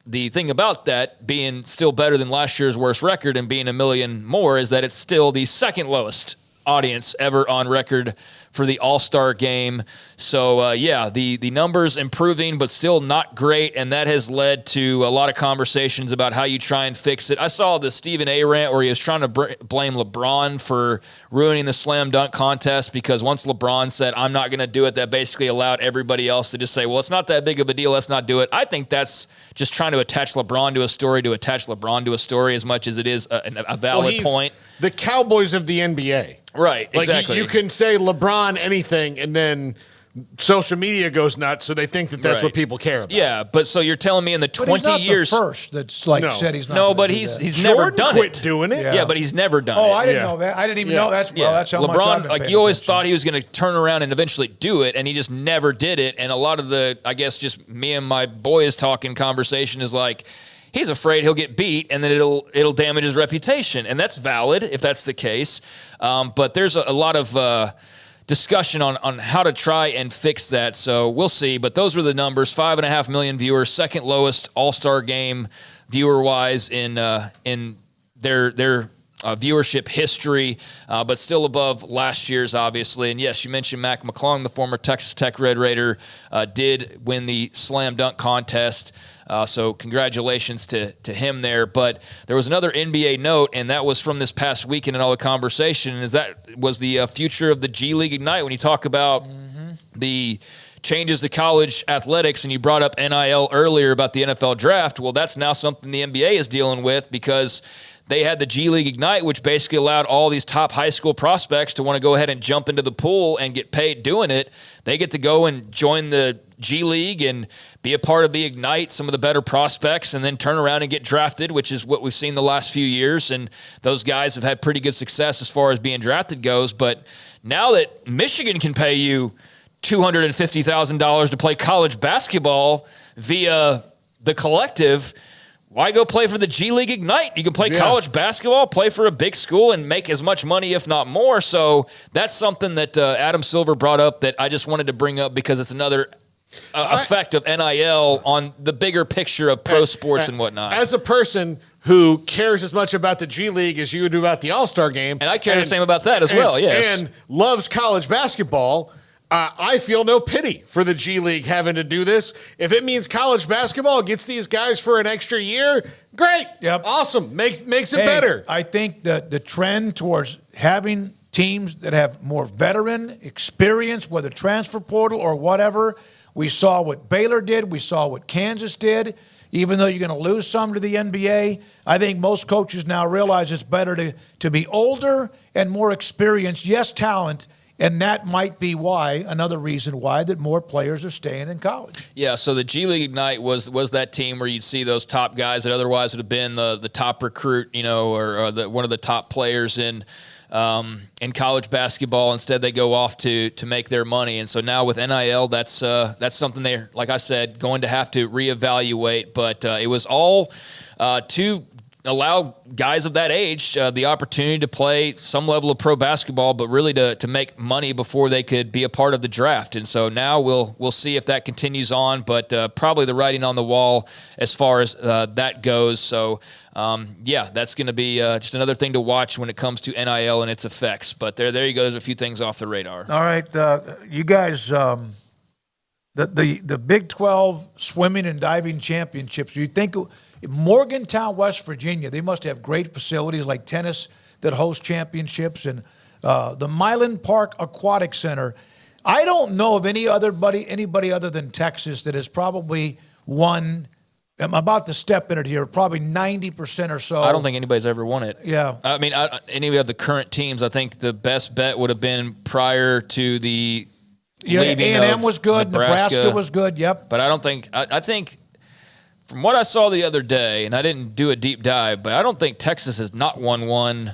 the thing about that being still better than last year's worst record and being 1 million more is that it's still the second lowest audience ever on record for the All-Star game. So, the numbers improving, but still not great, and that has led to a lot of conversations about how you try and fix it. I saw the Stephen A. rant where he was trying to blame LeBron for ruining the slam dunk contest because once LeBron said, I'm not going to do it, that basically allowed everybody else to just say, well, it's not that big of a deal, let's not do it. I think that's just trying to attach LeBron to a story as much as it is a valid point. The Cowboys of the NBA. Right, like exactly. You can say LeBron anything, and then social media goes nuts, so they think that that's Right. what people care about. Yeah, but so you're telling me in the 20 But he's not years the first that's like No. said he's not. No, gonna but do he's that. never Jordan done quit it. doing it. Yeah, but he's never done it. Oh, I didn't know that. I didn't even know that's well. That's how much I've LeBron, been like paying you always attention. thought he was going to turn around and eventually do it, and he just never did it. And a lot of the, I guess, just me and my boys talking conversation is like, he's afraid he'll get beat, and then it'll damage his reputation, and that's valid if that's the case. But there's a lot of discussion on how to try and fix that. So we'll see. But those were the numbers: 5.5 million viewers, second lowest All-Star game viewer-wise in their viewership history, but still above last year's, obviously. And yes, you mentioned Mac McClung, the former Texas Tech Red Raider, did win the slam dunk contest. So congratulations to him there. But there was another NBA note, and that was from this past weekend and all the conversation, is that was the future of the G League Ignite. When you talk about the changes to college athletics, and you brought up NIL earlier about the NFL draft, well, that's now something the NBA is dealing with because they had the G League Ignite, which basically allowed all these top high school prospects to want to go ahead and jump into the pool and get paid doing it. They get to go and join the G League and be a part of the Ignite, some of the better prospects, and then turn around and get drafted, which is what we've seen the last few years. And those guys have had pretty good success as far as being drafted goes. But now that Michigan can pay you $250,000 to play college basketball via the collective, why go play for the G League Ignite? You can play college basketball, play for a big school, and make as much money, if not more. So that's something that Adam Silver brought up that I just wanted to bring up because it's another effect of NIL on the bigger picture of pro sports and whatnot. As a person who cares as much about the G League as you do about the All-Star game. And I care the same about that as well, yes. And loves college basketball. I feel no pity for the G League having to do this. If it means college basketball gets these guys for an extra year, great. Yep. Awesome. Makes it better. I think that the trend towards having teams that have more veteran experience, whether transfer portal or whatever, we saw what Baylor did. We saw what Kansas did. Even though you're going to lose some to the NBA, I think most coaches now realize it's better to be older and more experienced. Yes, talent. And that might be why, another reason why, that more players are staying in college. Yeah, so the G League Ignite was that team where you'd see those top guys that otherwise would have been the top recruit, or one of the top players in college basketball. Instead, they go off to make their money. And so now with NIL, that's something they're, like I said, going to have to reevaluate. But it was all to allow guys of that age the opportunity to play some level of pro basketball, but really to make money before they could be a part of the draft. And so now we'll see if that continues on, but probably the writing on the wall as far as that goes. So that's going to be just another thing to watch when it comes to NIL and its effects. But there you go. There's a few things off the radar. All right, you guys, the Big 12 swimming and diving championships, do you think Morgantown, West Virginia, they must have great facilities like tennis that host championships, and the Milan Park Aquatic Center. I don't know of anybody other than Texas that has probably won. I'm about to step in it here. Probably 90% or so. I don't think anybody's ever won it. Yeah. I mean, any of the current teams, I think the best bet would have been prior to the leaving A&M of was good. Nebraska was good. Yep. But I don't think. I think. From what I saw the other day, and I didn't do a deep dive, but I don't think Texas has not won one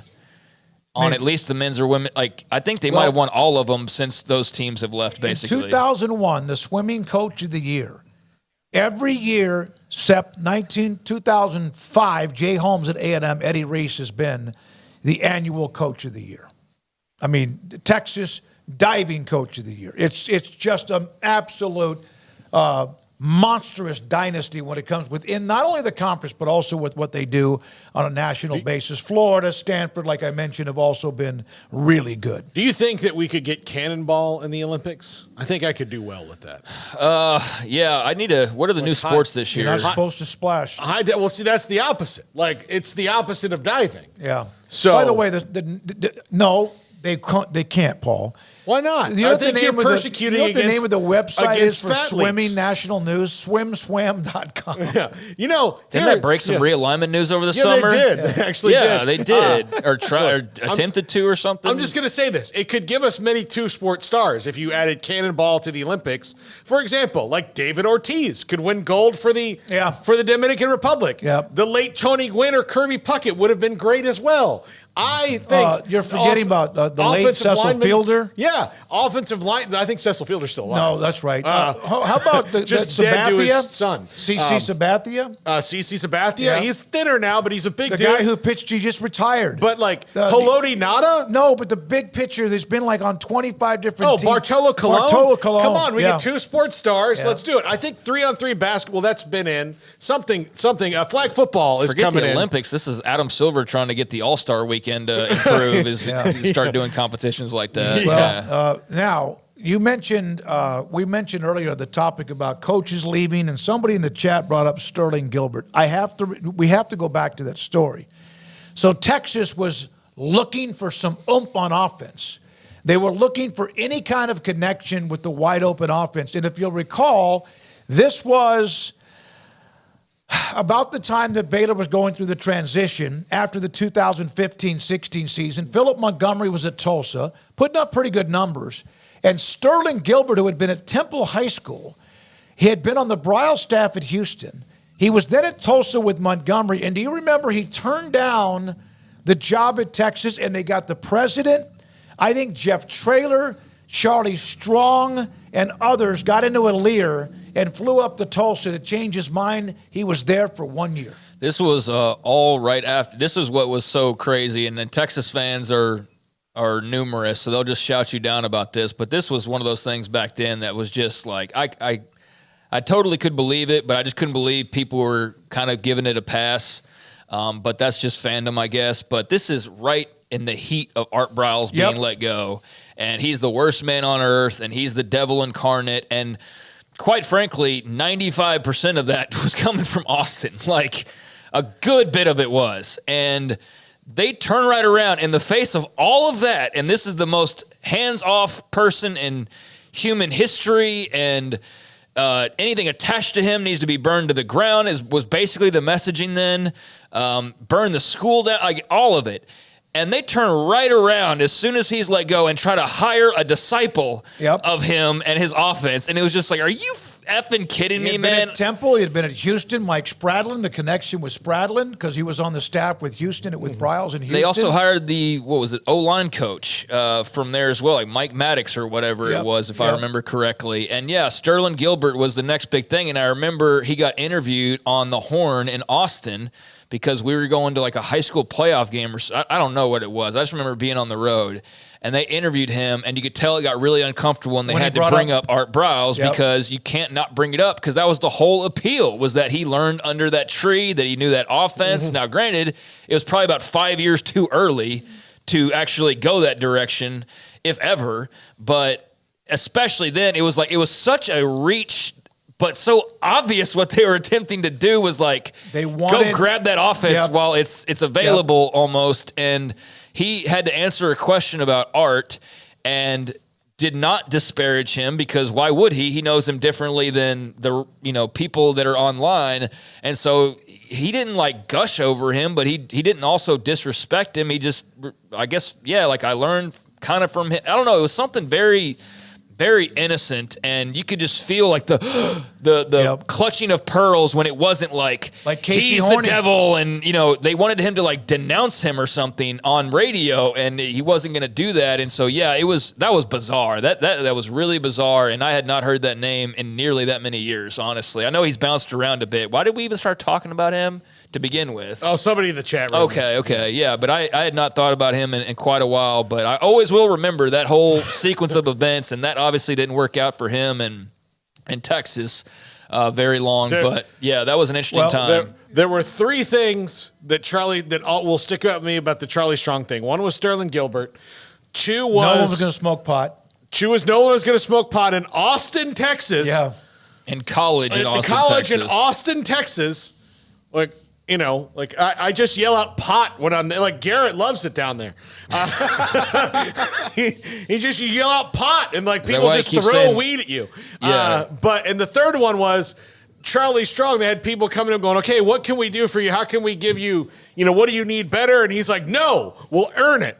on at least the men's or women. Like, I think they might have won all of them since those teams have left, basically. In 2001, the swimming coach of the year, every year except 2005, Jay Holmes at A&M, Eddie Reese has been the annual coach of the year. I mean, the Texas diving coach of the year. It's just an absolute monstrous dynasty when it comes within not only the conference, but also with what they do on a national basis. Florida, Stanford, like I mentioned, have also been really good. Do you think that we could get cannonball in the Olympics? I think I could do well with that. Yeah, I need to. What are the new sports this year? You're not supposed to splash. Well, see, that's the opposite. Like, it's the opposite of diving. Yeah. So, by the way, no, they can't, Paul. Why not? You know I what think you're persecuting the name of the website is for athletes. swimming national news? Swimswam.com. Yeah. You know, didn't that break some realignment news over the summer? They did. They actually did. Yeah, they did. Or attempted to or something. I'm just going to say this. It could give us many two-sport stars if you added cannonball to the Olympics. For example, like David Ortiz could win gold for the Dominican Republic. Yep. The late Tony Gwynn or Kirby Puckett would have been great as well. I think you're forgetting about the late Cecil Fielder. Yeah, offensive line. I think Cecil Fielder's still alive. No, that's right. How about just Sabathia? dead to his son, CC Sabathia. CC Sabathia. Yeah. He's thinner now, but he's a big the dude. guy who pitched. He just retired. But like Haloti Nada. No, but the big pitcher that's been like on 25 different teams. Bartolo Colon. Come on, we get two sports stars. Yeah. Let's do it. I think 3-on-3 basketball. That's been in something. Flag football is Forget coming the in. Olympics. This is Adam Silver trying to get the All-Star weekend improve. Start doing competitions like that. Well, now you mentioned we mentioned earlier the topic about coaches leaving, and somebody in the chat brought up Sterling Gilbert. We have to go back to that story. So Texas was looking for some oomph on offense. They were looking for any kind of connection with the wide open offense, and if you'll recall, this was about the time that Baylor was going through the transition after the 2015-16 season. Philip Montgomery was at Tulsa, putting up pretty good numbers. And Sterling Gilbert, who had been at Temple High School, he had been on the Bryles staff at Houston. He was then at Tulsa with Montgomery. And do you remember he turned down the job at Texas, and they got the president, I think Jeff Traylor, Charlie Strong, and others got into a Lear and flew up to Tulsa to change his mind. He was there for 1 year. This was all right after. This is what was so crazy, and then Texas fans are numerous, so they'll just shout you down about this. But this was one of those things back then that was just like I totally could believe it, but I just couldn't believe people were kind of giving it a pass. But that's just fandom, I guess. But this is right in the heat of Art Briles being let go, and he's the worst man on earth, and he's the devil incarnate, and quite frankly, 95% of that was coming from Austin. Like, a good bit of it was. And they turn right around in the face of all of that, and this is the most hands-off person in human history, and anything attached to him needs to be burned to the ground, was basically the messaging then. Burn the school down, like all of it. And they turn right around as soon as he's let go and try to hire a disciple of him and his offense. And it was just like, are you effing kidding me, man? He had been at Temple. He had been at Houston. Mike Spradlin, the connection with Spradlin, because he was on the staff with Houston, with Briles in Houston. They also hired the, O-line coach from there as well, like Mike Maddox or whatever it was, if I remember correctly. And yeah, Sterling Gilbert was the next big thing. And I remember he got interviewed on the Horn in Austin because we were going to like a high school playoff game, or I don't know what it was. I just remember being on the road, and they interviewed him, and you could tell it got really uncomfortable when they had to bring up Art Briles because you can't not bring it up, because that was the whole appeal, was that he learned under that tree, that he knew that offense. Now, granted, it was probably about 5 years too early to actually go that direction, if ever, but especially then, it was such a reach, but so obvious what they were attempting to do was like, go grab that offense while it's available almost. And he had to answer a question about Art and did not disparage him, because why would he? He knows him differently than the people that are online. And so he didn't like gush over him, but he didn't also disrespect him. He just, I guess, like I learned kind of from him. I don't know. It was something very very innocent, and you could just feel like the clutching of pearls when it wasn't like Casey he's Horney. the devil, and they wanted him to like denounce him or something on radio, and he wasn't going to do that. And so that was bizarre. That was really bizarre, and I had not heard that name in nearly that many years. Honestly, I know he's bounced around a bit. Why did we even start talking about him to begin with? Oh, somebody in the chat room. Okay, yeah, but I had not thought about him in quite a while, but I always will remember that whole sequence of events, and that obviously didn't work out for him in Texas very long, but yeah, that was an interesting time. There were three things that will stick out with me about the Charlie Strong thing. One was Sterling Gilbert. Two was no one was going to smoke pot. Two was no one was going to smoke pot in Austin, Texas. Yeah. In college in Austin, Texas. I just yell out pot when I'm there. Like Garrett loves it down there. He just you yell out pot and like people just throw weed at you. Yeah. And the third one was Charlie Strong. They had people coming up going, okay, what can we do for you? How can we give you, what do you need better? And he's like, no, we'll earn it.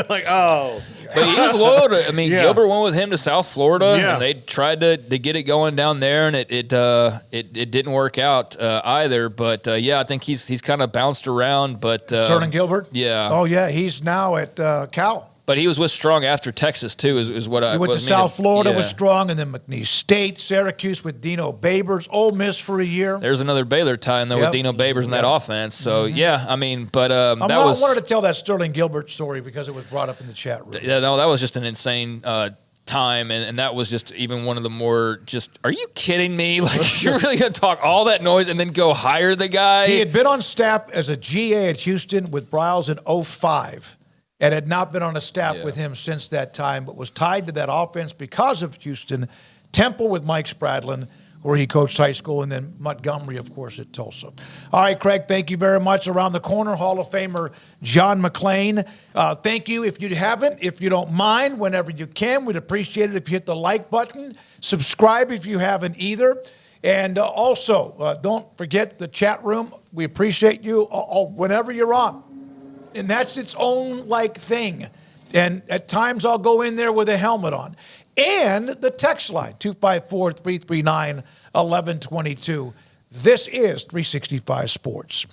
Like, oh. But he was loyal to, Gilbert went with him to South Florida, and they tried to get it going down there, and it didn't work out either. But, I think he's kind of bounced around. But Sterling Gilbert? Yeah. Oh, yeah, he's now at Cal. But he was with Strong after Texas, too, is what I He went to South Florida with Strong, and then McNeese State, Syracuse with Dino Babers, Ole Miss for a year. There's another Baylor tie in there with Dino Babers in that offense. So, I wanted to tell that Sterling Gilbert story because it was brought up in the chat room. Yeah, no, that was just an insane time, and that was just even one of the more are you kidding me? Like, you're really going to talk all that noise and then go hire the guy? He had been on staff as a GA at Houston with Briles in 2005. And had not been on a staff with him since that time, but was tied to that offense because of Houston, Temple with Mike Spradlin, where he coached high school, and then Montgomery, of course, at Tulsa. All right, Craig, thank you very much. Around the corner, Hall of Famer John McClain. Thank you. If you haven't, if you don't mind, whenever you can, we'd appreciate it if you hit the like button. Subscribe if you haven't either. And also, don't forget the chat room. We appreciate you whenever you're on. And that's its own thing. And at times I'll go in there with a helmet on. And the text line, 254-339-1122. This is 365 Sports.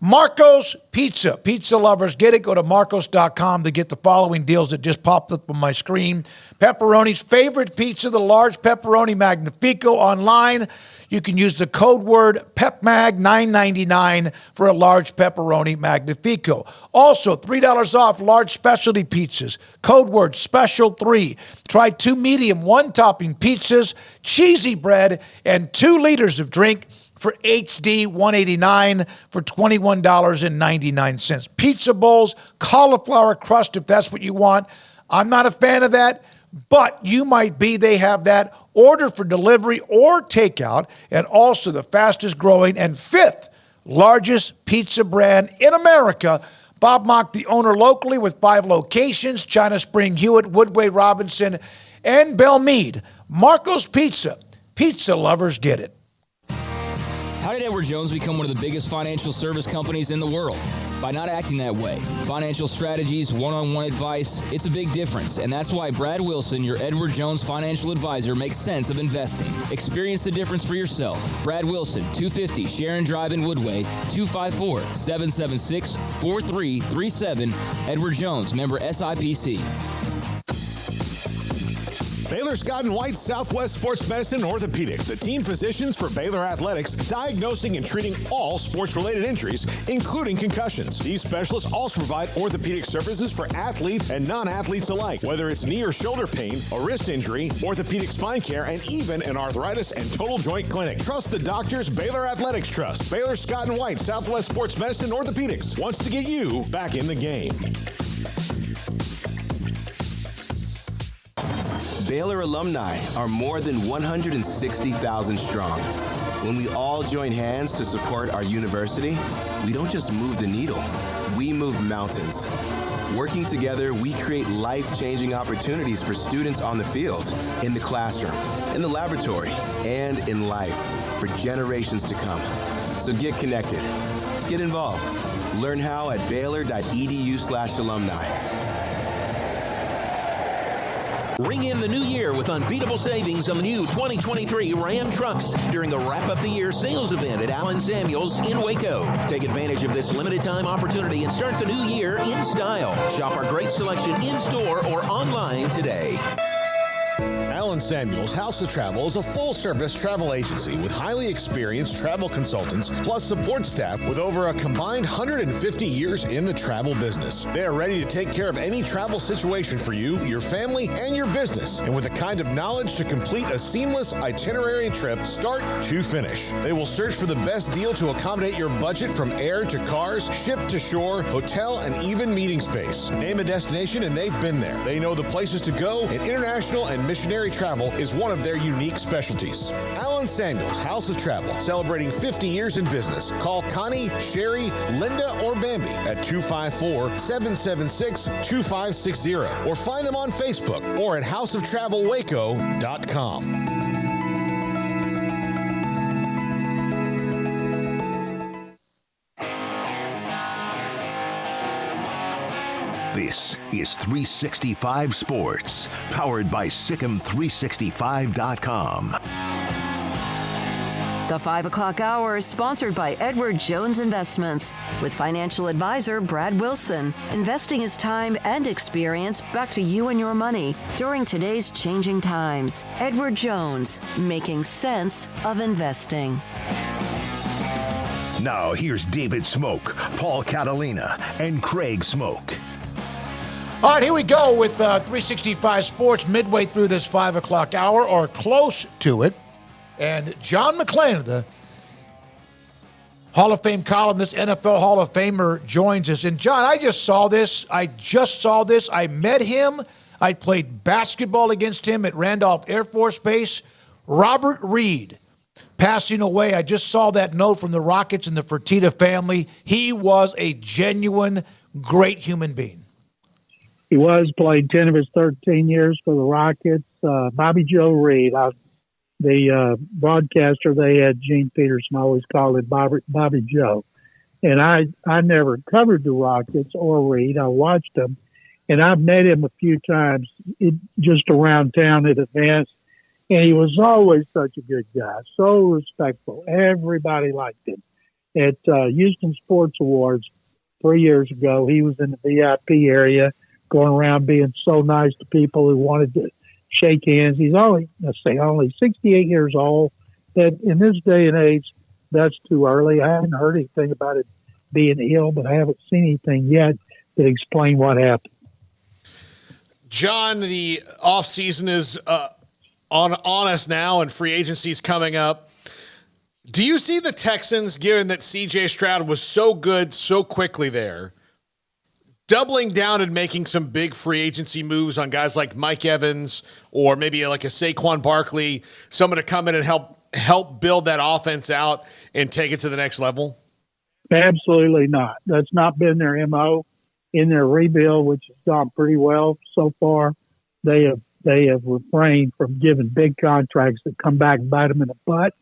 Marco's Pizza. Pizza lovers, get it. Go to marcos.com to get the following deals that just popped up on my screen. Pepperoni's favorite pizza, the large pepperoni Magnifico online. You can use the code word PEPMAG, $9.99 for a large pepperoni Magnifico. Also, $3 off large specialty pizzas. Code word SPECIAL3. Try 2 medium, 1-topping pizzas, cheesy bread, and 2 liters of drink for HD $189 for $21.99. Pizza bowls, cauliflower crust if that's what you want. I'm not a fan of that, but you might be. They have that. Order for delivery or takeout, and also the fastest growing and 5th largest pizza brand in America. Bob Mock, the owner locally with 5 locations, China Spring, Hewitt, Woodway, Robinson, and Belmead. Marco's Pizza. Pizza lovers get it. How did Edward Jones become one of the biggest financial service companies in the world? By not acting that way. Financial strategies, one-on-one advice, it's a big difference. And that's why Brad Wilson, your Edward Jones financial advisor, makes sense of investing. Experience the difference for yourself. Brad Wilson, 250 Sharon Drive in Woodway, 254-776-4337. Edward Jones, member SIPC. Baylor Scott & White Southwest Sports Medicine and Orthopedics, the team physicians for Baylor Athletics, diagnosing and treating all sports-related injuries, including concussions. These specialists also provide orthopedic services for athletes and non-athletes alike, whether it's knee or shoulder pain, a wrist injury, orthopedic spine care, and even an arthritis and total joint clinic. Trust the doctors Baylor Athletics trust. Baylor Scott & White Southwest Sports Medicine and Orthopedics wants to get you back in the game. Baylor alumni are more than 160,000 strong. When we all join hands to support our university, we don't just move the needle, we move mountains. Working together, we create life-changing opportunities for students on the field, in the classroom, in the laboratory, and in life for generations to come. So get connected, get involved. Learn how at baylor.edu/alumni. Ring in the new year with unbeatable savings on the new 2023 Ram trucks during the wrap-up-the-year sales event at Allen Samuels in Waco. Take advantage of this limited-time opportunity and start the new year in style. Shop our great selection in-store or online today. Allen Samuels House of Travel is a full-service travel agency with highly experienced travel consultants plus support staff with over a combined 150 years in the travel business. They are ready to take care of any travel situation for you, your family, and your business, and with the kind of knowledge to complete a seamless itinerary trip start to finish. They will search for the best deal to accommodate your budget from air to cars, ship to shore, hotel, and even meeting space. Name a destination and they've been there. They know the places to go, and international and missionary travel is one of their unique specialties. Allen Samuels House of Travel, celebrating 50 years in business. Call Connie, Sherry, Linda, or Bambi at 254-776-2560 or find them on Facebook or at houseoftravelwaco.com. This is 365 Sports, powered by Sikkim365.com. The 5 o'clock hour is sponsored by Edward Jones Investments with financial advisor Brad Wilson. Investing his time and experience back to you and your money during today's changing times. Edward Jones, making sense of investing. Now here's David Smoak, Paul Catalina, and Craig Smoak. All right, here we go with 365 Sports midway through this 5 o'clock hour, or close to it. And John McClain, the Hall of Fame columnist, NFL Hall of Famer, joins us. And John, I just saw this. I met him. I played basketball against him at Randolph Air Force Base. Robert Reed, passing away. I just saw that note from the Rockets and the Fertitta family. He was a genuine, great human being. He played 10 of his 13 years for the Rockets. Bobby Joe Reed, the broadcaster they had, Gene Peterson, always called him Bobby Joe. And I never covered the Rockets or Reed. I watched them. And I've met him a few times just around town at events. And he was always such a good guy, so respectful. Everybody liked him. At Houston Sports Awards 3 years ago, he was in the VIP area, going around being so nice to people who wanted to shake hands. He's only 68 years old. That in this day and age, that's too early. I haven't heard anything about it being ill, but I haven't seen anything yet that explain what happened. John, the offseason is on us now, and free agency is coming up. Do you see the Texans, given that C.J. Stroud was so good so quickly there, doubling down and making some big free agency moves on guys like Mike Evans or maybe like a Saquon Barkley, someone to come in and help build that offense out and take it to the next level? Absolutely not. That's not been their MO in their rebuild, which has gone pretty well so far. They have refrained from giving big contracts that come back and bite them in the butt,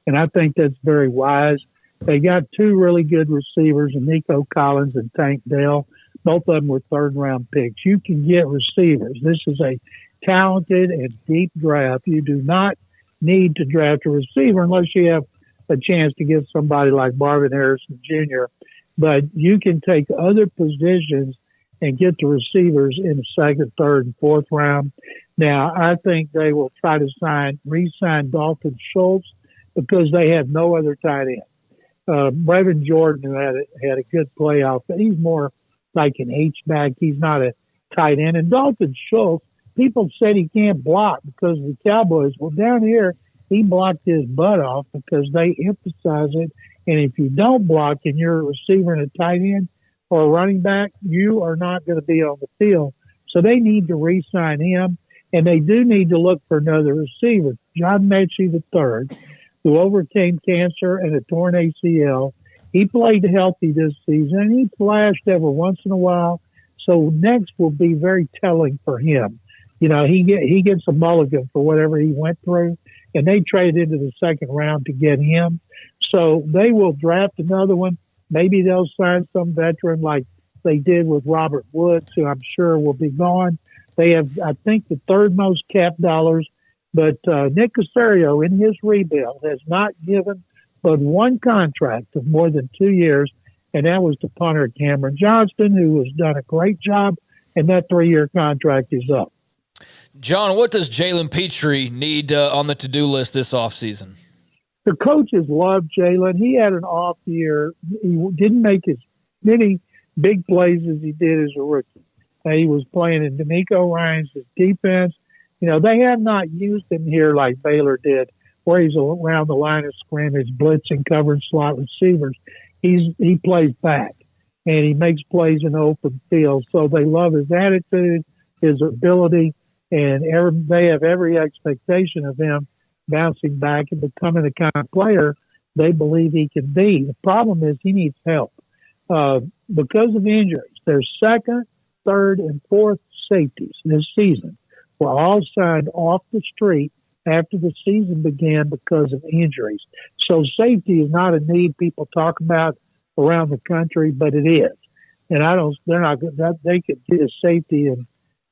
and I think that's very wise. They got two really good receivers, Nico Collins and Tank Dell. Both of them were third-round picks. You can get receivers. This is a talented and deep draft. You do not need to draft a receiver unless you have a chance to get somebody like Marvin Harrison Jr. But you can take other positions and get the receivers in the second, third, and fourth round. Now, I think they will try to re-sign Dalton Schultz because they have no other tight end. Brevin Jordan, who had a good playoff, but he's more like an H-back. He's not a tight end. And Dalton Schultz, people said he can't block because of the Cowboys. Well, down here, he blocked his butt off because they emphasize it. And if you don't block and you're a receiver and a tight end or a running back, you are not going to be on the field. So they need to re-sign him, and they do need to look for another receiver. John Mechie III, who overcame cancer and a torn ACL, he played healthy this season, and he flashed every once in a while. So next will be very telling for him. You know, he gets a mulligan for whatever he went through, and they traded into the second round to get him. So they will draft another one. Maybe they'll sign some veteran like they did with Robert Woods, who I'm sure will be gone. They have, I think, the third most cap dollars. But Nick Casario, in his rebuild, has not given but one contract of more than 2 years, and that was to punter Cameron Johnston, who has done a great job, and that 3-year contract is up. John, what does Jalen Petrie need on the to-do list this offseason? The coaches love Jalen. He had an off year. He didn't make as many big plays as he did as a rookie. He was playing in D'Amico Ryan's defense. You know, they have not used him here like Baylor did, where he's around the line of scrimmage, blitzing, covering slot receivers. He plays back, and he makes plays in open field. So they love his attitude, his ability, and they have every expectation of him bouncing back and becoming the kind of player they believe he can be. The problem is he needs help. Because of injuries, their second, third, and fourth safeties this season were all signed off the street after the season began because of injuries. So safety is not a need people talk about around the country, but it is. And they could get a safety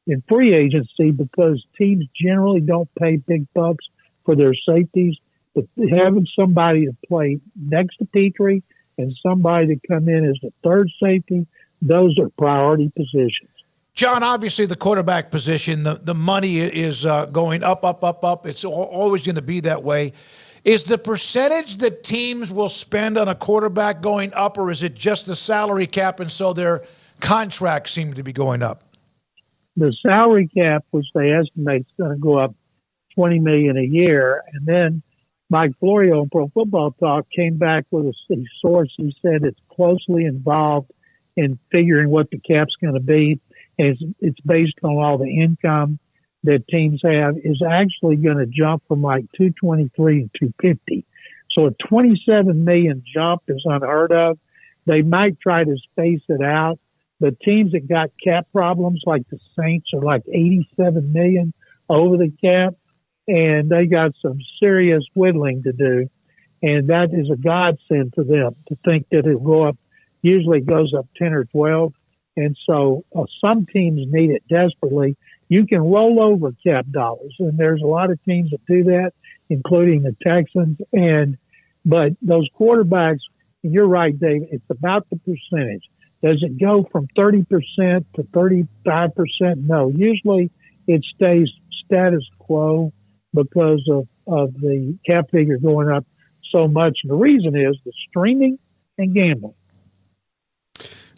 in free agency because teams generally don't pay big bucks for their safeties. But having somebody to play next to Petrie and somebody to come in as the third safety, those are priority positions. John, obviously the quarterback position, the money is going up. It's always going to be that way. Is the percentage that teams will spend on a quarterback going up, or is it just the salary cap and so their contracts seem to be going up? The salary cap, which they estimate is going to go up $20 million a year, and then Mike Florio in Pro Football Talk came back with a source who said it's closely involved in figuring what the cap's going to be. It's based on all the income that teams have, is actually going to jump from like 223 to 250. So a 27 million jump is unheard of. They might try to space it out, but teams that got cap problems like the Saints are like 87 million over the cap, and they got some serious whittling to do. And that is a godsend to them to think that it'll go up. Usually it goes up 10 or 12. And so some teams need it desperately. You can roll over cap dollars, and there's a lot of teams that do that, including the Texans. But those quarterbacks, and you're right, Dave, it's about the percentage. Does it go from 30% to 35%? No. Usually it stays status quo because of the cap figure going up so much. And the reason is the streaming and gambling.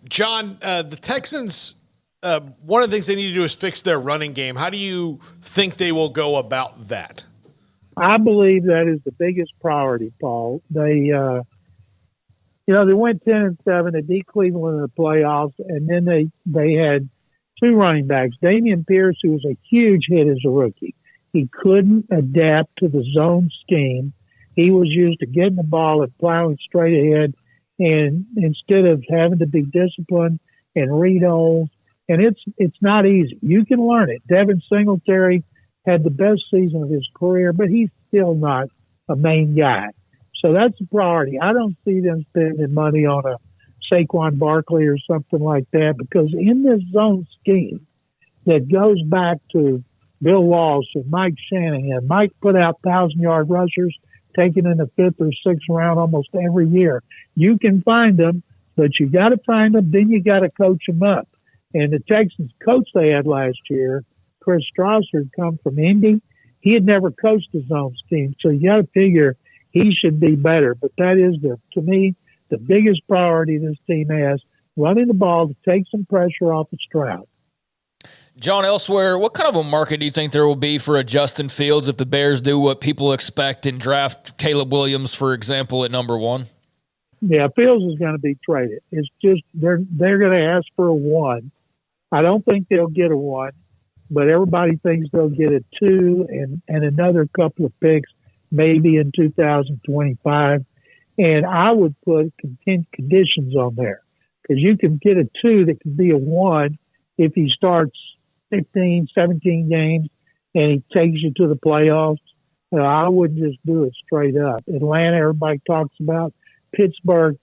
John, the Texans, one of the things they need to do is fix their running game. How do you think they will go about that? I believe that is the biggest priority, Paul. They went 10-7. They beat Cleveland in the playoffs, and then they had two running backs. Dameon Pierce, who was a huge hit as a rookie. He couldn't adapt to the zone scheme. He was used to getting the ball and plowing straight ahead, and instead of having to be disciplined and read holes, and it's not easy. You can learn it. Devin Singletary had the best season of his career, but he's still not a main guy. So that's a priority. I don't see them spending money on a Saquon Barkley or something like that, because in this zone scheme that goes back to Bill Walsh and Mike Shanahan, Mike put out 1,000-yard rushers taken in the 5th or 6th round almost every year. You can find them, but you got to find them, then you got to coach them up. And the Texans coach they had last year, Chris Strasser, had come from Indy. He had never coached the zone scheme, so you got to figure he should be better. But that is, to me, the biggest priority this team has, running the ball to take some pressure off of Stroud. John, elsewhere, what kind of a market do you think there will be for a Justin Fields if the Bears do what people expect and draft Caleb Williams, for example, at number 1? Yeah, Fields is going to be traded. It's just they're going to ask for a 1. I don't think they'll get a 1, but everybody thinks they'll get a 2 and another couple of picks maybe in 2025. And I would put conditions on there, because you can get a 2 that can be a 1 if he starts 15, 17 games and he takes you to the playoffs. I wouldn't just do it straight up. Atlanta, everybody talks about. Pittsburgh's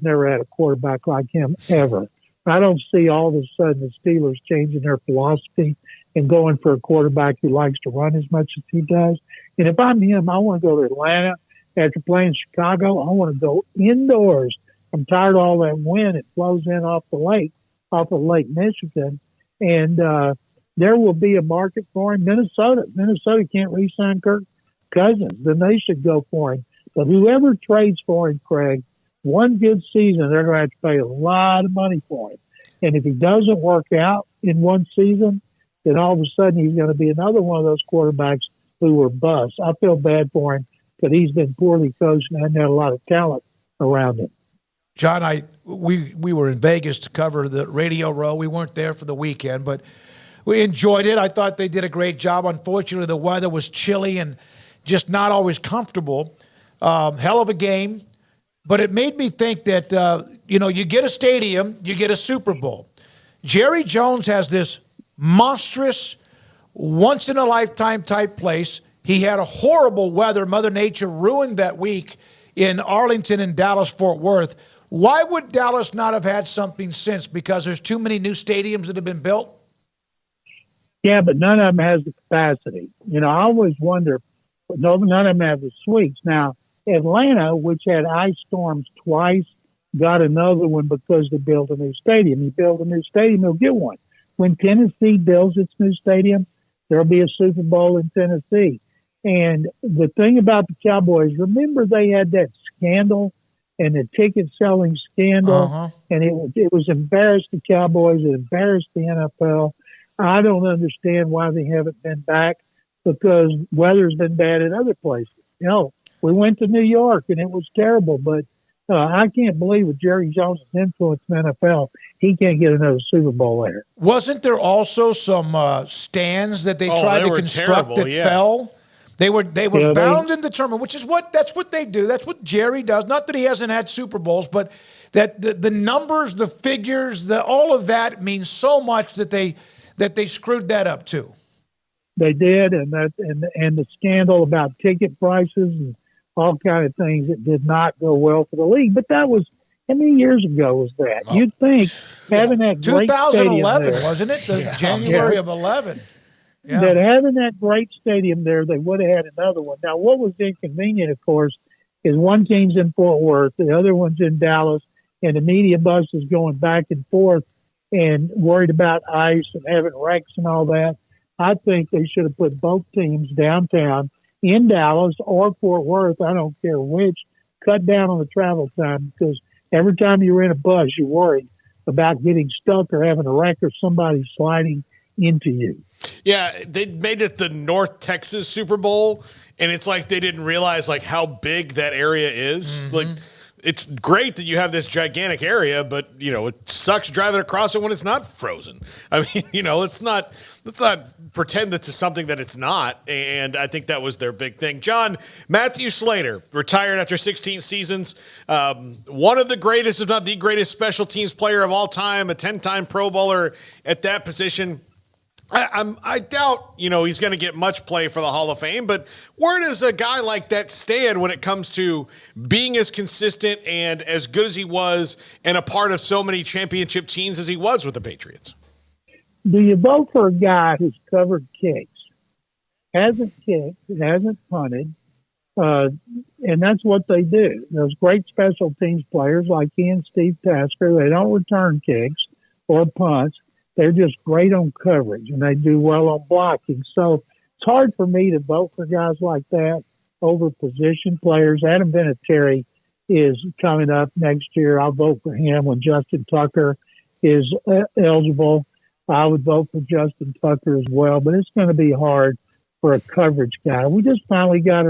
never had a quarterback like him ever. I don't see all of a sudden the Steelers changing their philosophy and going for a quarterback who likes to run as much as he does. And if I'm him, I want to go to Atlanta. After playing Chicago, I want to go indoors. I'm tired of all that wind. It flows in off of Lake Michigan. And there will be a market for him. Minnesota can't re-sign Kirk Cousins. Then they should go for him. But whoever trades for him, Craig, one good season, they're going to have to pay a lot of money for him. And if he doesn't work out in one season, then all of a sudden he's going to be another one of those quarterbacks who were busts. I feel bad for him, but he's been poorly coached and hasn't had a lot of talent around him. John, we were in Vegas to cover the Radio Row. We weren't there for the weekend, but we enjoyed it. I thought they did a great job. Unfortunately, the weather was chilly and just not always comfortable. Hell of a game. But it made me think that, you get a stadium, you get a Super Bowl. Jerry Jones has this monstrous, once-in-a-lifetime type place. He had a horrible weather. Mother Nature ruined that week in Arlington and Dallas-Fort Worth. Why would Dallas not have had something since? Because there's too many new stadiums that have been built? Yeah, but none of them has the capacity. I always wonder, none of them have the suites. Now, Atlanta, which had ice storms twice, got another one because they built a new stadium. You build a new stadium, you'll get one. When Tennessee builds its new stadium, there'll be a Super Bowl in Tennessee. And the thing about the Cowboys, remember they had that scandal and the ticket selling scandal, and it was embarrassed the Cowboys, it embarrassed the NFL. I don't understand why they haven't been back, because weather's been bad in other places. We went to New York and it was terrible, but I can't believe with Jerry Jones' influence in the NFL, he can't get another Super Bowl there. Wasn't there also some stands that they tried to construct that fell? They were bound and determined, that's what they do. That's what Jerry does. Not that he hasn't had Super Bowls, but that the numbers, the figures, all of that means so much that they screwed that up too. They did, and the scandal about ticket prices and all kind of things that did not go well for the league. But that was, how many years ago was that? You'd think having that great 2011, stadium there, wasn't it? January of 11. Yeah. That having that great stadium there, they would have had another one. Now, what was inconvenient, of course, is one team's in Fort Worth, the other one's in Dallas, and the media bus is going back and forth and worried about ice and having wrecks and all that. I think they should have put both teams downtown in Dallas or Fort Worth, I don't care which, cut down on the travel time, because every time you're in a bus, you're worried about getting stuck or having a wreck or somebody sliding into you. Yeah, they made it the North Texas Super Bowl, and it's like they didn't realize how big that area is. Mm-hmm. It's great that you have this gigantic area, but it sucks driving across it when it's not frozen. I mean, let's not pretend that it's something that it's not. And I think that was their big thing. John, Matthew Slater retired after 16 seasons. One of the greatest, if not the greatest, special teams player of all time, a 10-time Pro Bowler at that position. I doubt, he's going to get much play for the Hall of Fame, but where does a guy like that stand when it comes to being as consistent and as good as he was and a part of so many championship teams as he was with the Patriots? Do you vote for a guy who's covered kicks, hasn't kicked, hasn't punted, and that's what they do? Those great special teams players like he and Steve Tasker, they don't return kicks or punts. They're just great on coverage, and they do well on blocking. So it's hard for me to vote for guys like that over position players. Adam Vinatieri is coming up next year. I'll vote for him when Justin Tucker is eligible. I would vote for Justin Tucker as well, but it's going to be hard for a coverage guy. We just finally got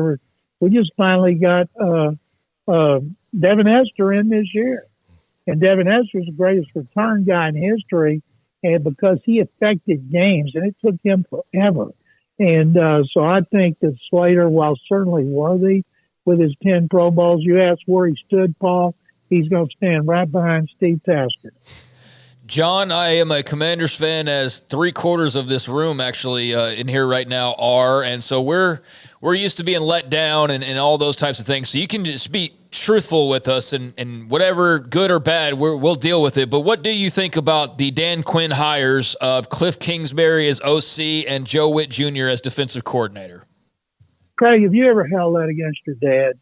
Devin Hester in this year, and Devin Hester's the greatest return guy in history. And because he affected games, and it took him forever. And so I think that Slater, while certainly worthy with his 10 Pro Bowls, you ask where he stood, Paul, he's going to stand right behind Steve Tasker. John, I am a Commanders fan, as 3/4 of this room actually in here right now are. And so we're used to being let down and all those types of things. So you can just be truthful with us, and whatever good or bad, we'll deal with it. But what do you think about the Dan Quinn hires of Cliff Kingsbury as OC and Joe Witt Jr. as defensive coordinator? Craig, have you ever held that against your dad?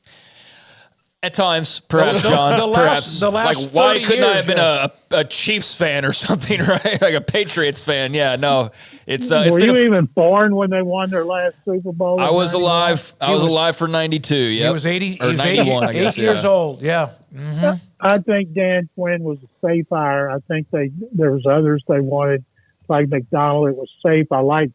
At times, perhaps, John. Perhaps. Last Why couldn't I years, have been a Chiefs fan or something, right? Like a Patriots fan. Yeah, no. It's Were it's you been even born when they won their last Super Bowl? I was alive. I was alive for 92. Yeah, He was 80. Or He was 91, I guess. 8 years old. Yeah. Mm-hmm. I think Dan Quinn was a safe hire. I think there was others they wanted, like McDonald. It was safe. I like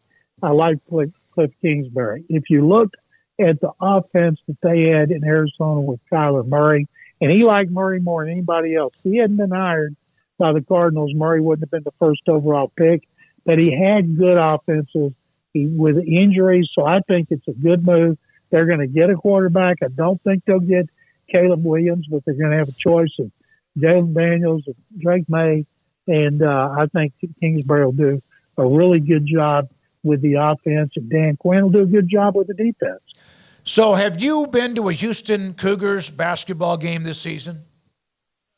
Cliff Kingsbury. If you look at the offense that they had in Arizona with Kyler Murray, and he liked Murray more than anybody else. If he hadn't been hired by the Cardinals, Murray wouldn't have been the first overall pick. But he had good offenses with injuries, so I think it's a good move. They're going to get a quarterback. I don't think they'll get Caleb Williams, but they're going to have a choice of Jalen Daniels and Drake May, and I think Kingsbury will do a really good job with the offense, and Dan Quinn will do a good job with the defense. So have you been to a Houston Cougars basketball game this season?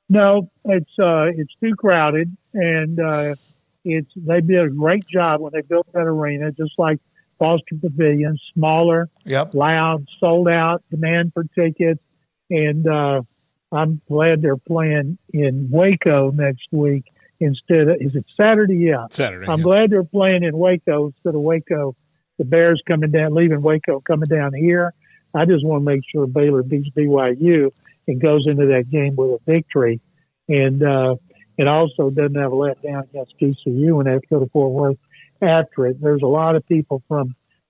No, it's too crowded, and they did a great job when they built that arena, just like Foster Pavilion, smaller, loud, sold out, demand for tickets, and I'm glad they're playing in Waco next week instead of, is it Saturday? Yeah. Saturday. I'm glad they're playing in Waco instead of Waco. The Bears leaving Waco, coming down here. I just want to make sure Baylor beats BYU and goes into that game with a victory. And also doesn't have a letdown against TCU and have to go to Fort Worth after it. There's a lot of people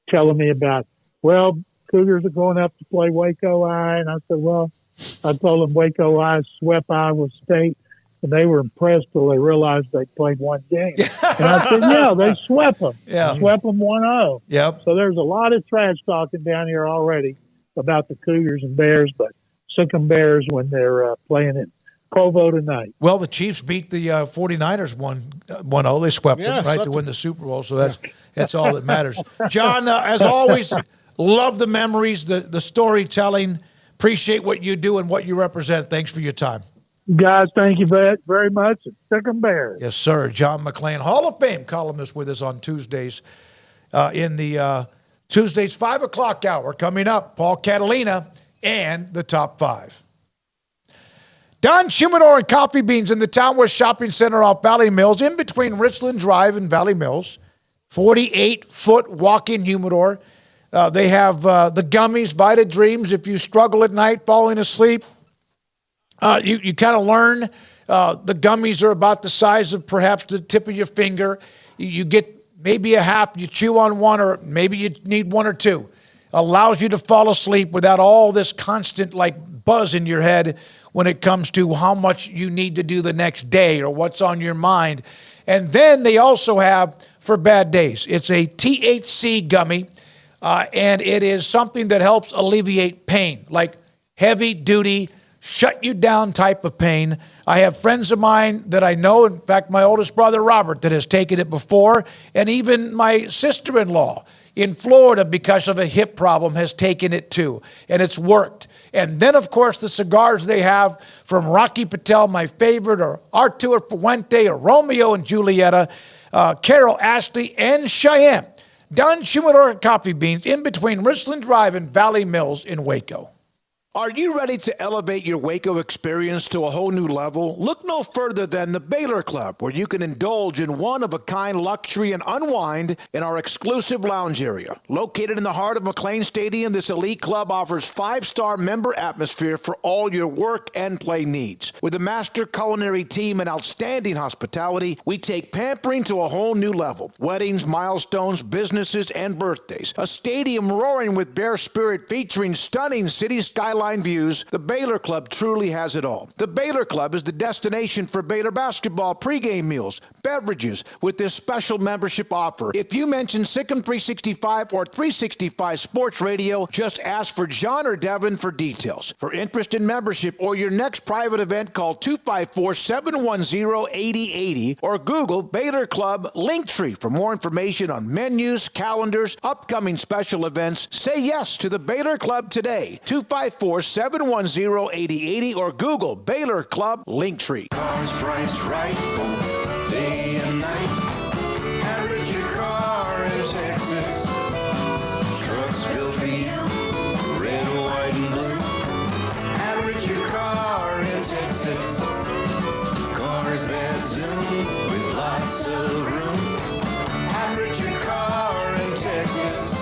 telling me about, well, Cougars are going up to play Waco High. And I said, well, I told them Waco High swept Iowa State. And they were impressed till they realized they played one game. And I said, yeah, they swept them. Yeah. Swept them 1-0. Yep. So there's a lot of trash talking down here already about the Cougars and Bears, but sick 'em Bears when they're playing in Provo tonight. Well, the Chiefs beat the 49ers 1-0. They swept them, right, to win the Super Bowl. So that's all that matters. John, as always, love the memories, the storytelling. Appreciate what you do and what you represent. Thanks for your time. Guys, thank you very much. Sick 'em Bears. Yes, sir. John McClain, Hall of Fame columnist with us on Tuesdays in the Tuesdays 5 o'clock hour. Coming up, Paul Catalina and the Top 5. Don Humidor and Coffee Beans in the Town West Shopping Center off Valley Mills, in between Richland Drive and Valley Mills. 48-foot walk-in humidor. They have the gummies, Vita Dreams. If you struggle at night falling asleep, you kind of learn. The gummies are about the size of perhaps the tip of your finger. You get maybe a half, you chew on one, or maybe you need one or two. Allows you to fall asleep without all this constant buzz in your head when it comes to how much you need to do the next day or what's on your mind. And then they also have for bad days. It's a THC gummy, and it is something that helps alleviate pain, like heavy duty, shut you down type of pain. I have friends of mine that I know, in fact, my oldest brother, Robert, that has taken it before, and even my sister-in-law in Florida, because of a hip problem, has taken it too, and it's worked. And then, of course, the cigars they have from Rocky Patel, my favorite, or Arturo Fuente, or Romeo and Julieta, Carol Ashley, and Cheyenne. Don Humidor Coffee Beans in between Richland Drive and Valley Mills in Waco. Are you ready to elevate your Waco experience to a whole new level? Look no further than the Baylor Club, where you can indulge in one-of-a-kind luxury and unwind in our exclusive lounge area. Located in the heart of McLean Stadium, this elite club offers 5-star member atmosphere for all your work and play needs. With a master culinary team and outstanding hospitality, we take pampering to a whole new level. Weddings, milestones, businesses, and birthdays. A stadium roaring with Bear Spirit featuring stunning city skyline views. The Baylor Club truly has it all. The Baylor Club is the destination for Baylor basketball pregame meals, beverages with this special membership offer. If you mention Sikkim 365 or 365 Sports Radio, just ask for John or Devin for details. For interest in membership or your next private event, call 254-710-8080 or Google Baylor Club Linktree for more information on menus, calendars, upcoming special events. Say yes to the Baylor Club today. 254 710-8080 or Google Baylor Club Linktree. Cars priced right, day and night. Average your car in Texas. Trucks built for you, red, white, and blue. Average your car in Texas. Cars that zoom with lots of room. Average your car in Texas.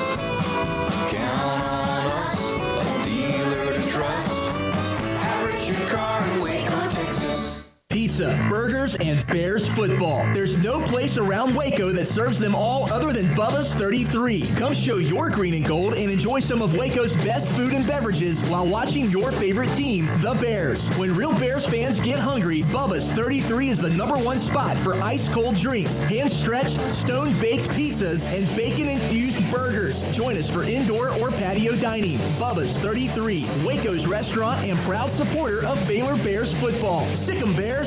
Count on us, a dealer to trust. Average your car in Waco, Texas. Pizza, burgers, and Bears football. There's no place around Waco that serves them all other than Bubba's 33. Come show your green and gold and enjoy some of Waco's best food and beverages while watching your favorite team, the Bears. When real Bears fans get hungry, Bubba's 33 is the #1 spot for ice-cold drinks, hand-stretched, stone-baked pizzas, and bacon-infused burgers. Join us for indoor or patio dining. Bubba's 33, Waco's restaurant and proud supporter of Baylor Bears football. Sick 'em, Bears.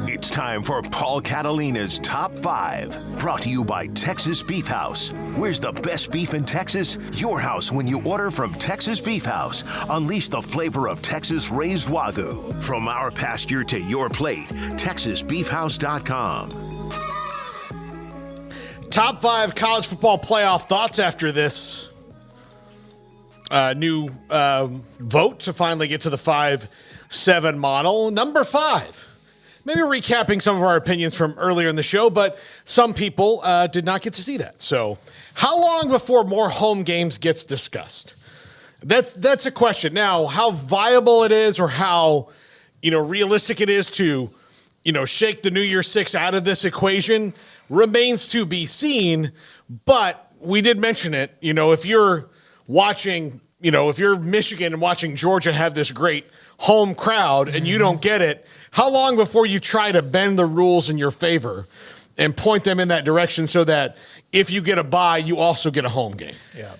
It's time for Paul Catalina's Top 5, brought to you by Texas Beef House. Where's the best beef in Texas? Your house when you order from Texas Beef House. Unleash the flavor of Texas-raised Wagyu. From our pasture to your plate, TexasBeefHouse.com. Top 5 college football playoff thoughts after this new vote to finally get to the 5-7 model. Number 5. Maybe recapping some of our opinions from earlier in the show, but some people did not get to see that. So how long before more home games gets discussed? That's a question. Now, how viable it is or how, realistic it is to, shake the New Year's Six out of this equation remains to be seen. But we did mention it. If you're watching, if you're Michigan and watching Georgia have this great home crowd and you don't get it, how long before you try to bend the rules in your favor and point them in that direction so that if you get a bye, you also get a home game?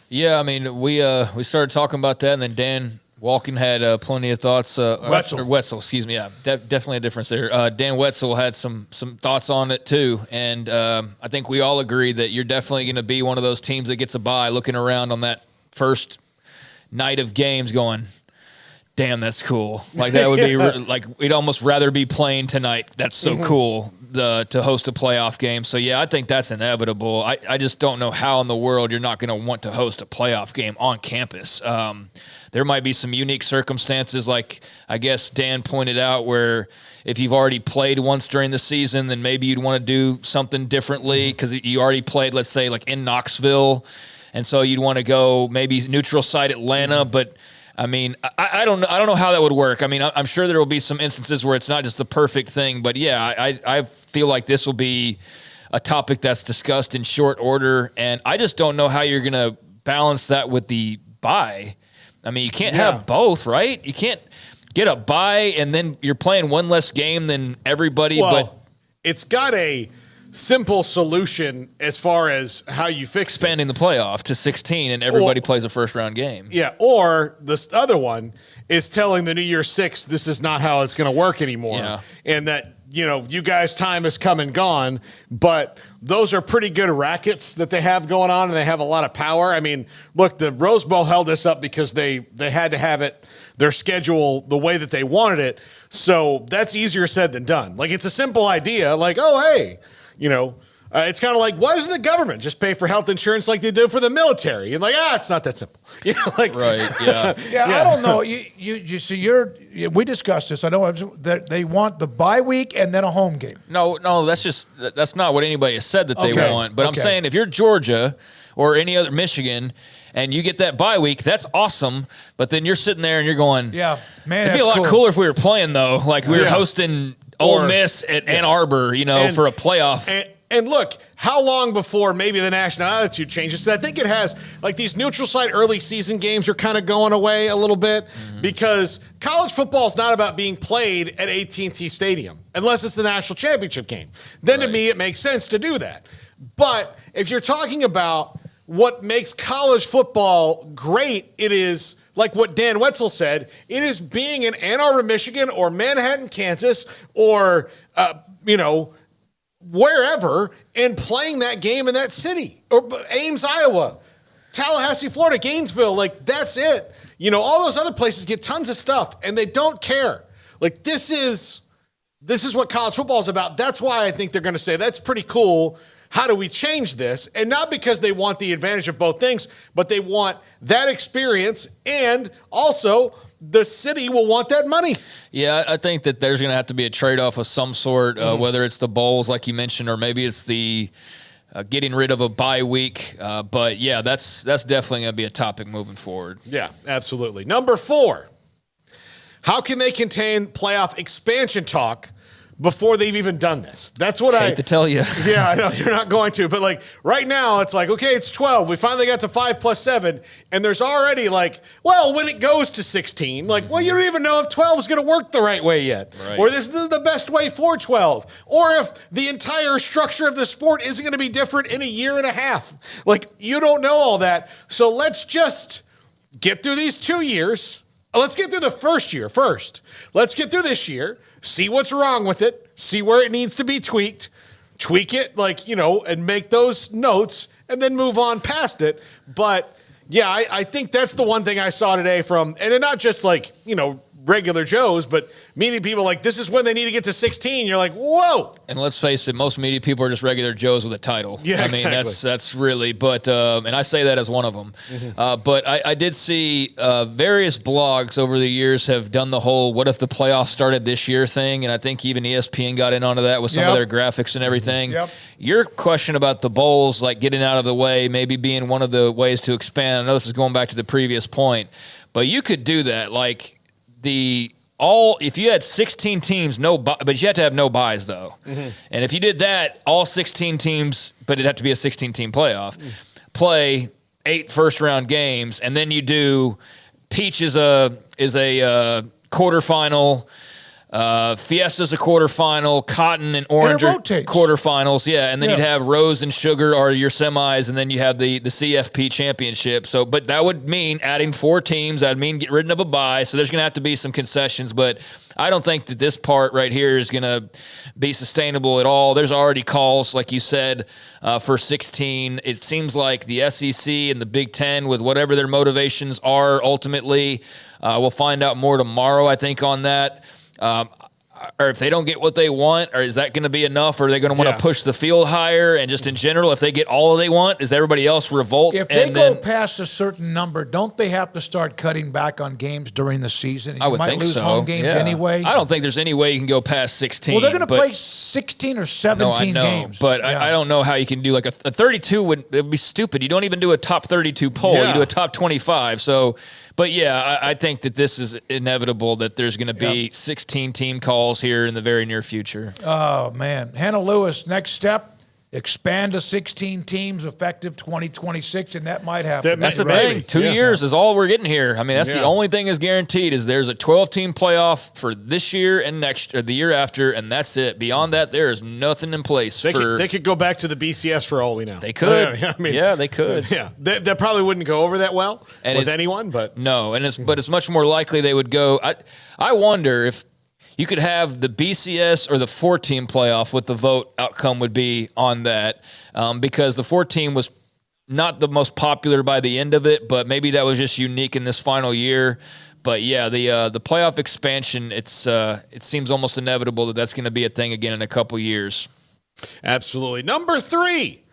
Yeah. I mean, we started talking about that, and then Dan Walken had plenty of thoughts. Wetzel, excuse me. Yeah, definitely a difference there. Dan Wetzel had some thoughts on it too, and I think we all agree that you're definitely going to be one of those teams that gets a bye, looking around on that first night of games, going, damn, that's cool. Like that would be like we'd almost rather be playing tonight. That's so cool to host a playoff game. So yeah, I think that's inevitable. I just don't know how in the world you're not going to want to host a playoff game on campus. There might be some unique circumstances, like I guess Dan pointed out, where if you've already played once during the season, then maybe you'd want to do something differently because you already played, let's say, like in Knoxville, and so you'd want to go maybe neutral site Atlanta, but I mean, I don't know how that would work. I mean, I'm sure there will be some instances where it's not just the perfect thing, but yeah, I feel like this will be a topic that's discussed in short order, and I just don't know how you're going to balance that with the bye. I mean, you can't have both, right? You can't get a bye and then you're playing one less game than everybody. Well, but it's got a simple solution as far as how you fix expanding the playoff to 16 and everybody plays a first-round game. Yeah, or this other one is telling the New Year's Six this is not how it's going to work anymore, and that you guys' time has come and gone. But those are pretty good rackets that they have going on, and they have a lot of power. I mean, look, the Rose Bowl held this up because they had to have it, their schedule, the way that they wanted it. So that's easier said than done. Like, it's a simple idea, like, oh, hey, it's kind of like, why doesn't the government just pay for health insurance like they do for the military? And like, it's not that simple. Right, yeah. I don't know. You see, we discussed this. I know that they want the bye week and then a home game. No, that's not what anybody has said that they want. But I'm saying if you're Georgia or any other Michigan and you get that bye week, that's awesome. But then you're sitting there and you're going, man, it'd be a lot cooler if we were playing though. Like we were hosting Ole Miss at Ann Arbor, for a playoff. And look, how long before maybe the national attitude changes? I think it has, like, these neutral site early season games are kind of going away a little bit because college football is not about being played at AT&T Stadium unless it's the national championship game. Then to me, it makes sense to do that. But if you're talking about what makes college football great, it is like what Dan Wetzel said, it is being in Ann Arbor, Michigan, or Manhattan, Kansas, or, wherever, and playing that game in that city, or Ames, Iowa, Tallahassee, Florida, Gainesville. Like, that's it. all those other places get tons of stuff, and they don't care. Like, this is what college football is about. That's why I think they're going to say, that's pretty cool. How do we change this? And not because they want the advantage of both things, but they want that experience, and also the city will want that money. Yeah, I think that there's going to have to be a trade-off of some sort, whether it's the bowls, like you mentioned, or maybe it's the getting rid of a bye week. But, yeah, that's definitely going to be a topic moving forward. Yeah, absolutely. Number 4, how can they contain playoff expansion talk before they've even done this? That's what I hate to tell you. Yeah, I know you're not going to, but like right now it's like, okay, it's 12. We finally got to 5 plus 7, and there's already like, well, when it goes to 16, like, well, you don't even know if 12 is going to work the right way yet, or this is the best way for 12, or if the entire structure of the sport isn't going to be different in a year and a half. Like, you don't know all that. So let's just get through these 2 years. Let's get through the first year first. Let's get through this year, see what's wrong with it, see where it needs to be tweaked, tweak it, and make those notes, and then move on past it. But, yeah, I think that's the one thing I saw today and not just regular Joes, but media people like, this is when they need to get to 16. You're like, whoa. And let's face it, most media people are just regular Joes with a title. Yeah, I mean, exactly. that's really, but, and I say that as one of them. But I did see various blogs over the years have done the whole what if the playoffs started this year thing, and I think even ESPN got in onto that with some of their graphics and everything. Your question about the bowls, like getting out of the way, maybe being one of the ways to expand, I know this is going back to the previous point, but you could do that, like, if you had 16 teams, but you had to have no buys though. And if you did that, all 16 teams, but it'd have to be a 16-team playoff, play 8 first-round games, and then you do Peach is a quarterfinal, Fiesta's a quarterfinal, Cotton and Orange are quarterfinals, and then you'd have Rose and Sugar are your semis, and then you have the CFP championship. So, but that would mean adding 4 teams. That would mean getting rid of a bye. So there's going to have to be some concessions, but I don't think that this part right here is going to be sustainable at all. There's already calls, like you said, for 16. It seems like the SEC and the Big Ten, with whatever their motivations are ultimately, we'll find out more tomorrow, I think, on that. Or if they don't get what they want, or is that going to be enough? Or are they going to want to push the field higher? And just in general, if they get all they want, does everybody else revolt? If they go past a certain number, don't they have to start cutting back on games during the season? And I would might think lose so. home games anyway. I don't think there's any way you can go past 16. Well, they're going to play 16 or 17 games. But I don't know how you can do like a 32 it would be stupid. You don't even do a top 32 poll. You do a top 25. So. But, yeah, I think that this is inevitable, that there's going to be 16 team calls here in the very near future. Oh, man. Hannah Lewis, next step, expand to 16 teams effective 2026, and that might happen. That's the thing. 2 years is all we're getting here. I mean, that's the only thing is guaranteed is there's a 12-team playoff for this year and the year after, and that's it. Beyond that, there is nothing in place. They could go back to the BCS for all we know. They could. They could. Yeah, that probably wouldn't go over that well with anyone, but no, but it's much more likely they would go. I wonder if you could have the BCS or the 4-team playoff, what the vote outcome would be on that, because the 4-team was not the most popular by the end of it, but maybe that was just unique in this final year. But yeah, the playoff expansion, it seems almost inevitable that that's going to be a thing again in a couple years. Absolutely. Number 3.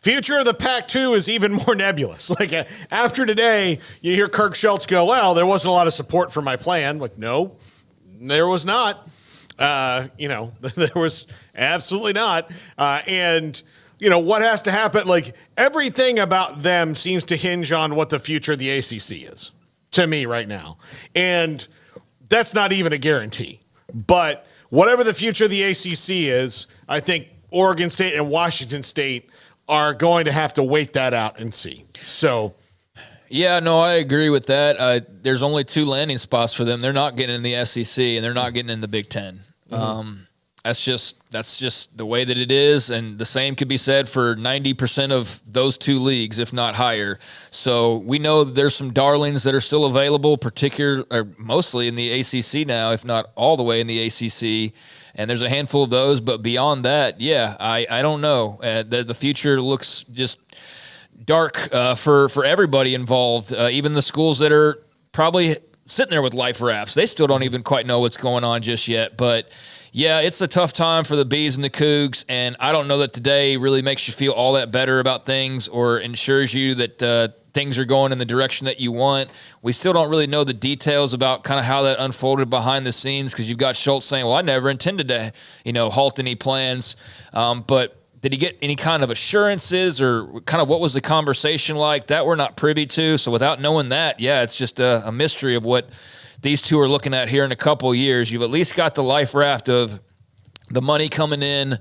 Future of the Pac-2 is even more nebulous. Like after today, you hear Kirk Schultz go, well, there wasn't a lot of support for my plan. Like, no. There was not. There was absolutely not. And, what has to happen? Like, everything about them seems to hinge on what the future of the ACC is, to me right now. And that's not even a guarantee. But whatever the future of the ACC is, I think Oregon State and Washington State are going to have to wait that out and see. So... Yeah, no, I agree with that. There's only 2 landing spots for them. They're not getting in the SEC, and they're not getting in the Big Ten. That's just the way that it is, and the same could be said for 90% of those 2 leagues, if not higher. So we know that there's some darlings that are still available, mostly in the ACC now, if not all the way in the ACC. And there's a handful of those, but beyond that, I don't know. The future looks just dark for everybody involved, even the schools that are probably sitting there with life rafts. They still don't even quite know what's going on just yet. But, yeah, it's a tough time for the Bees and the Cougs, and I don't know that today really makes you feel all that better about things or ensures you that things are going in the direction that you want. We still don't really know the details about kind of how that unfolded behind the scenes because you've got Schultz saying, well, I never intended to, halt any plans. But did he get any kind of assurances or kind of what was the conversation like? That we're not privy to. So without knowing that, yeah, it's just a mystery of what these two are looking at here in a couple of years. You've at least got the life raft of the money coming in,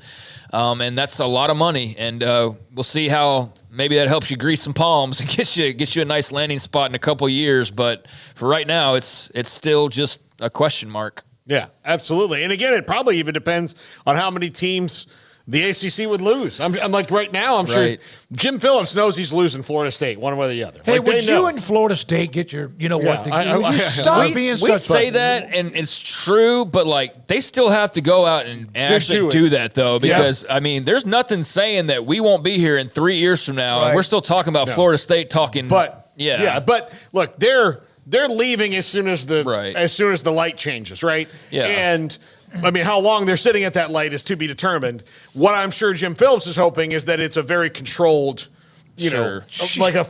and that's a lot of money. And we'll see how maybe that helps you grease some palms and gets you a nice landing spot in a couple of years. But for right now, it's still just a question mark. Yeah, absolutely. And again, it probably even depends on how many teams the ACC would lose. I'm like right now, I'm sure Jim Phillips knows he's losing Florida State one way or the other. Hey, like, would you and Florida State get your, what? Stop being such. We say that, and it's true, but like they still have to go out and actually do that though, because I mean, there's nothing saying that we won't be here in 3 years from now, and we're still talking about Florida State talking. But but look, they're leaving as soon as the light changes, right? Yeah, and. I mean, how long they're sitting at that light is to be determined. What I'm sure Jim Phillips is hoping is that it's a very controlled, it's one of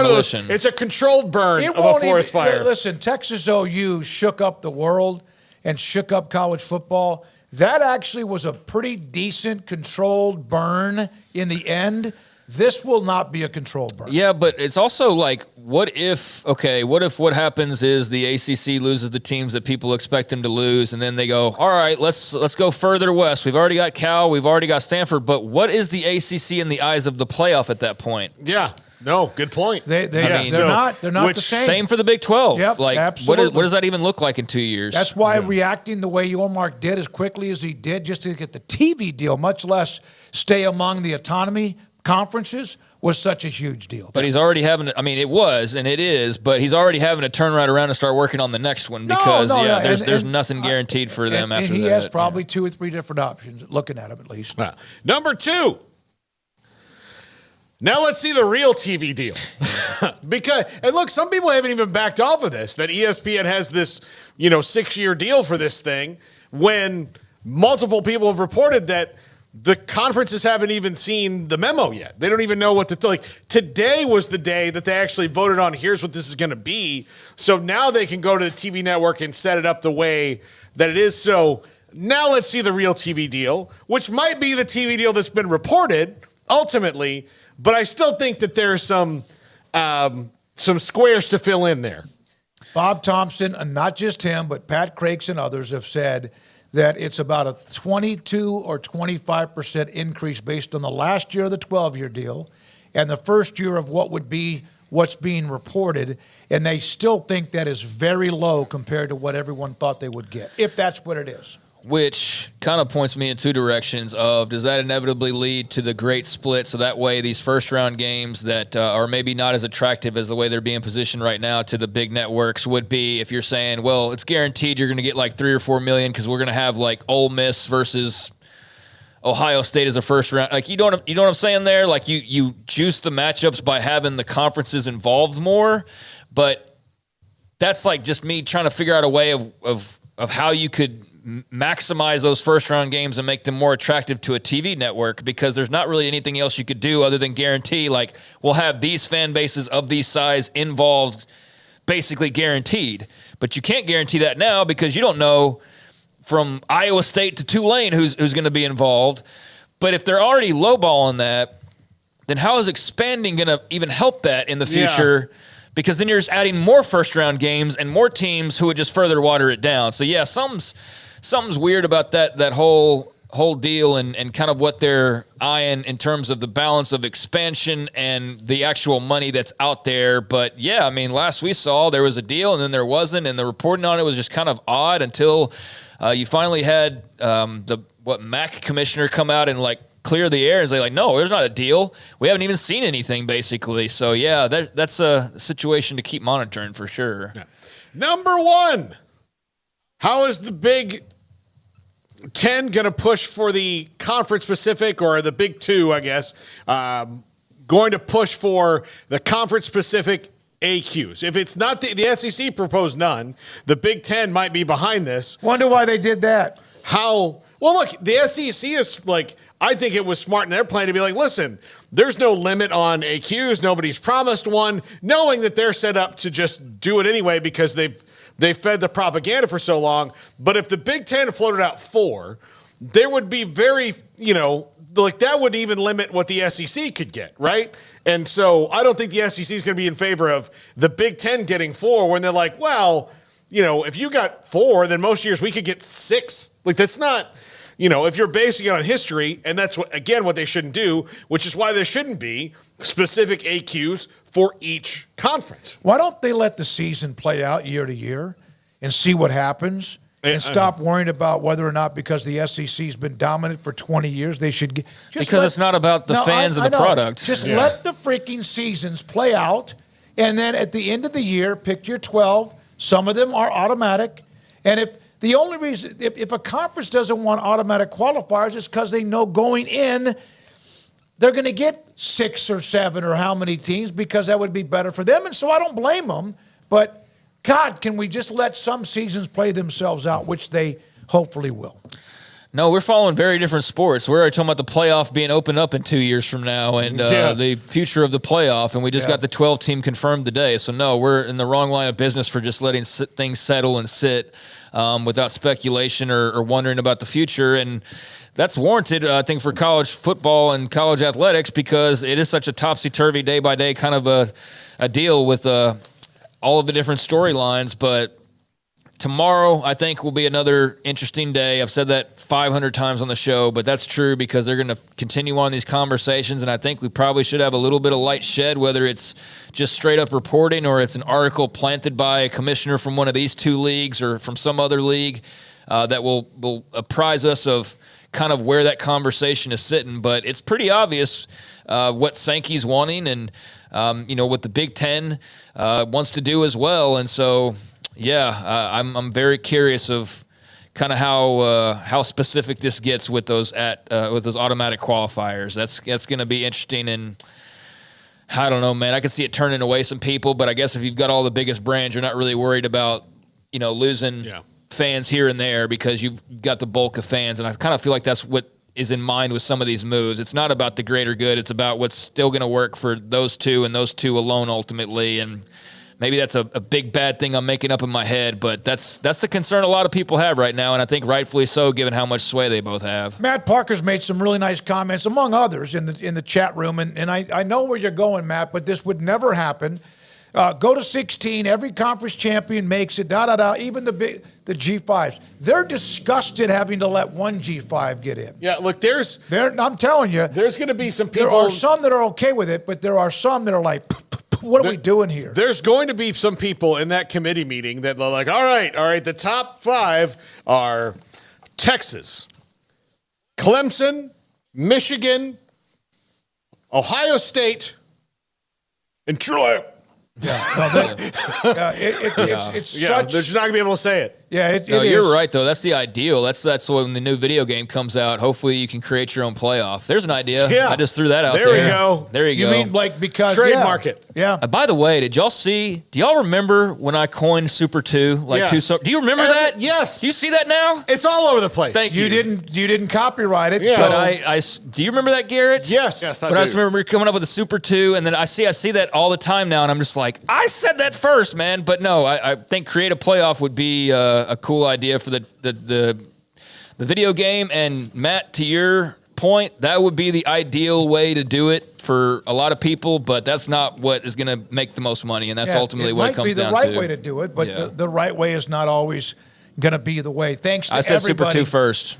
those. It's a controlled burn of a forest fire. Listen, Texas OU shook up the world and shook up college football. That actually was a pretty decent controlled burn in the end. This will not be a controlled burn. Yeah, but it's also like, what if what happens is the ACC loses the teams that people expect them to lose, and then they go, all right, let's go further west. We've already got Cal, we've already got Stanford, but what is the ACC in the eyes of the playoff at that point? Yeah. No, good point. They're not the same. Same for the Big 12. Yep, like, absolutely. What does that even look like in 2 years? That's why reacting the way Yormark did as quickly as he did just to get the TV deal, much less stay among the autonomy conferences, was such a huge deal. But he's already having, it was and it is, but he's already having to turn right around and start working on the next one because there's nothing guaranteed for them after that. And he has probably 2 or 3 different options, looking at him at least. Number 2. Now let's see the real TV deal. And look, some people haven't even backed off of this, that ESPN has this, 6-year deal for this thing, when multiple people have reported that the conferences haven't even seen the memo yet. They don't even know what to like. Today was the day that they actually voted on, here's what this is going to be. So now they can go to the TV network and set it up the way that it is. So now let's see the real TV deal, which might be the TV deal that's been reported ultimately, but I still think that there's some squares to fill in there. Bob Thompson, and not just him, but Pat Crakes and others have said that it's about a 22 or 25% increase based on the last year of the 12-year deal and the first year of what's being reported, and they still think that is very low compared to what everyone thought they would get, if that's what it is. Which kind of points me in 2 directions of, does that inevitably lead to the great split? So that way these first-round games that are maybe not as attractive as the way they're being positioned right now to the big networks would be, if you're saying, well, it's guaranteed you're going to get like 3 or 4 million because we're going to have like Ole Miss versus Ohio State as a first round. Like, you know what I'm saying there? Like you juice the matchups by having the conferences involved more, but that's like just me trying to figure out a way of how you could maximize those first round games and make them more attractive to a TV network, because there's not really anything else you could do other than guarantee, like, we'll have these fan bases of these size involved, basically guaranteed. But you can't guarantee that now because you don't know from Iowa State to Tulane who's going to be involved. But if they're already lowballing that, then how is expanding going to even help that in the future? Yeah. Because then you're just adding more first round games and more teams who would just further water it down. So yeah, something's weird about that whole deal and kind of what they're eyeing in terms of the balance of expansion and the actual money that's out there. But yeah, I mean, last we saw there was a deal and then there wasn't, and the reporting on it was just kind of odd until you finally had the MAC commissioner come out and like clear the air and say like, no, there's not a deal. We haven't even seen anything basically. So yeah, that's a situation to keep monitoring for sure. Yeah. Number 1. How is the Big 10 going to push for the Conference Pacific, or the Big 2, I guess, going to push for the Conference Pacific AQs. If it's not the SEC proposed none, the Big Ten might be behind this. Wonder why they did that. How? Well, look, the SEC is like, I think it was smart in their plan to be like, listen, there's no limit on AQs. Nobody's promised one, knowing that they're set up to just do it anyway because they've fed the propaganda for so long. But if the Big Ten floated out 4, there would be very, like that would even limit what the SEC could get, right? And so I don't think the SEC is going to be in favor of the Big Ten getting 4 when they're like, well, if you got 4, then most years we could get 6. Like that's not, if you're basing it on history, and that's what they shouldn't do, which is why there shouldn't be specific AQs for each conference. Why don't they let the season play out year to year and see what happens? And stop worrying about whether or not, because the SEC's been dominant for 20 years, they should because it's not about the fans and the product. Just let the freaking seasons play out, and then at the end of the year, pick your 12. Some of them are automatic. And if the only reason, if a conference doesn't want automatic qualifiers, is because they know going in, they're going to get 6 or 7 or how many teams, because that would be better for them. And so I don't blame them, but God, can we just let some seasons play themselves out, which they hopefully will? No, we're following very different sports. We're already talking about the playoff being opened up in 2 years from now and the future of the playoff, and we just got the 12-team confirmed today. So, no, we're in the wrong line of business for just letting things settle and sit without speculation or wondering about the future. And that's warranted, I think, for college football and college athletics, because it is such a topsy-turvy, day-by-day kind of a deal with all of the different storylines. But tomorrow, I think, will be another interesting day. I've said that 500 times on the show, but that's true because they're going to continue on these conversations, and I think we probably should have a little bit of light shed, whether it's just straight-up reporting or it's an article planted by a commissioner from one of these 2 leagues or from some other league that will apprise us of kind of where that conversation is sitting. But it's pretty obvious what Sankey's wanting and, what the Big Ten wants to do as well. And so, I'm very curious of kind of how specific this gets with those automatic qualifiers. That's going to be interesting, and I don't know, man. I could see it turning away some people, but I guess if you've got all the biggest brands, you're not really worried about losing fans here and there because you've got the bulk of fans, and I kind of feel like that's what is in mind with some of these moves. It's not about the greater good. It's about what's still going to work for those 2 and those 2 alone ultimately. And maybe that's a big bad thing I'm making up in my head, but that's the concern a lot of people have right now, and I think rightfully so, given how much sway they both have. Matt Parker's made some really nice comments, among others, in the chat room, and I know where you're going, Matt, but this would never happen. Go to 16. Every conference champion makes it. Even the G5s. They're disgusted having to let one G5 get in. Yeah, look, I'm telling you, there's going to be some people. There are some that are okay with it, but there are some that are like, what are we doing here? There's going to be some people in that committee meeting that are like, all right, the top 5 are Texas, Clemson, Michigan, Ohio State, and Troy. It's such. They're just not gonna be able to say it. Yeah, you're right though. That's the ideal. That's when the new video game comes out. Hopefully, you can create your own playoff. There's an idea. Yeah. I just threw that out there. There we go. There you go. You mean like because trademark it? Yeah. By the way, did y'all see? Do y'all remember when I coined Super 2? Do you remember that? Yes. Do you see that now? It's all over the place. Thank you. You didn't copyright it. Yeah. So. But do you remember that, Garrett? Yes. I just remember coming up with a Super 2, and then I see that all the time now, and I'm just like, I said that first, man. But no, I think create a playoff would be a cool idea for the video game. And Matt, to your point, that would be the ideal way to do it for a lot of people, but that's not what is going to make the most money, and that's ultimately what it comes down to. It might be the right way to do it, but the right way is not always going to be the way. Thanks to everybody. I said Super 2 first.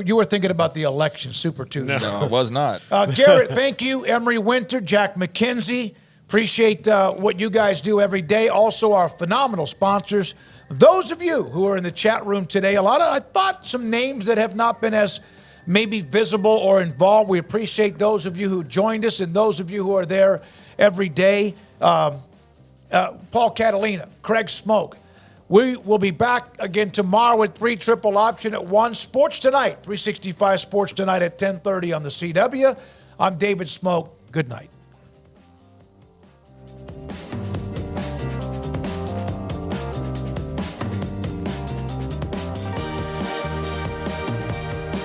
You were thinking about the election, Super 2. No, I was not. Garrett, thank you. Emery Winter, Jack McKenzie. Appreciate what you guys do every day. Also, our phenomenal sponsors. Those of you who are in the chat room today, I thought some names that have not been as maybe visible or involved. We appreciate those of you who joined us and those of you who are there every day. Paul Catalina, Craig Smoak. We will be back again tomorrow with 3 Triple Option at 1. Sports Tonight, 365 Sports Tonight at 10:30 on the CW. I'm David Smoak. Good night.